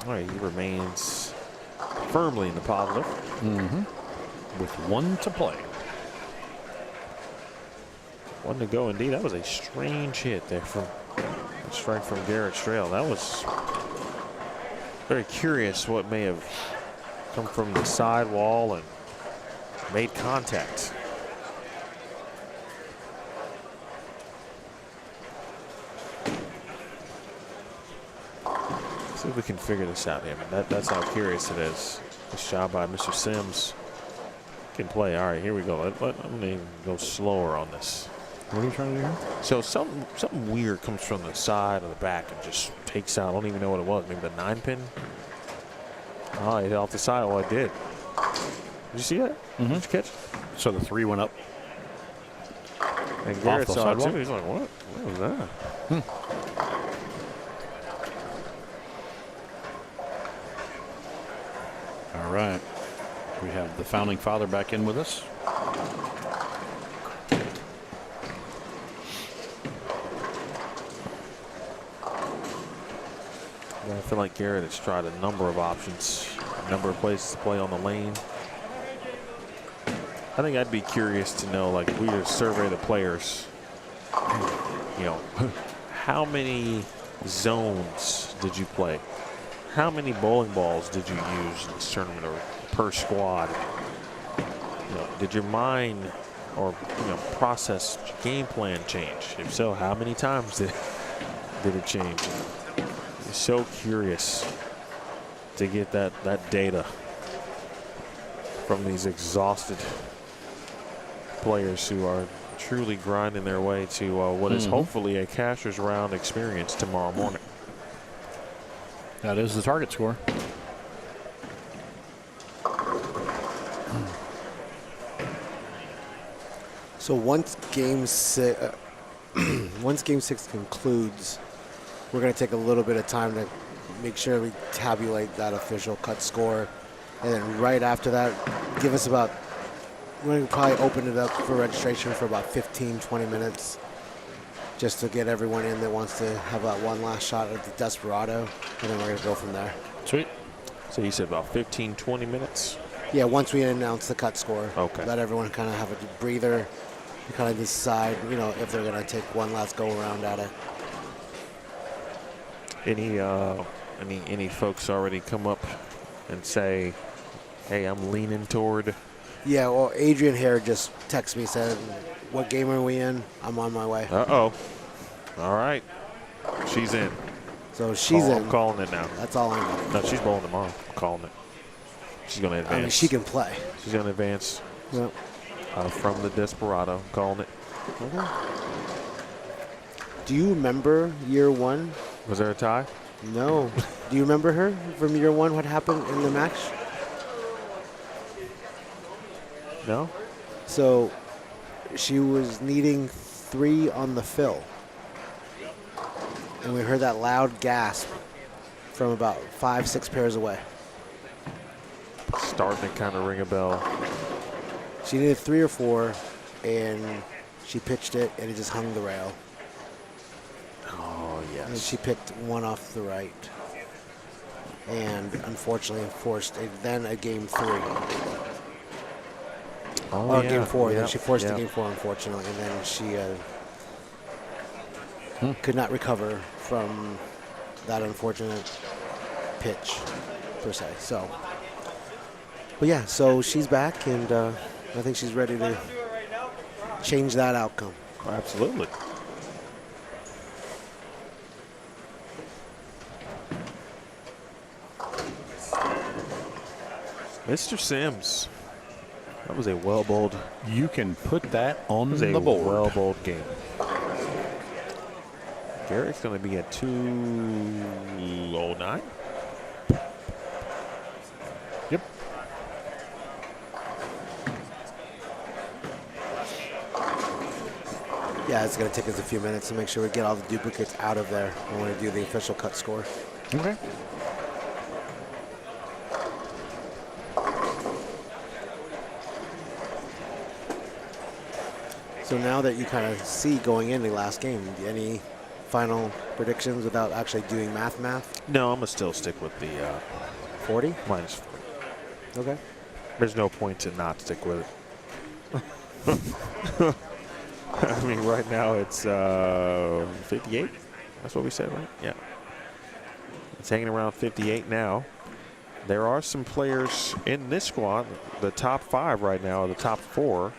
All right, he remains firmly in the positive. With 1 to play. 1 to go indeed. That was a strange hit there from a strike from Garrett Strail. That was very curious what may have come from the sidewall and made contact. See if we can figure this out here. That's how curious it is. This job by Mr. Sims. Can play. All right, here we go. Let me go slower on this. What are you trying to do here? So something weird comes from the side or the back and just takes out. I don't even know what it was. Maybe the 9-pin. Oh, it hit off the side. Well, it did. Did you see that? Did you catch it? So the 3 went up. And Garrett the saw it sidewalk? too. He's like, what? What was that? All right. We have the founding father back in with us. Yeah, I feel like Garrett has tried a number of options, a number of places to play on the lane. I think I'd be curious to know, like, if we were to survey the players, you know, how many zones did you play? How many bowling balls did you use in this tournament or per squad? You know, did your mind or, you know, process game plan change? If so, how many times did it change? I'm so curious to get that data from these exhausted players who are truly grinding their way to what is hopefully a cashier's round experience tomorrow morning. That is the target score. So once game 6 concludes, we're going to take a little bit of time to make sure we tabulate that official cut score. And then right after that, give us about, we're going to probably open it up for registration for about 15, 20 minutes, just to get everyone in that wants to have that one last shot at the Desperado. And then we're going to go from there. Sweet. So you said about 15, 20 minutes? Yeah, once we announce the cut score. Okay. Let everyone kind of have a breather and kind of decide, you know, if they're going to take one last go around at it. Any folks already come up and say, hey, I'm leaning toward? Yeah, well, Adrian Hare just texted me, said, what game are we in? I'm on my way. Uh-oh. All right. She's in. So she's in. I'm calling it now. That's all I know. No, she's bowling tomorrow. I'm calling it. She's going to advance. I mean, she can play. She's going to advance Yep. from the Desperado. I'm calling it. Okay. Do you remember year 1? Was there a tie? No. Do you remember her from year 1, what happened in the match? No? So she was needing 3 on the fill. And we heard that loud gasp from about 5, 6 pairs away. Starting to kind of ring a bell. She needed 3 or 4, and she pitched it, and it just hung the rail. Oh, And yes. she picked one off the right. And unfortunately forced then a game 3. Oh, Game 4. Then Yep. she forced Yep. the game 4, unfortunately. And then she could not recover from that unfortunate pitch, per se. So, but yeah, so she's back, and I think she's ready to change that outcome. Absolutely. Mr. Sims. That was a well-bowled. You can put that on Was a the board. well-bowled game. Garrett's going to be at 209. Yep. Yeah, it's going to take us a few minutes to make sure we get all the duplicates out of there when we do the official cut score. Okay. So now that you kind of see going into the last game, any final predictions without actually doing math? No, I'm going to still stick with the 40? minus 40. Okay. There's no point to not stick with it. I mean, right now it's 58. That's what we said, right? Yeah. It's hanging around 58 now. There are some players in this squad, the top 5 right now, or the top 4,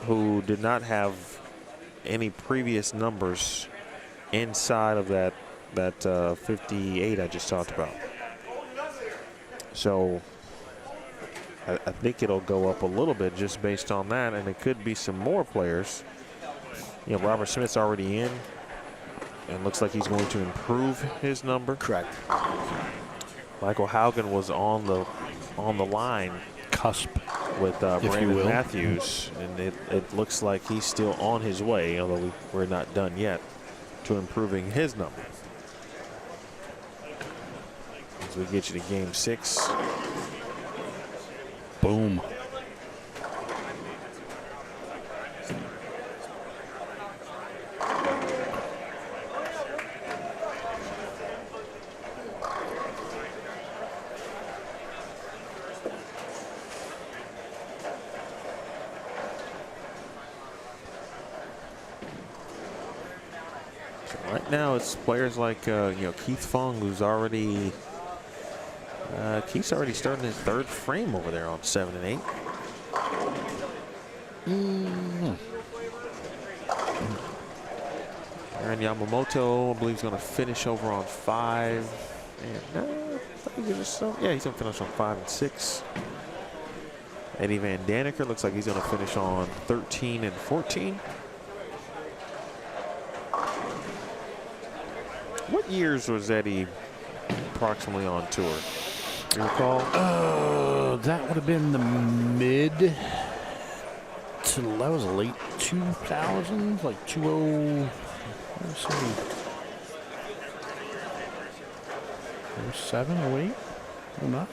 who did not have any previous numbers inside of that 58 I just talked about. So I think it'll go up a little bit just based on that, and it could be some more players. You know, Robert Smith's already in, and looks like he's going to improve his number. Correct. Michael Haugen was on the on the line Cusp. with you Brandon will. Matthews, and it looks like he's still on his way, although we're not done yet, to improving his number. As we get you to game 6. Boom. Right now, it's players like Keith Fung, who's already Keith's already starting his 3rd frame over there on 7 and 8. Aaron Yamamoto, I believe, is going to finish over on 5. And he's going to finish on 5 and 6. Eddie Van Daniker looks like he's going to finish on 13 and 14. What years was Eddie approximately on tour? Do you recall? That would have been the mid to that was late 2000s, like 20. Let's see, 07, 08, 09,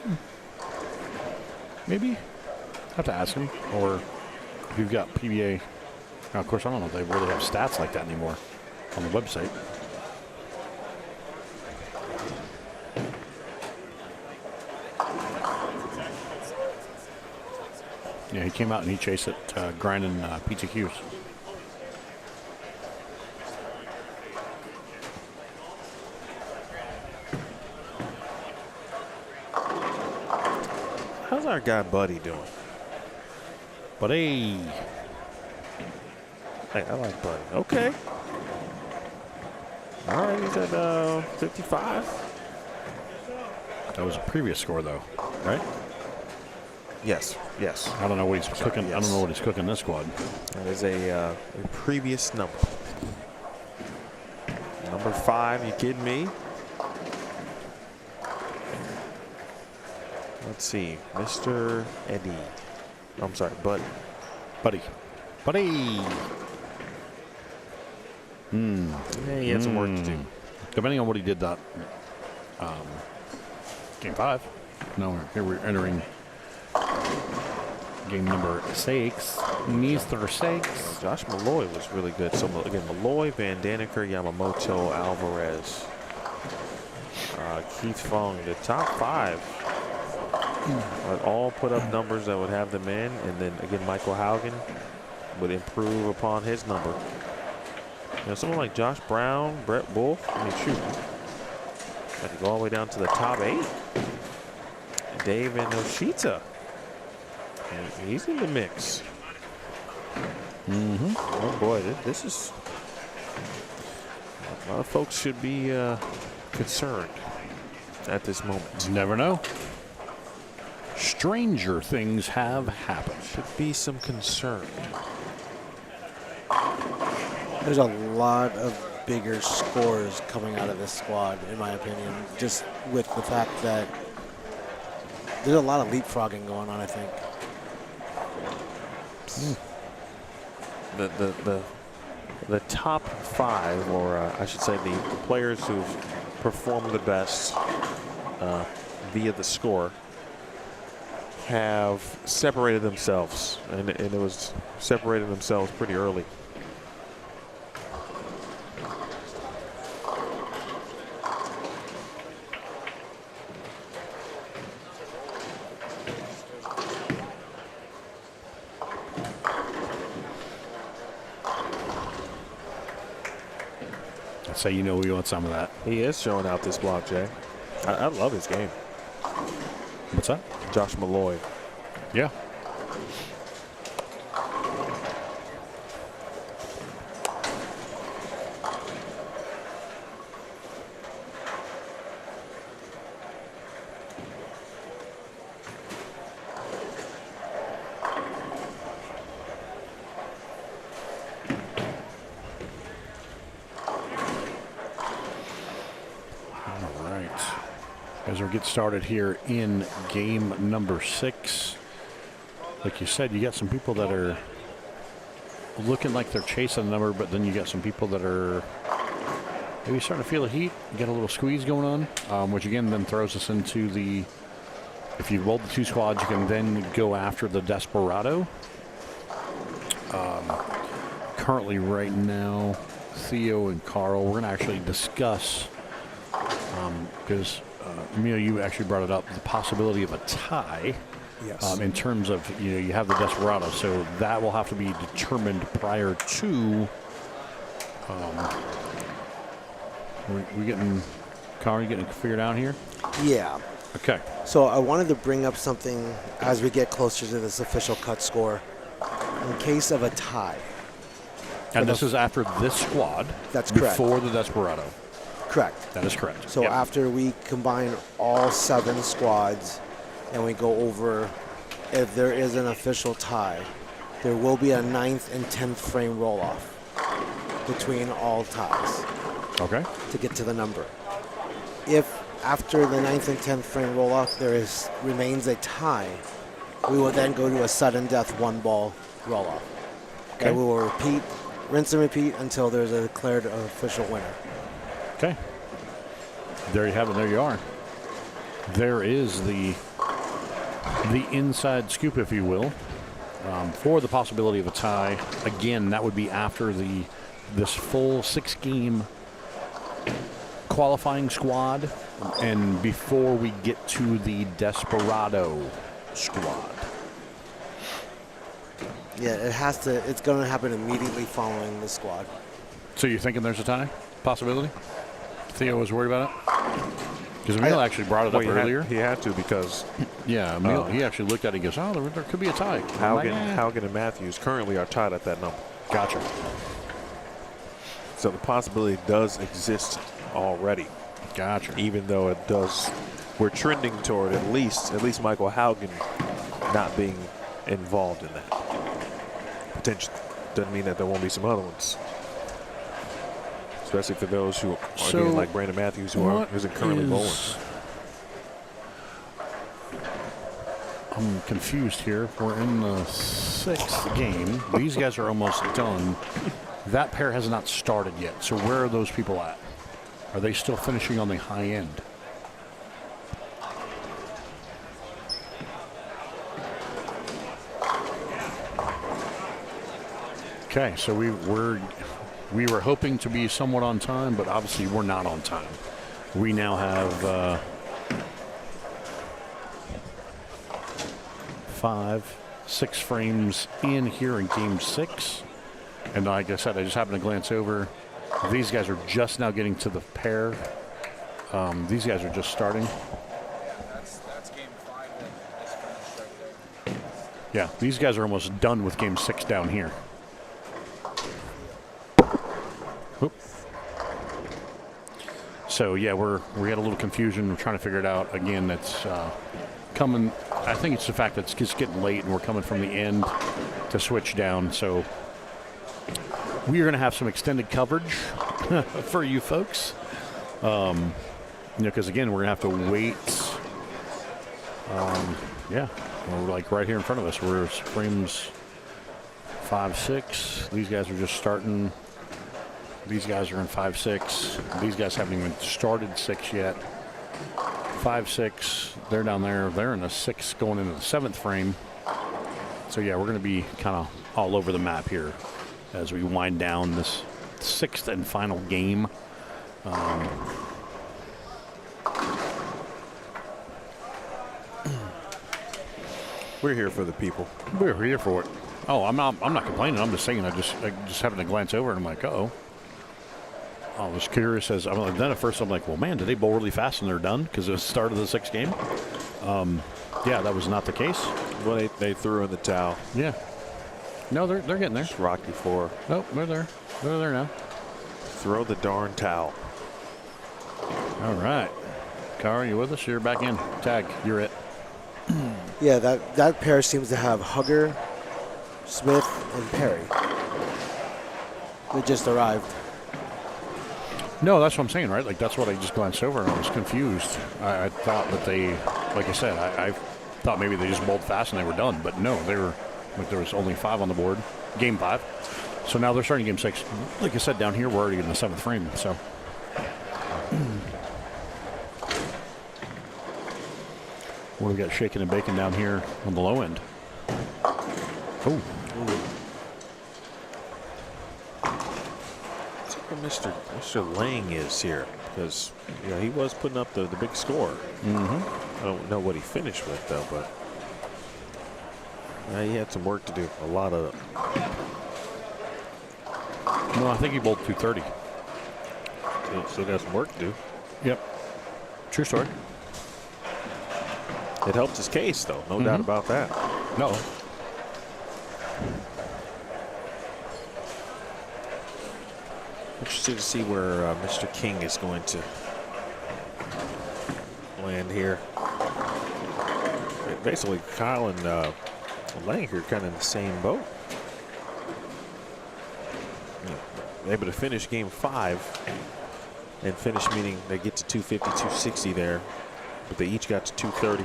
maybe. Have to ask him, or if you've got PBA. Now, of course, I don't know if they really have stats like that anymore on the website. Yeah, he came out and he chased it, grinding PTQs. How's our guy Buddy doing? Buddy. Hey, I like Buddy. Okay. All right, he's at 55. That was a previous score, though, right? Yes. I don't know what he's cooking. Yes. I don't know what he's cooking this squad. That is a previous number. Number 5, you kidding me? Let's see, Mr. Eddie. I'm sorry, Buddy. Buddy. Yeah, he had some work to do. Depending on what he did that game 5. No, here we're entering game number 6. Mr. 6. Josh Malloy was really good. So again, Malloy, Van Daniker, Yamamoto, Alvarez, Keith Fung. The top 5 would all put up numbers that would have them in, and then again, Michael Haugen would improve upon his number. Someone like Josh Brown, Brett Wolf. I mean, shoot, I could go all the way down to the top 8. Dave Inoshita. He's in the mix. Oh boy, this is a lot of folks should be concerned at this moment. Never know. Stranger things have happened. Should be some concern. There's a lot of bigger scores coming out of this squad, in my opinion, just with the fact that there's a lot of leapfrogging going on, I think. The top 5, or I should say the players who've performed the best via the score, have separated themselves, and it was separated themselves pretty early. So you know we want some of that. He is showing out this block, Jay. I love his game. What's that? Josh Malloy. Yeah. as we get started here in game number 6. Like you said, you got some people that are looking like they're chasing the number, but then you got some people that are maybe starting to feel the heat. You got a little squeeze going on, which again then throws us into the, if you roll the 2 squads, you can then go after the Desperado. Currently right now, Theo and Carl, we're going to actually discuss, because Emil, you actually brought it up, the possibility of a tie. Yes. In terms of, you have the Desperado, so that will have to be determined prior to. We getting, Carl, you getting figured out here? Yeah. Okay. So I wanted to bring up something as we get closer to this official cut score. In case of a tie. And this is after this squad. That's correct. Before the Desperado. Correct. That is correct. So Yep. after we combine all 7 squads and we go over, if there is an official tie, there will be a 9th and 10th frame roll-off between all ties Okay. to get to the number. If after the 9th and 10th frame roll-off remains a tie, we will then go to a sudden death 1-ball roll-off. Okay. And we will rinse and repeat until there's a declared official winner. Okay. There you have it. There you are. There is the inside scoop, if you will, for the possibility of a tie. Again, that would be after this full 6-game qualifying squad and before we get to the Desperado squad. Yeah, it's going to happen immediately following the squad. So you're thinking there's a tie possibility? Theo was worried about it? Because Emil actually brought it up earlier. He had to because Yeah, Emil, he actually looked at it and goes, oh, there could be a tie. Haugen and Matthews currently are tied at that number. Gotcha. So the possibility does exist already. Gotcha. Even though it does, we're trending toward at least Michael Haugen not being involved in that. Potentially. Doesn't mean that there won't be some other ones. Especially for those who are doing like Brandon Matthews isn't currently bowling. I'm confused here. We're in the 6th game. These guys are almost done. That pair has not started yet. So where are those people at? Are they still finishing on the high end? Okay, so we were hoping to be somewhat on time, but obviously we're not on time. We now have 5-6 frames in here in game 6. And like I said, I just happened to glance over. These guys are just now getting to the pair. These guys are just starting. That's game 5 that just finished right there. Yeah, these guys are almost done with game 6 down here. Oop. So yeah, we had a little confusion. We're trying to figure it out. Again, that's coming. I think it's the fact that it's just getting late and we're coming from the end to switch down. So we are going to have some extended coverage for you folks. Because again, we're going to have to wait. Yeah, we're like right here in front of us. We're frames 5-6. These guys are just starting. These guys are in 5-6. These guys haven't even started 6 yet. 5-6. They're down there. They're in the 6th going into the 7th frame. So yeah, we're going to be kind of all over the map here as we wind down this 6th and final game. We're here for the people. We're here for it. Oh, I'm not complaining. I'm just saying. I just happened to glance over and I'm like, uh-oh. I was curious then at first I'm like, well, man, did they bowl really fast and they're done because it was the start of the 6th game? Yeah, that was not the case. Well, they threw in the towel. Yeah. No, they're getting there. It's Rocky 4. Oh, they're there. They're there now. Throw the darn towel. All right. Car, you with us? You're back in. Tag, you're it. Yeah, that pair seems to have Hugger, Smith, and Perry. They just arrived. No, that's what I'm saying, right? Like, that's what I just glanced over, and I was confused. I thought that they, like I said, I thought maybe they just bowled fast and they were done, but no, they were, like, there was only 5 on the board, game 5. So now they're starting game 6. Like I said, down here, we're already in the 7th frame, so. What do we got shaking and baking down here on the low end? Oh. Let's see where Mr. Lang is here, because he was putting up the big score. I don't know what he finished with though, but he had some work to do. A lot of it. No, I think he bowled 230. Still got some work to do. Yep. True story. It helped his case though, no doubt about that. No. Interested to see where Mr. King is going to land here. Basically, Kyle and Lang here kind of in the same boat. Able to finish game 5 and finish, meaning they get to 250, 260 there, but they each got to 230.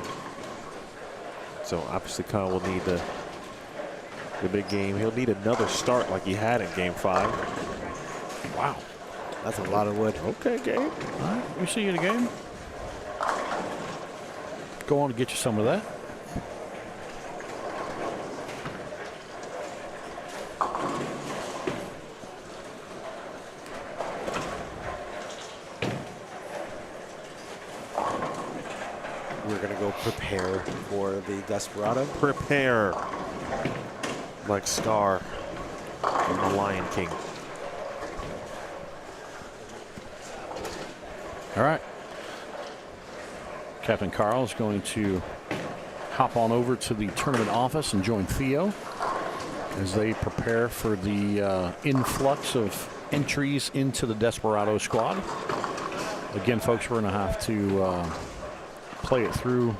So obviously Kyle will need the big game. He'll need another start like he had in game 5. Wow. That's a lot of wood. Okay, Gabe. All right, we see you in the game. Go on to get you some of that. We're going to go prepare for the Desperado. Prepare like Scar in the Lion King. All right. Captain Carl is going to hop on over to the tournament office and join Theo as they prepare for the influx of entries into the Desperado squad. Again, folks, we're going to have to play it through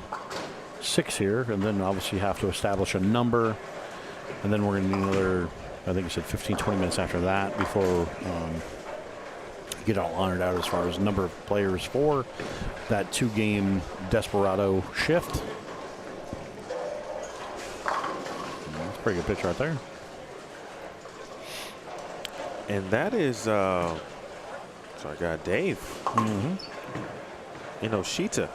6 here, and then obviously have to establish a number, and then we're going to need another, I think you said 15, 20 minutes after that before get all honored out as far as number of players for that 2-game Desperado shift. That's a pretty good pitch right there. And that is, so I got Dave. Shita.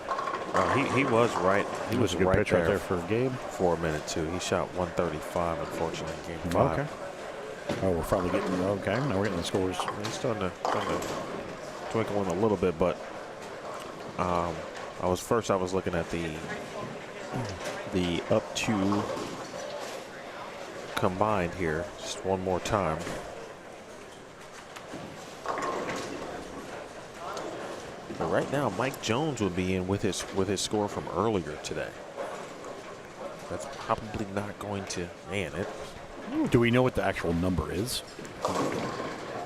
He was right. He was a good right pitch there, right there for Gabe. for a minute too. He shot 135, unfortunately, in game 5. Okay. Oh, we're probably getting, okay, now we're getting the scores. He's starting to twinkle in a little bit, but I was looking at the up to combined here just one more time. But right now, Mike Jones would be in with his score from earlier today. That's probably not going to, Do we know what the actual number is?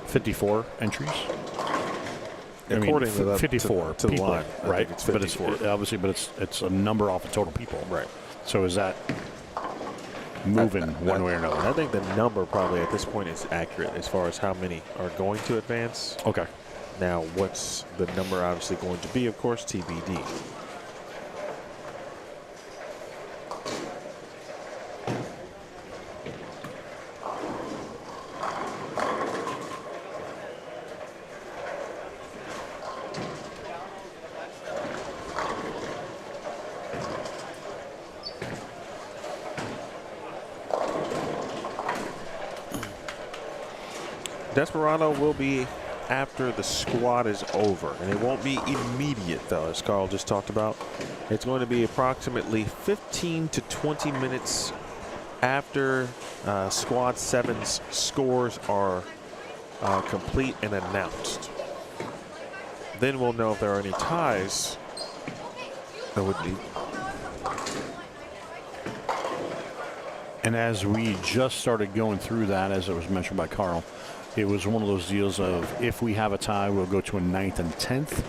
54 entries? According to the 54 to the people, line, I right? think it's 54. But obviously, it's a number off of total people. Right. So is that moving one way or another? I think the number probably at this point is accurate as far as how many are going to advance. Okay. Now, what's the number obviously going to be, of course, TBD. Desperado will be after the squad is over, and it won't be immediate though, as Carl just talked about. It's going to be approximately 15 to 20 minutes after squad 7's scores are complete and announced. Then we'll know if there are any ties that would be. And as we just started going through that, as it was mentioned by Carl, it was one of those deals of if we have a tie, we'll go to a 9th and 10th.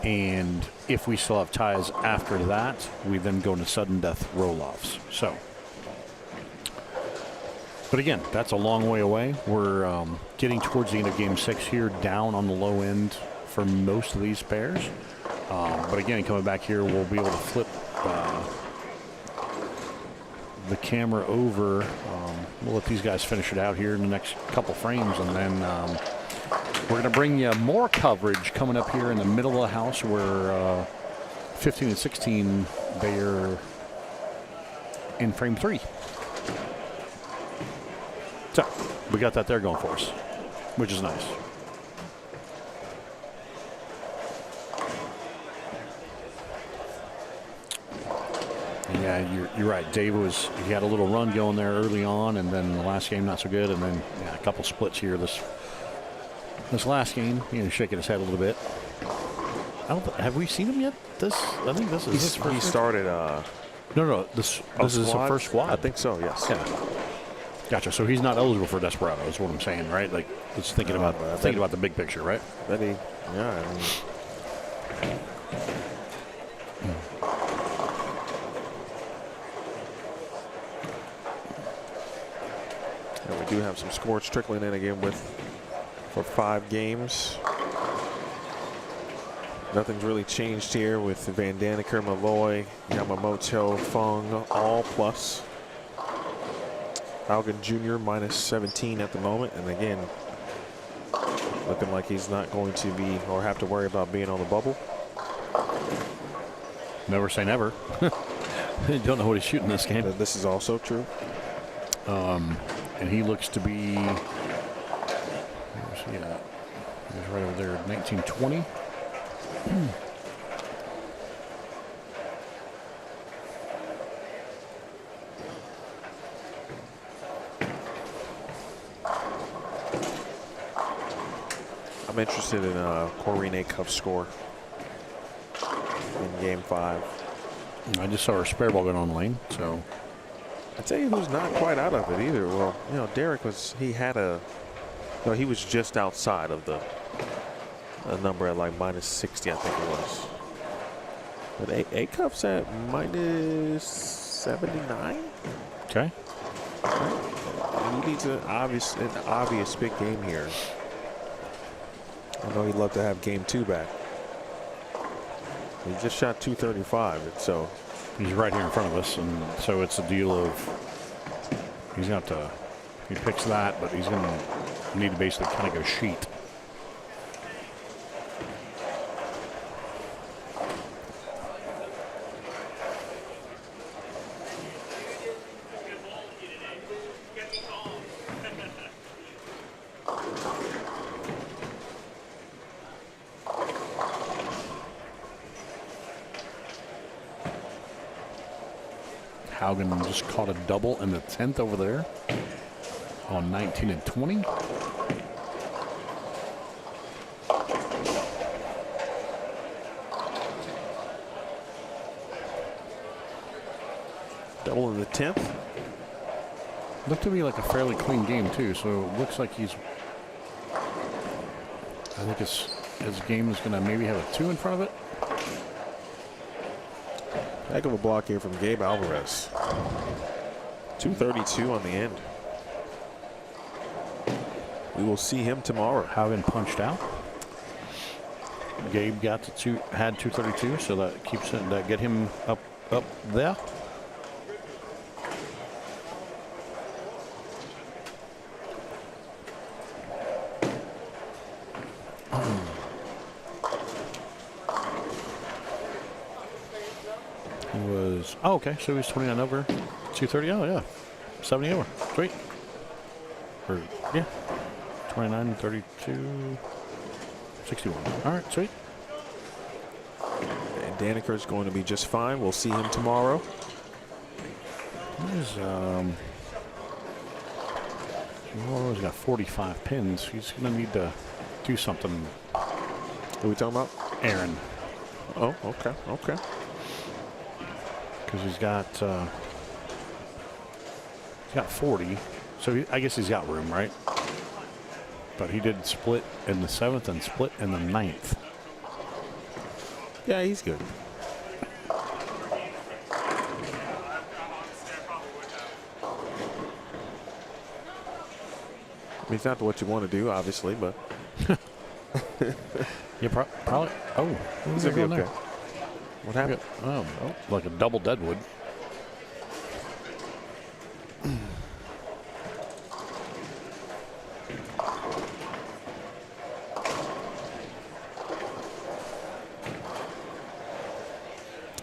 And if we still have ties after that, we then go into sudden death roll-offs. So, but again, that's a long way away. We're getting towards the end of game 6 here, down on the low end for most of these pairs. But again, coming back here, we'll be able to flip the camera over. We'll let these guys finish it out here in the next couple frames, and then we're going to bring you more coverage coming up here in the middle of the house where 15 and 16, they are in frame 3. So we got that there going for us, which is nice. Yeah, you're right. Dave he had a little run going there early on, and then the last game not so good, and then a couple splits here this last game. Shaking his head a little bit. Have we seen him yet? I think this is his first. He started. No. This is his first squad. I think so. Yes. Yeah. Gotcha. So he's not eligible for Desperado. Is what I'm saying, right? Like, it's thinking about the big picture, right? Yeah. And we do have some scores trickling in again for 5 games. Nothing's really changed here with Van Daneker, Malloy, Yamamoto, Fung, all plus. Haugen Jr. minus 17 at the moment. And again, looking like he's not going to be or have to worry about being on the bubble. Never say never. You don't know what he's shooting this game. This is also true. And he looks to be, where's he at? He's right over there at 1920. I'm interested in Kyrene Cup score in Game 5. I just saw our spare ball going on lane, so. I tell you who's not quite out of it either. Well, Derek he was just outside of the number at like minus 60, I think it was. But A-Cup's at minus 79. Okay. He needs an obvious big game here. I know he'd love to have Game 2 back. He just shot 235, so. He's right here in front of us, and so it's a deal of he picks that, but he's going to need to basically kind of go sheet. Haugen just caught a double in the 10th over there on 19 and 20. Double in the 10th. Looked to be like a fairly clean game too, so it looks like I think his game is going to maybe have a 2 in front of it. Heck of a block here from Gabe Alvarez. 232 on the end. We will see him tomorrow. Haugen punched out. Gabe got to had 232, so that keeps it, that get him up there. Oh, okay, so he's 29 over, 230. Oh, yeah, 70 over. Sweet. Or, yeah, 29, 32, 61. All right, sweet. And Daneker's going to be just fine. We'll see him tomorrow. He's got 45 pins. He's going to need to do something. Who are we talking about? Aaron. Oh, okay, okay. Because he's got 40, so I guess he's got room, right? But he did split in the 7th and split in the 9th. Yeah, he's good. I mean, it's not what you want to do, obviously, but Yeah, probably. Oh, He's what's gonna going be okay. there? What happened? Oh, like a double deadwood.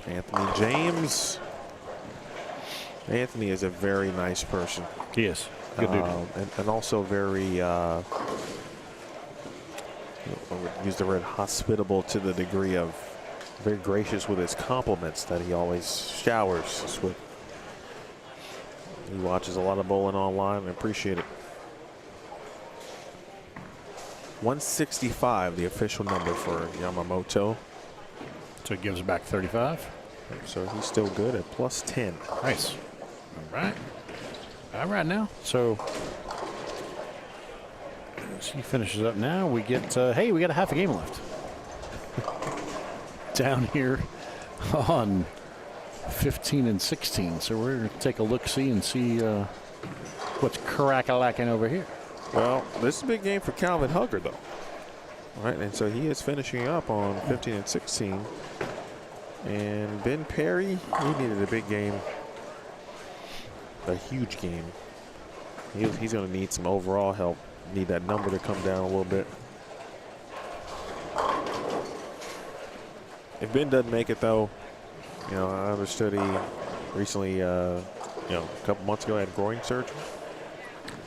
Anthony James. Anthony is a very nice person. He is. Good dude. And also very, I would use the word hospitable to the degree of very gracious with his compliments that he always showers us with. He watches a lot of bowling online and I appreciate it. 165, the official number for Yamamoto. So it gives back 35. So he's still good at plus 10. Nice. All right. All right now. So he finishes up now. We get, hey, we got a half a game left. Down here on 15 and 16. So we're going to take a look-see and see what's crack-a-lacking over here. Well, this is a big game for Calvin Hugger, though. All right, and so he is finishing up on 15 and 16. And Ben Perry, he needed a big game, a huge game. He's going to need some overall help. Need that number to come down a little bit. If Ben doesn't make it, though, you know, I understood he recently, you know, a couple months ago had groin surgery.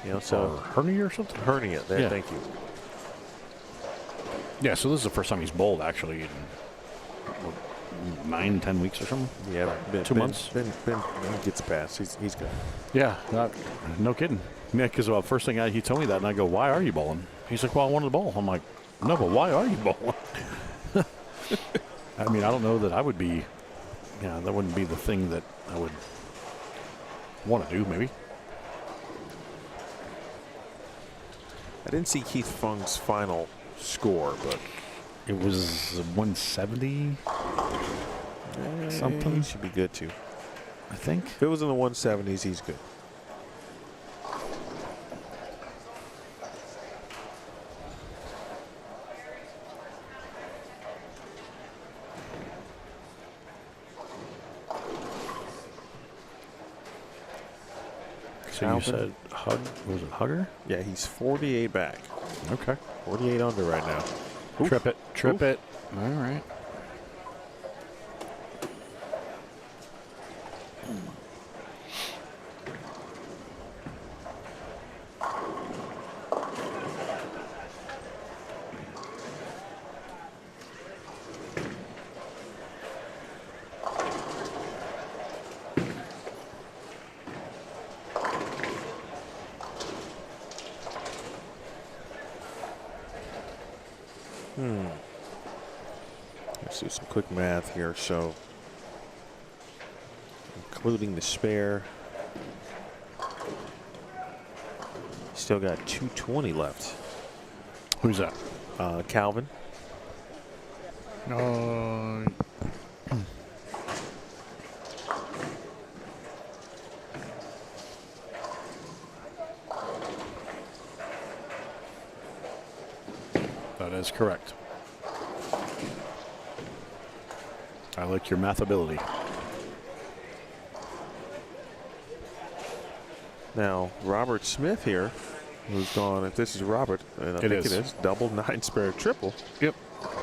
You know, so hernia or something? Hernia. There, Yeah. Thank you. Yeah, so this is the first time he's bowled, actually, in 9-10 weeks or something. Yeah, Ben, 2 months. Ben gets past. He's good. Yeah, no kidding. Yeah, because first thing he told me that, and I go, "Why are you bowling?" He's like, "Well, I wanted to bowl." I'm like, "No, but why are you bowling?" I mean, I don't know that I would be. Yeah, that wouldn't be the thing that I would want to do. Maybe. I didn't see Keith Fung's final score, but It was 170 something. he should be good too. I think. If it was in the 170s, he's good. So you said was it Hugger? Yeah, he's 48 back. Okay. 48 under right now. Oof. Trip it. All right. Let's do some quick math here. So, including the spare, still got 220 left. Who's that? Calvin. That is correct. I like your math ability. Now, Robert Smith here, who's gone, if this is Robert, and I think it is, double 9 spare triple. Yep.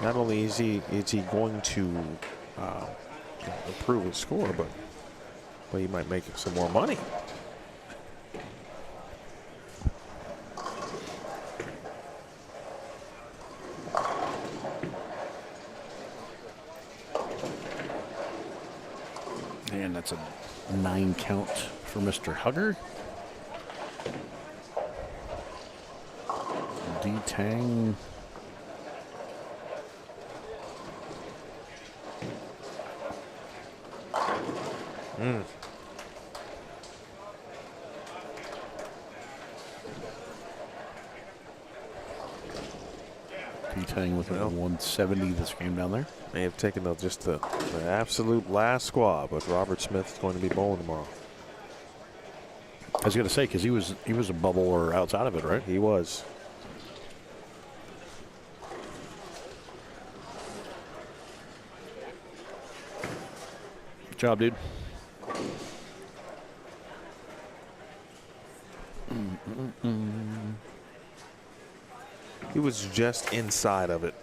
Not only is he going to improve his score, but he might make some more money. And that's a 9 count for Mr. Hugger. D-Tang. D-Tang with a 170 this game down there. May have taken just the absolute last squad, but Robert Smith's going to be bowling tomorrow. I was going to say, because he was a bubble or outside of it, right? He was. Good job, dude. He was just inside of it.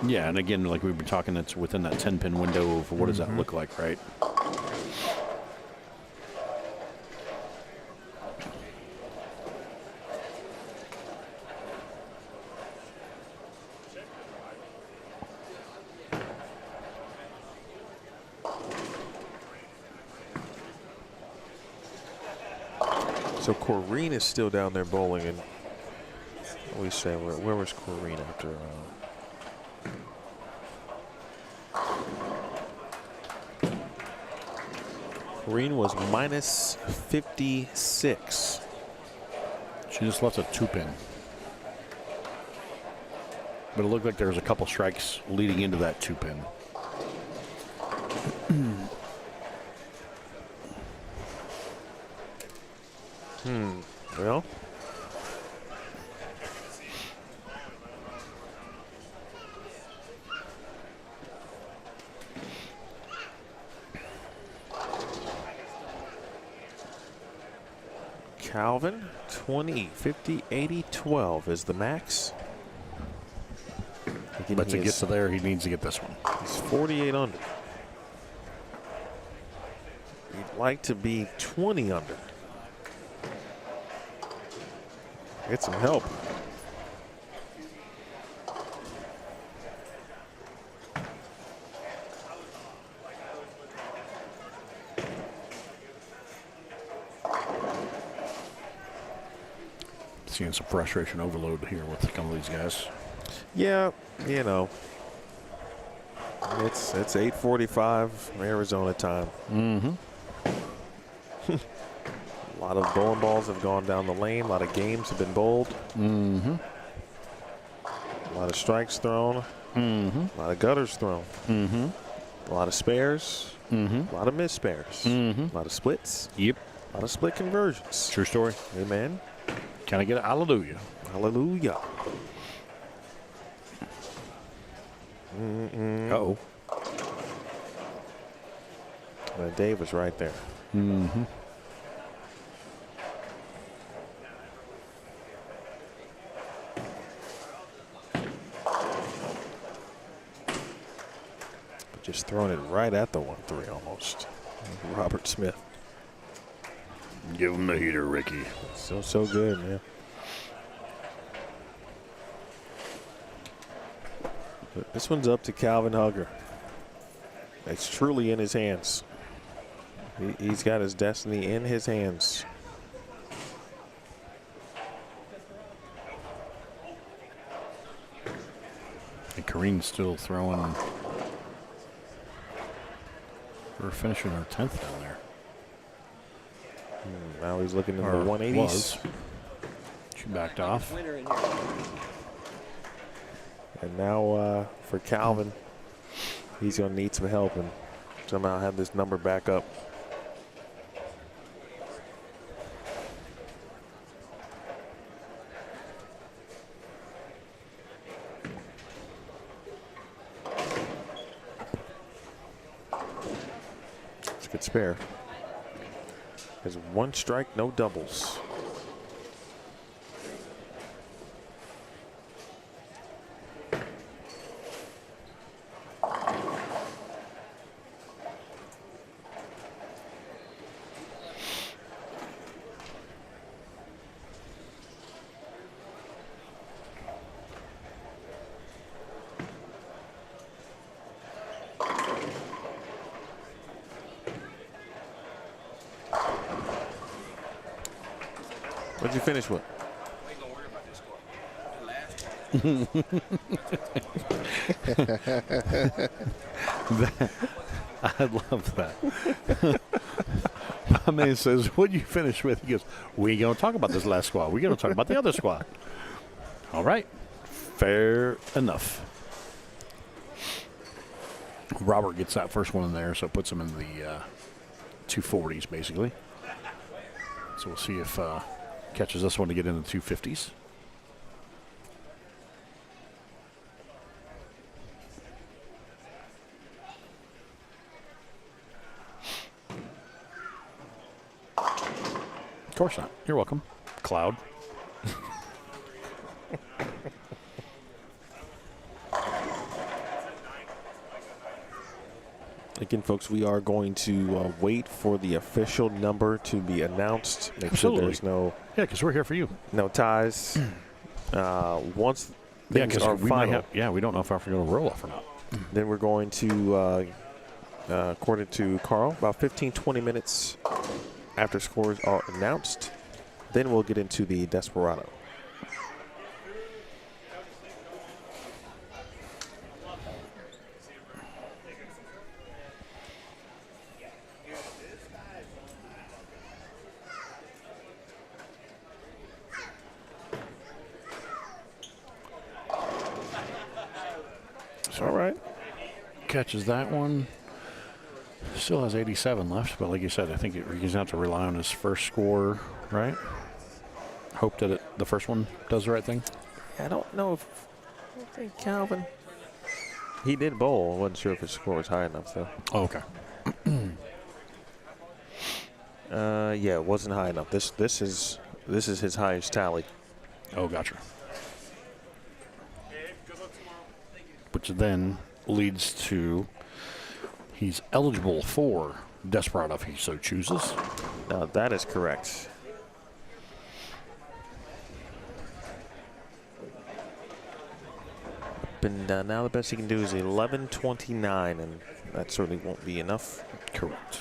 Yeah, and again, like we've been talking, that's within that 10-pin window of what does that look like, right? So Kyrene is still down there bowling, and we say where was Kyrene after? Kyrene was minus 56. She just left a 2-pin. But it looked like there was a couple strikes leading into that 2-pin. Well, Calvin, 20, 50, 80, 12 is the max. Again, But to get to there, he needs to get this one. He's 48 under. He'd like to be 20 under. Get some help. Seeing some frustration overload here with a couple of these guys. Yeah, you know, it's 8:45 Arizona time. Mm-hmm. A lot of bowling balls have gone down the lane. A lot of games have been bowled. Mm-hmm. A lot of strikes thrown. Mm-hmm. A lot of gutters thrown. Mm-hmm. A lot of spares. Mm-hmm. A lot of missed spares. Mm-hmm. A lot of splits. Yep. A lot of split conversions. True story. Amen. Can I get a hallelujah? Hallelujah. Uh-oh. Dave was right there. Mm-hmm. Just throwing it right at the 1-3 almost. Robert Smith. Give him the heater, Ricky. So good, man. But this one's up to Calvin Hugger. It's truly in his hands. He's got his destiny in his hands. And Kyrene's still throwing. We're finishing our 10th down there. Now he's looking in the Or 180s. was. She backed off. And now for Calvin, he's going to need some help and somehow have this number back up. It's a good spare. There's one strike, no doubles. What'd you finish with? I love that. My man says, what'd you finish with? He goes, we ain't going to talk about this last squad. We're going to talk about the other squad. All right. Fair enough. Robert gets that first one in there, so it puts him in the 240s, basically. So we'll see if catches this one to get in the 250s. course not. You're welcome. Cloud. Again, folks, we are going to wait for the official number to be announced. Make Absolutely. sure there's no Because we're here for you. ties. Once things because are we might final, have, we don't know if we're going to roll off or not. then we're going to, according to Carl, about 15, 20 minutes after scores are announced, then we'll get into the Desperado. All right. Catches that one. Still has 87 left, but like you said, I think he's going to have to rely on his first score, right? Hope that the first one does the right thing. I don't know if I don't think Calvin. He did bowl. I wasn't sure if his score was high enough, though. Oh, okay. Yeah, it wasn't high enough. This is his highest tally. Oh, gotcha. Which then leads to he's eligible for Desperado if he so chooses. Now that is correct. And now the best he can do is 11:29, and that certainly won't be enough. Correct.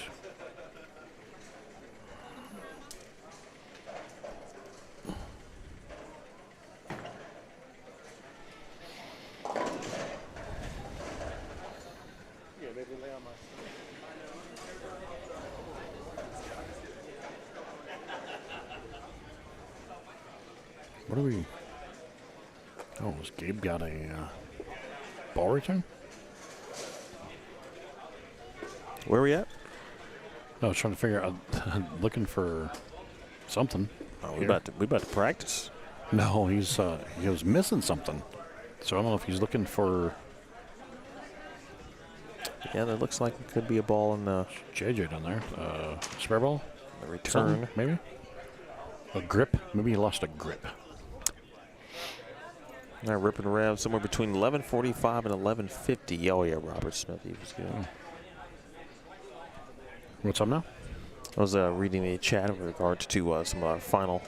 What do we? Oh, has Gabe got a ball return? Where are we at? I was trying to figure out, looking for something. Oh, we here. about to practice. No, he was missing something. So I don't know if he's looking for Yeah, that looks like it could be a ball in the JJ down there. Spare ball? return. Something, maybe? A grip? Maybe he lost a grip. Now ripping around somewhere between 11:45 and 11:50. Oh yeah, Robert Smith, he was good. What's up now? I was reading the chat in regards to some of our final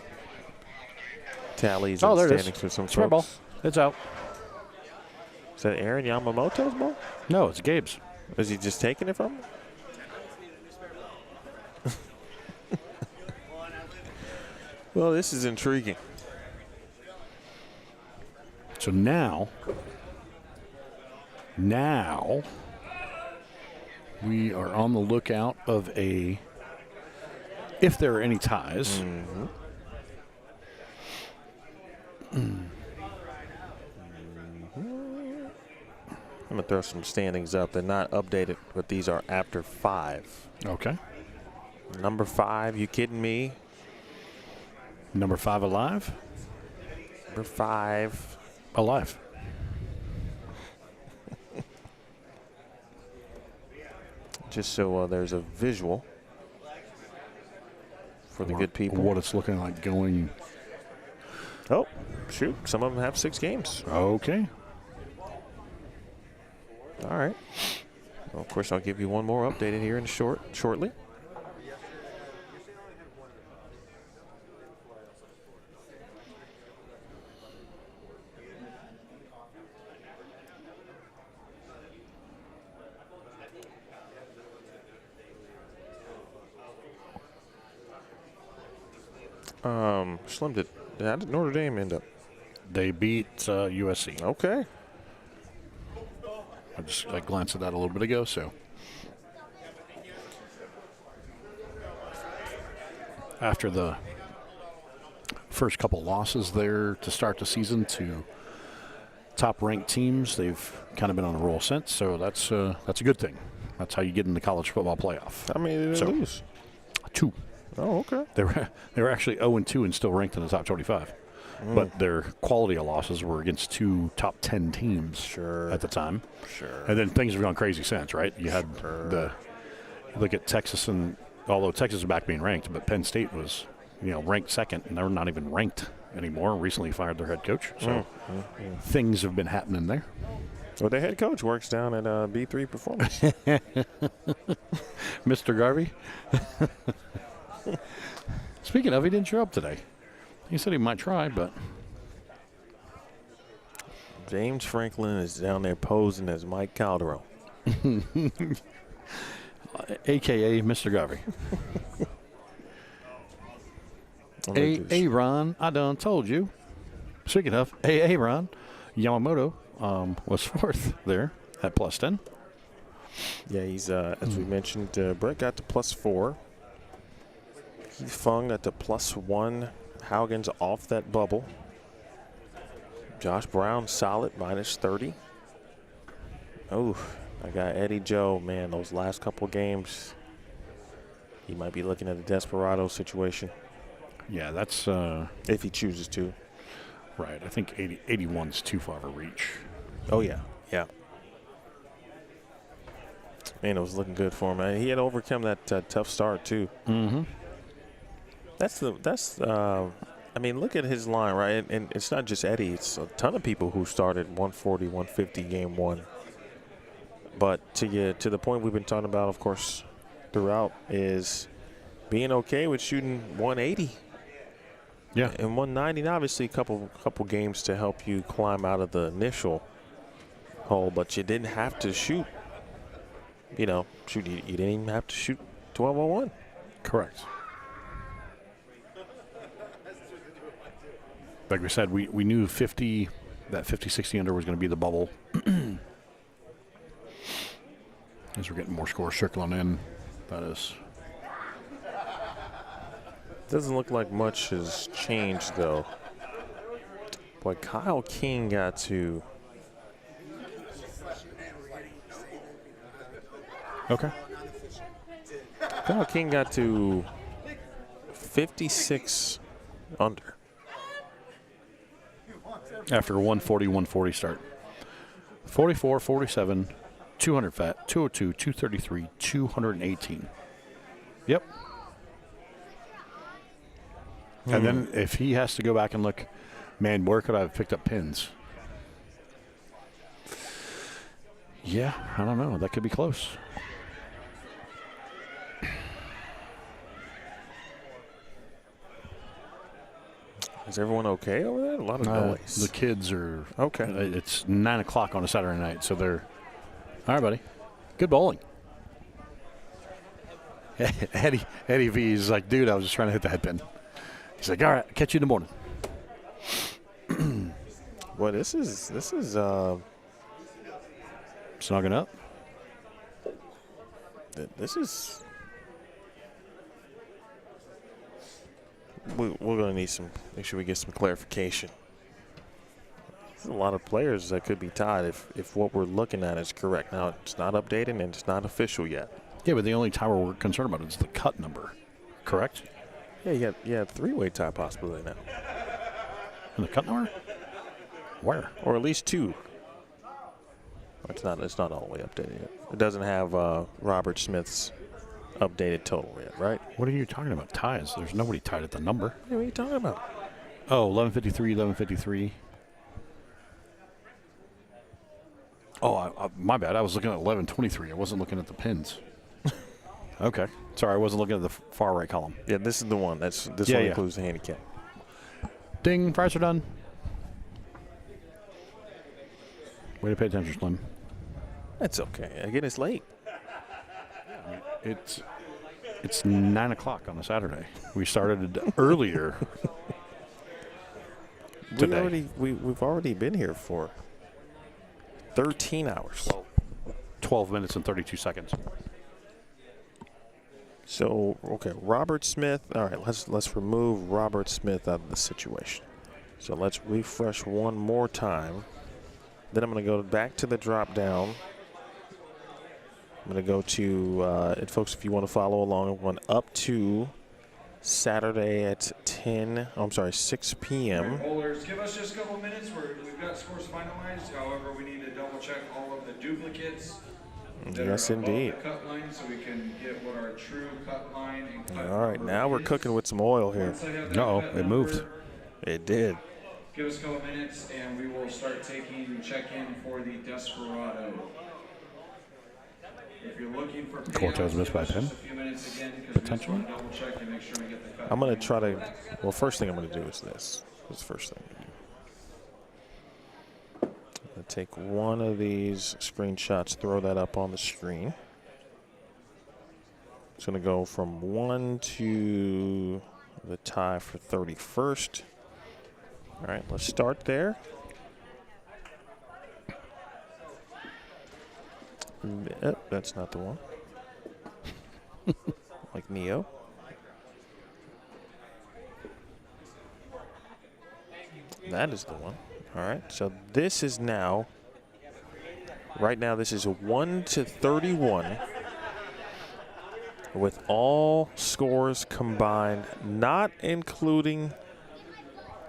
tallies Oh, and there it standings is. for some Spare ball. folks. It's out. Is that Aaron Yamamoto's ball? No, it's Gabe's. Is he just taking it from him? Well, this is intriguing. So now we are on the lookout of if there are any ties. I'm going to throw some standings up. They're not updated, but these are after 5. Okay. Number 5, you kidding me? Number 5 alive? Number 5. Alive. Just so there's a visual for the good people. What it's looking like going. Oh, shoot. Some of them have 6 games. Okay. All right. Well, of course, I'll give you one more updated here in shortly. Schlemer, how did Notre Dame end up? They beat USC. Okay. I glanced at that a little bit ago, so. After the first couple losses there to start the season to top-ranked teams, they've kind of been on a roll since, so that's a good thing. That's how you get in the college football playoff. How many did they lose? 2. Oh, okay. They were actually 0-2 and still ranked in the top 25. But their quality of losses were against 2 top 10 teams at the time. Sure. And then things have gone crazy since, right? You had look at Texas, and although Texas is back being ranked, but Penn State was ranked second, and they're not even ranked anymore. Recently fired their head coach, so things have been happening there. Well, the head coach works down at B3 Performance. Mr. Garvey. Speaking of, he didn't show up today. He said he might try, but James Franklin is down there posing as Mike Calderon. a.k.a. Mr. Garvey. Hey, Ron, I done told you. Speaking of, hey, Ron, Yamamoto was fourth there at +10. Yeah, he's, as we mentioned, Brett got to +4. Heath Fung at the +1. Haugen's off that bubble. Josh Brown solid, -30. Oh, I got Eddie Joe. Man, those last couple games, he might be looking at a Desperado situation. Yeah, that's if he chooses to. Right. I think 81's too far of a reach. Oh, yeah. Yeah. Man, it was looking good for him. He had overcome that tough start, too. Mm-hmm. I mean, look at his line, right? And it's not just Eddie. It's a ton of people who started 140, 150 game one. But to the point we've been talking about, of course, throughout, is being okay with shooting 180. Yeah. And 190, obviously a couple games to help you climb out of the initial hole, but you didn't have to shoot. You didn't even have to shoot 1201. Correct. Like we said, we knew that 50-60 under was going to be the bubble. As we're getting more scores trickling in, that is. Doesn't look like much has changed, though. Boy, Kyle King got to. Okay. Kyle King got to 56 under. After a 140 start. 44, 47, 200 fat, 202, 233, 218. Yep. And then if he has to go back and look, man, where could I have picked up pins? Yeah, I don't know. That could be close. Is everyone okay over there? A lot of noise. The kids are okay. It's 9 o'clock on a Saturday night, so they're all right, buddy. Good bowling. Eddie V is like, dude, I was just trying to hit the head pin. He's like, all right, catch you in the morning. Well, this is snogging up. This is. We're going to need make sure we get some clarification. There's a lot of players that could be tied if what we're looking at is correct. Now, it's not updated and it's not official yet. Yeah, but the only tie we're concerned about is the cut number, correct? Yeah, you got three-way tie possibility now. And the cut number? Where? Or at least two. It's not all the way updated yet. It doesn't have Robert Smith's updated total yet, right? What are you talking about? Ties? There's nobody tied at the number. Yeah, what are you talking about? Oh, 1153. Oh, my bad. I was looking at 1123. I wasn't looking at the pins. Okay. Sorry, I wasn't looking at the far right column. Yeah, this is the one. This one includes the handicap. Ding, fries are done. Way to pay attention, Slim. That's okay. Again, it's late. It's 9 o'clock on a Saturday. We started earlier today. We've already been here for 13 hours. 12 minutes and 32 seconds. So, okay, Robert Smith. All right, let's remove Robert Smith out of the situation. So let's refresh one more time. Then I'm going to go back to the drop down. I'm going to go to, and folks, if you want to follow along, I'm going up to Saturday at 6 p.m. Bowlers, give us just a couple minutes. We've got scores finalized. However, we need to double check all of the duplicates that Yes, are above indeed. the cut line so we can get what our true cut line and cut All right, number now we're is. cooking with some oil here. Once I have that Uh-oh, cut it moved. number, It did. give us a couple minutes and we will start taking check-in for the Desperado. If you're looking for Cortez payouts, missed by give us 10. just a few minutes again because we just Potentially. want to double check and make sure we get the cut. I'm going to try to, well, first thing I'm going to do is this. That's the first thing I'm going to do. I'm going to take one of these screenshots, throw that up on the screen. It's going to go from 1 to the tie for 31st. All right, let's start there. That's not the one. Like Neo. That is the one. All right, so this is now, right now this is a 1 to 31 with all scores combined, not including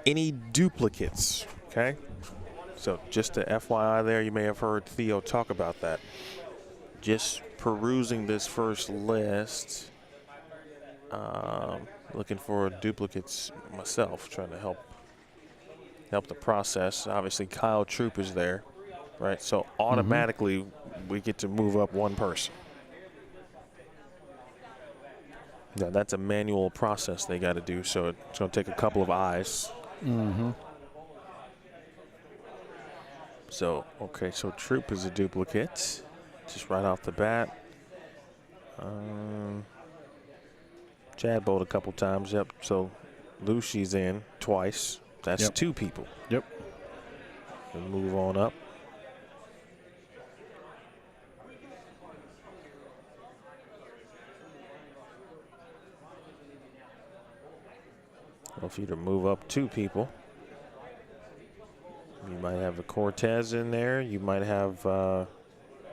any duplicates, okay? So just a FYI there, you may have heard Theo talk about that. Just perusing this first list, looking for duplicates myself, trying to help the process. Obviously, Kyle Troop is there, right? So automatically, we get to move up one person. Yeah, that's a manual process they got to do, so it's going to take a couple of eyes. So, okay, so Troop is a duplicate, just right off the bat. Chad bowled a couple times, yep. So Lucy's in twice. That's Yep. 2 people. Yep. We'll move on up. Well, if you to move up 2 people, you might have a Cortez in there. You might have,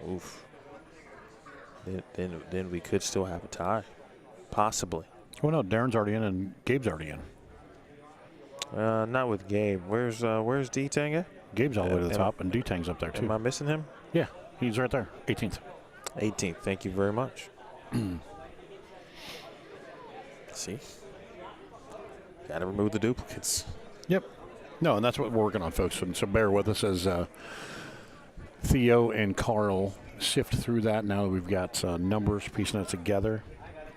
oof. Then we could still have a tie, possibly. Well, no, Darren's already in and Gabe's already in. Not with Gabe. Where's D-Tang at? Gabe's all the way to the Am- top, and D-Tang's up there, too. Am I missing him? Yeah, he's right there, 18th. 18th. Thank you very much. See? Got to remove the duplicates. Yep. No, and that's what we're working on, folks. And so bear with us as Theo and Carl sift through that. Now that we've got numbers, piecing it together.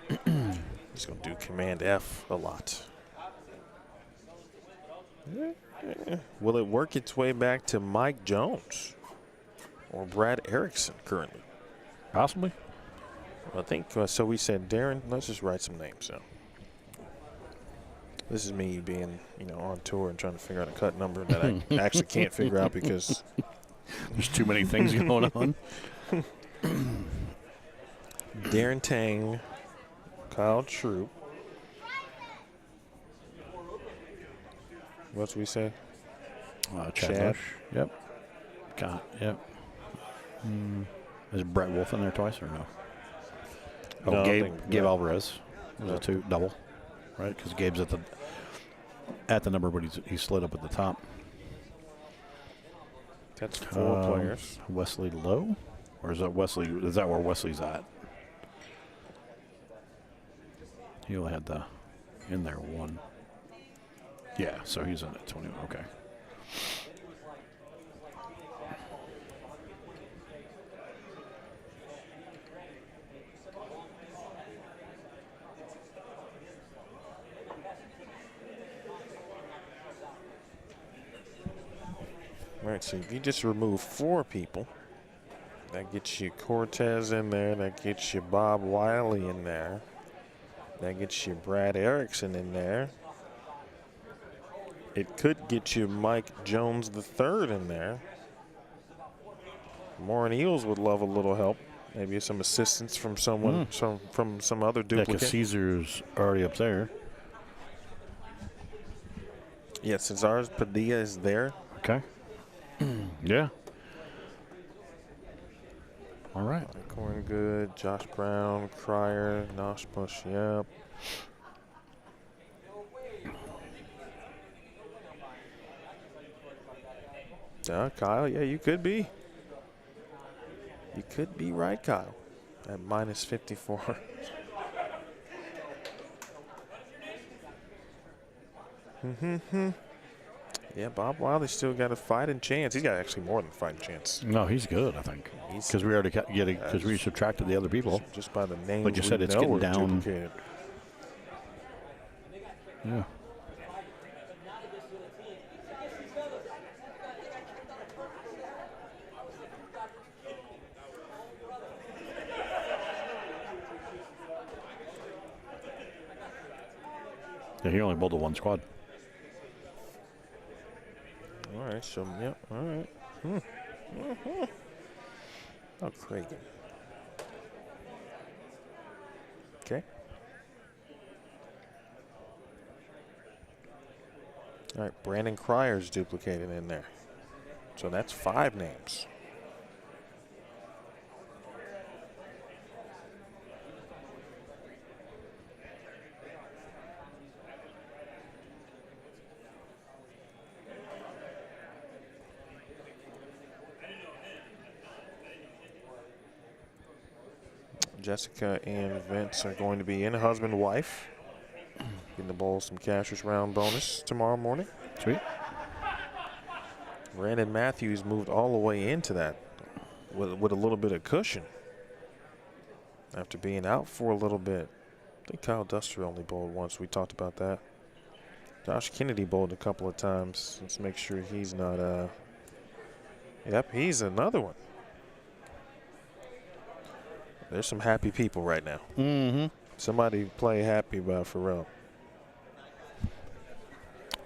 Just going to do Command F a lot. Will it work its way back to Mike Jones or Brad Erickson currently? Possibly. I think so. We said, Darren, let's just write some names down. This is me being, on tour and trying to figure out a cut number that I actually can't figure out because there's too many things going on. Darren Tang, Kyle Troop. What's we say? Chad. Yep. Yep. Is Brett Wolf in there twice or no? Oh, No, I Gabe think Gabe Brett- Alvarez. Was it 2 double? Right, because Gabe's at the number, but he's slid up at the top. That's 4 players. Wesley Lowe, or is that Wesley? Is that where Wesley's at? He only had the in there 1. Yeah, so he's in at 21. Okay. All right, so if you just remove 4 people, that gets you Cortez in there, that gets you Bob Wiley in there, that gets you Brad Erickson in there. It could get you Mike Jones III in there. Warren Eels would love a little help. Maybe some assistance from someone, from some other Yeah, duplicate. because Caesar's already up there. Yeah, Cesar's Padilla is there. Okay. Yeah. All right. Corn Good, Josh Brown, Cryer, Nosh Bush, yep. Yeah, Kyle, yeah, you could be. You could be right, Kyle, at minus 54. Yeah, Bob Wiley's still got a fighting chance. He's got actually more than a fighting chance. No, he's good, I think. Because we already because we subtracted the other people. Just by the names, like you said, it's getting down. Duplicated. Yeah. Yeah, he only bowled the one squad. All right, so, yeah, all right. Oh, Craig. Okay. All right, Brandon Cryer's duplicated in there. So that's 5 names. Jessica and Vince are going to be in husband-wife. Getting the bowl some cashier's round bonus tomorrow morning. Sweet. Brandon Matthews moved all the way into that with a little bit of cushion after being out for a little bit. I think Kyle Duster only bowled once. We talked about that. Josh Kennedy bowled a couple of times. Let's make sure he's not. Yep, he's another one. There's some happy people right now. Mm-hmm. Somebody play Happy by Pharrell.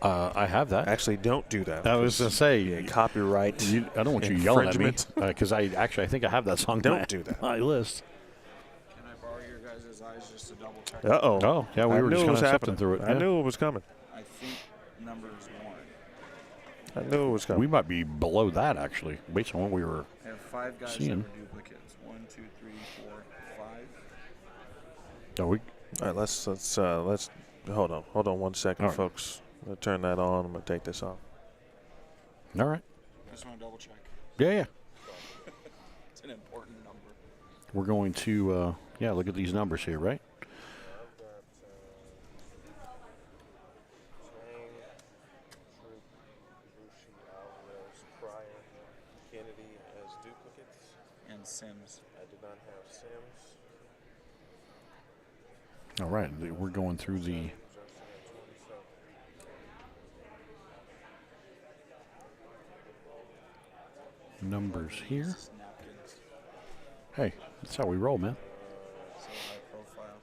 I have that. Actually, don't do that. I was going to say. Copyright. I don't want you yelling at me. Because I think I have that song Don't do that. on my list. Can I borrow your guys' eyes just to double check? Uh-oh. Oh, yeah, we were just kind of stepping through it. I knew it was coming. I think number is 1. I knew it was coming. We might be below that, actually, based on what we were I have 5 guys seeing. that are duplicates. 1, 2, 3, 4, 5. Oh, we. All right, let's hold on 1 second, All right. folks. I'm gonna turn that on. I'm gonna take this off. All right. Just want to double check. Yeah. It's an important number. We're going to, look at these numbers here, right? Kennedy as duplicates. And Sims. I did not have Sims. All right. We're going through the numbers here. Napkins. Hey, that's how we roll, man. So high profile.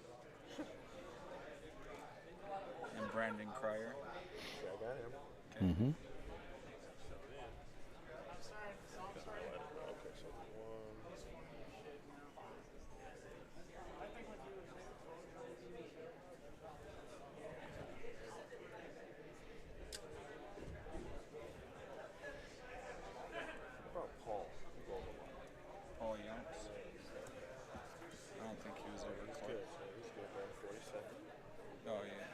And Brandon Cryer. I got him. Okay. Mm-hmm. Okay, so 1. What about Paul? Paul Youngs. I don't think he was ever close. He's good, man. 47. Oh, yeah.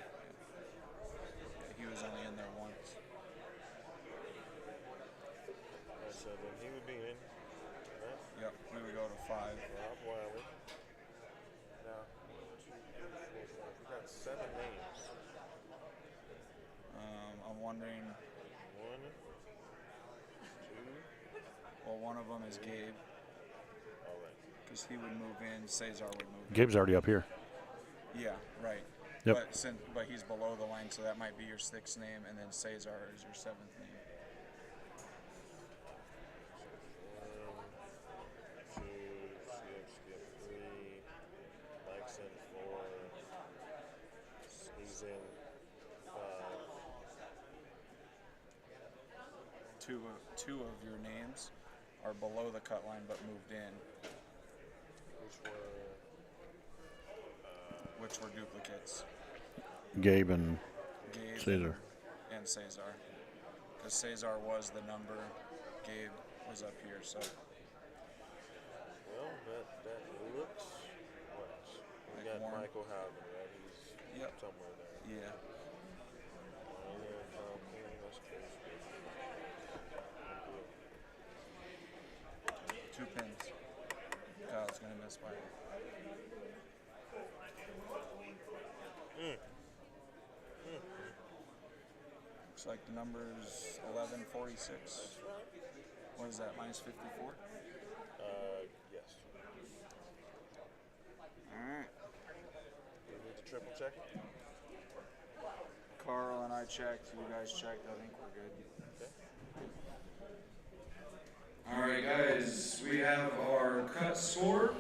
He was only in there once. So then he would be in. Right? Yep, we would go to 5. Rob Wiley. Now, 1, 2, 3, 4, 5. We got 7 names. I'm wondering, 1, 2. well, one of them is Gabe, All right. because he would move in, Cesar would move in. Gabe's already up here. Yeah, right. Yep. But he's below the line, so that might be your 6th name, and then Cesar is your 7th name. 1, 2, 6, 3. Mike's in 4. He's in 5. Two of your names are below the cut line but moved in, which were duplicates. Gabe and Gabe Cesar. and Cesar. Because Cesar was the number, Gabe was up here, so Well, that looks what? We Like got Warren. Michael Howden, right? He's Yep. somewhere there. yeah. Kyle Kane, that's crazy. 2 pins. Looks like the number's 1146. What is that, minus 54? Yes. Alright. You need to triple check? Carl and I checked, you guys checked, I think we're good. All right, guys, we have our cut score.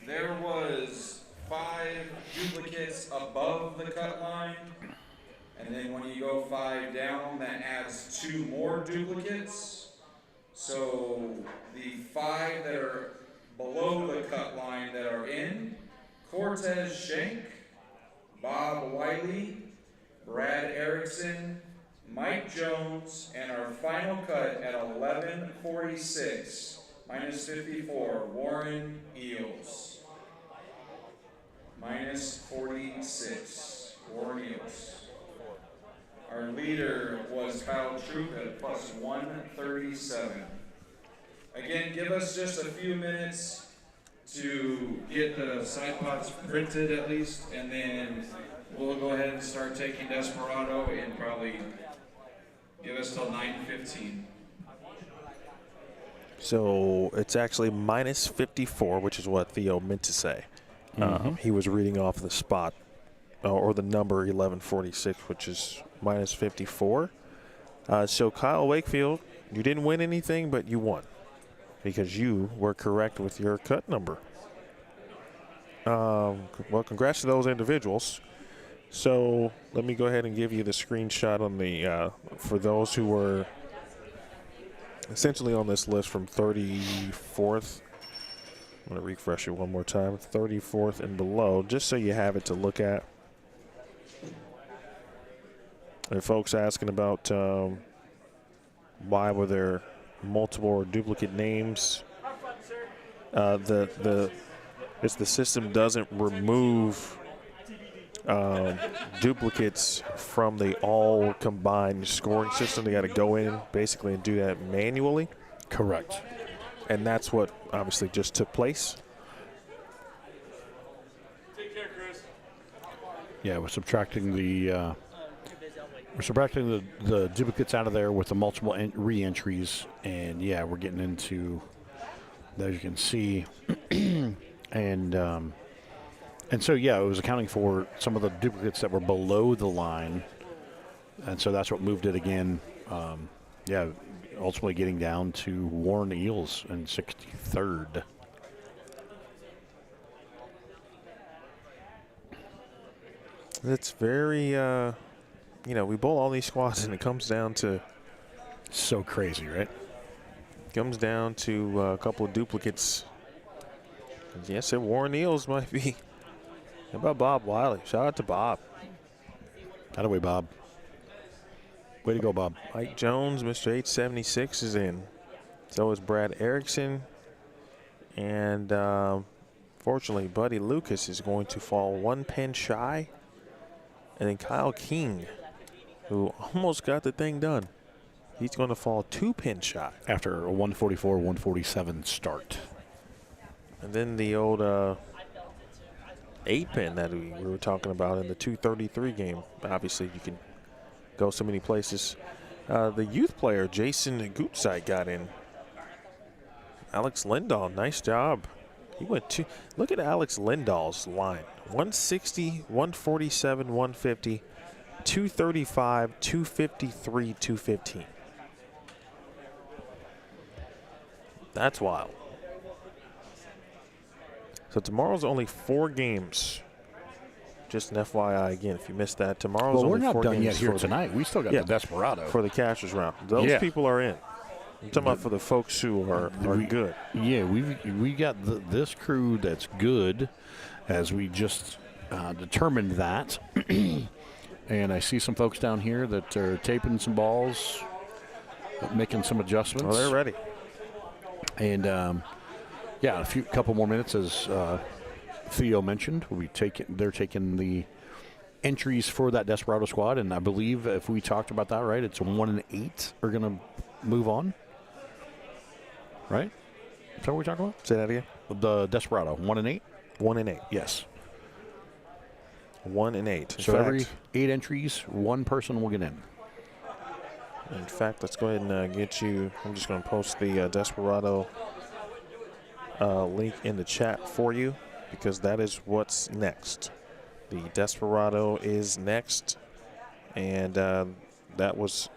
There was 5 duplicates above the cut line, and then when you go 5 down, that adds 2 more duplicates. So the 5 that are below the cut line that are in: Cortez Shank, Bob Wiley, Brad Erickson, Mike Jones, and our final cut at 1146, minus 54, Warren Eels. Minus 46, Warren Eels. Our leader was Kyle Troop at plus 137. Again, give us just a few minutes to get the side pots printed at least, and then we'll go ahead and start taking Desperado and probably give us till 9:15. So it's actually minus 54, which is what Theo meant to say. He was reading off the spot, or the number 1146, which is minus 54. So Kyle Wakefield, you didn't win anything, but you won because you were correct with your cut number. Well, congrats to those individuals. So let me go ahead and give you the screenshot on the for those who were essentially on this list from 34th. I'm going to refresh it one more time. 34th and below, just so you have it to look at. And folks asking about why were there multiple or duplicate names. The system doesn't remove duplicates from the all combined scoring system. They got to go in basically and do that manually. Correct. And that's what obviously just took place. Take care, Chris. Yeah, we're subtracting the duplicates out of there with the multiple re-entries, and yeah, we're getting into, as you can see, and so yeah, it was accounting for some of the duplicates that were below the line, and so that's what moved it again. Yeah, ultimately getting down to Warren Eels in 63rd. It's very, we bowl all these squads and it comes down to. So crazy, right? Comes down to a couple of duplicates. Yes, Warren Eels might be. How about Bob Wiley? Shout out to Bob. Atta-way, Bob. Way to go, Bob. Mike Jones, Mr. 876 is in. So is Brad Erickson. And fortunately, Buddy Lucas is going to fall 1 pin shy. And then Kyle King, who almost got the thing done, he's going to fall 2 pin shy. After a 144, 147 start. And then the old 8-pin that we were talking about in the 233 game. Obviously, you can go so many places. The youth player, Jason Gootside, got in. Alex Lindahl, nice job. He went to, look at Alex Lindahl's line. 160, 147, 150, 235, 253, 215. That's wild. So tomorrow's only 4 games. Just an FYI again, if you missed that, tomorrow's Well, we're only not 4 done games yet here for tonight. We still got the Desperado. for the cashers round. Those people are in. I'm talking about for the folks who are good. Yeah, we got this crew that's good, as we just determined that. And I see some folks down here that are taping some balls, making some adjustments. Oh, they're ready. And yeah, couple more minutes, as Theo mentioned, they're taking the entries for that Desperado squad, and I believe if we talked about that right, it's 1 and 8 are going to move on. Right? Is that what we're talking about? Say that again. The Desperado, 1 and 8. 1 and 8. Yes. 1 and 8. So every 8 entries, 1 person will get in. In fact, let's go ahead and get you. I'm just going to post the Desperado link in the chat for you because that is what's next. The Desperado is next, and that was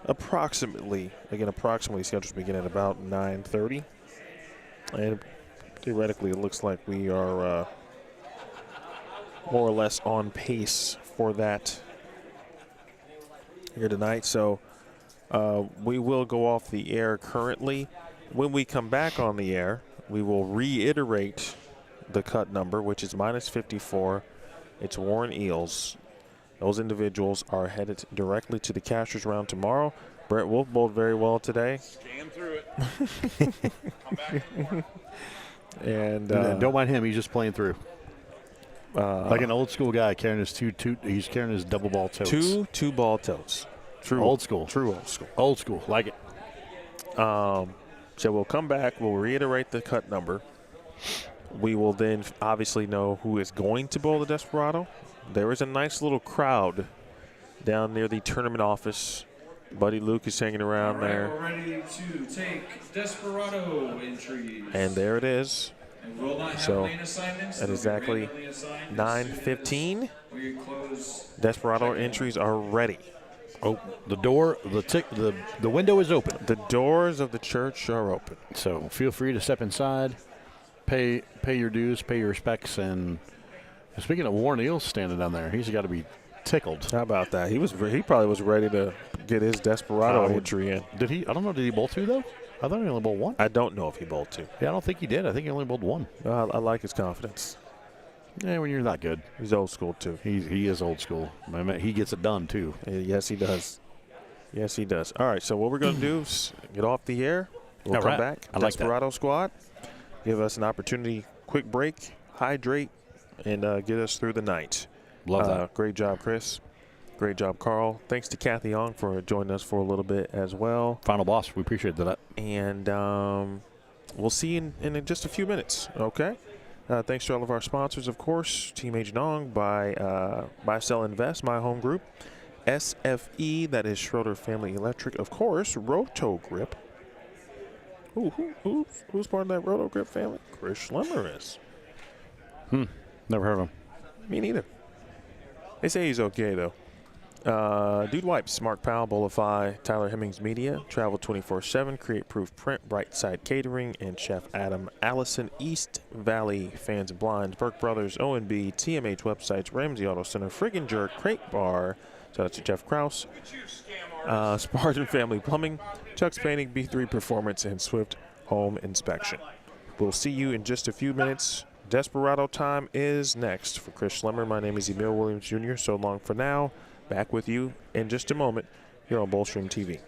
approximately scheduled to begin at about 9:30. And theoretically, it looks like we are more or less on pace for that here tonight. So we will go off the air currently. When we come back on the air, we will reiterate the cut number, which is -54. It's Warren Eels. Those individuals are headed directly to the cashier's round tomorrow. Brett Wolf bowled very well today. Scan through it. Come back for more. And don't mind him; he's just playing through. Like an old school guy carrying his he's carrying his double ball totes. two ball totes. True old school. True old school. Old school, like it. So we'll come back. We'll reiterate the cut number. We will then obviously know who is going to bowl the Desperado. There is a nice little crowd down near the tournament office. Buddy Luke is hanging around there. We're ready to take Desperado entries. And there it is. And we'll not have So, lane assignments. at They'll be exactly randomly assigned as 9:15. soon as we close. Desperado entries are ready. Oh, the door, the window is open. The doors of the church are open. So feel free to step inside, pay your dues, pay your respects, and speaking of Warren Eels standing down there, he's got to be tickled. How about that? He probably was ready to get his Desperado entry in. Did he? I don't know. Did he bowl 2 though? I thought he only bowled 1. I don't know if he bowled 2. Yeah, I don't think he did. I think he only bowled 1. I like his confidence. Yeah, when you're that good, He's old school too. he is old school. I mean, he gets it done too. Yes, he does. Yes, he does. All right, so what we're going to do is get off the air. We'll All come right. back. I like that. Desperado squad. Give us an opportunity, quick break, hydrate, and get us through the night. Love that. Great job, Chris. Great job, Carl. Thanks to Kathy Young for joining us for a little bit as well. Final boss, we appreciate that. And we'll see you in just a few minutes, okay? Thanks to all of our sponsors, of course. Team H Nong, Buy, Sell, Invest, my home group. SFE, that is Schroeder Family Electric. Of course, Roto Grip. Who's part of that Roto Grip family? Chris Schlemer is. Never heard of him. Me neither. They say he's okay, though. Dude Wipes, Mark Powell, Bowlify, Tyler Hemmings Media, Travel 24/7, Create Proof Print, Brightside Catering, and Chef Adam Allison, East Valley Fans and Blinds, Burke Brothers, O&B, TMH Websites, Ramsey Auto Center, Friggin' Jerk, Crate Bar, shout out to Jeff Krause, Spartan Family Plumbing, Chuck's Painting, B3 Performance, and Swift Home Inspection. We'll see you in just a few minutes. Desperado time is next. For Chris Schlemer, my name is Emil Williams Jr. So long for now. Back with you in just a moment here on Bowlstream TV.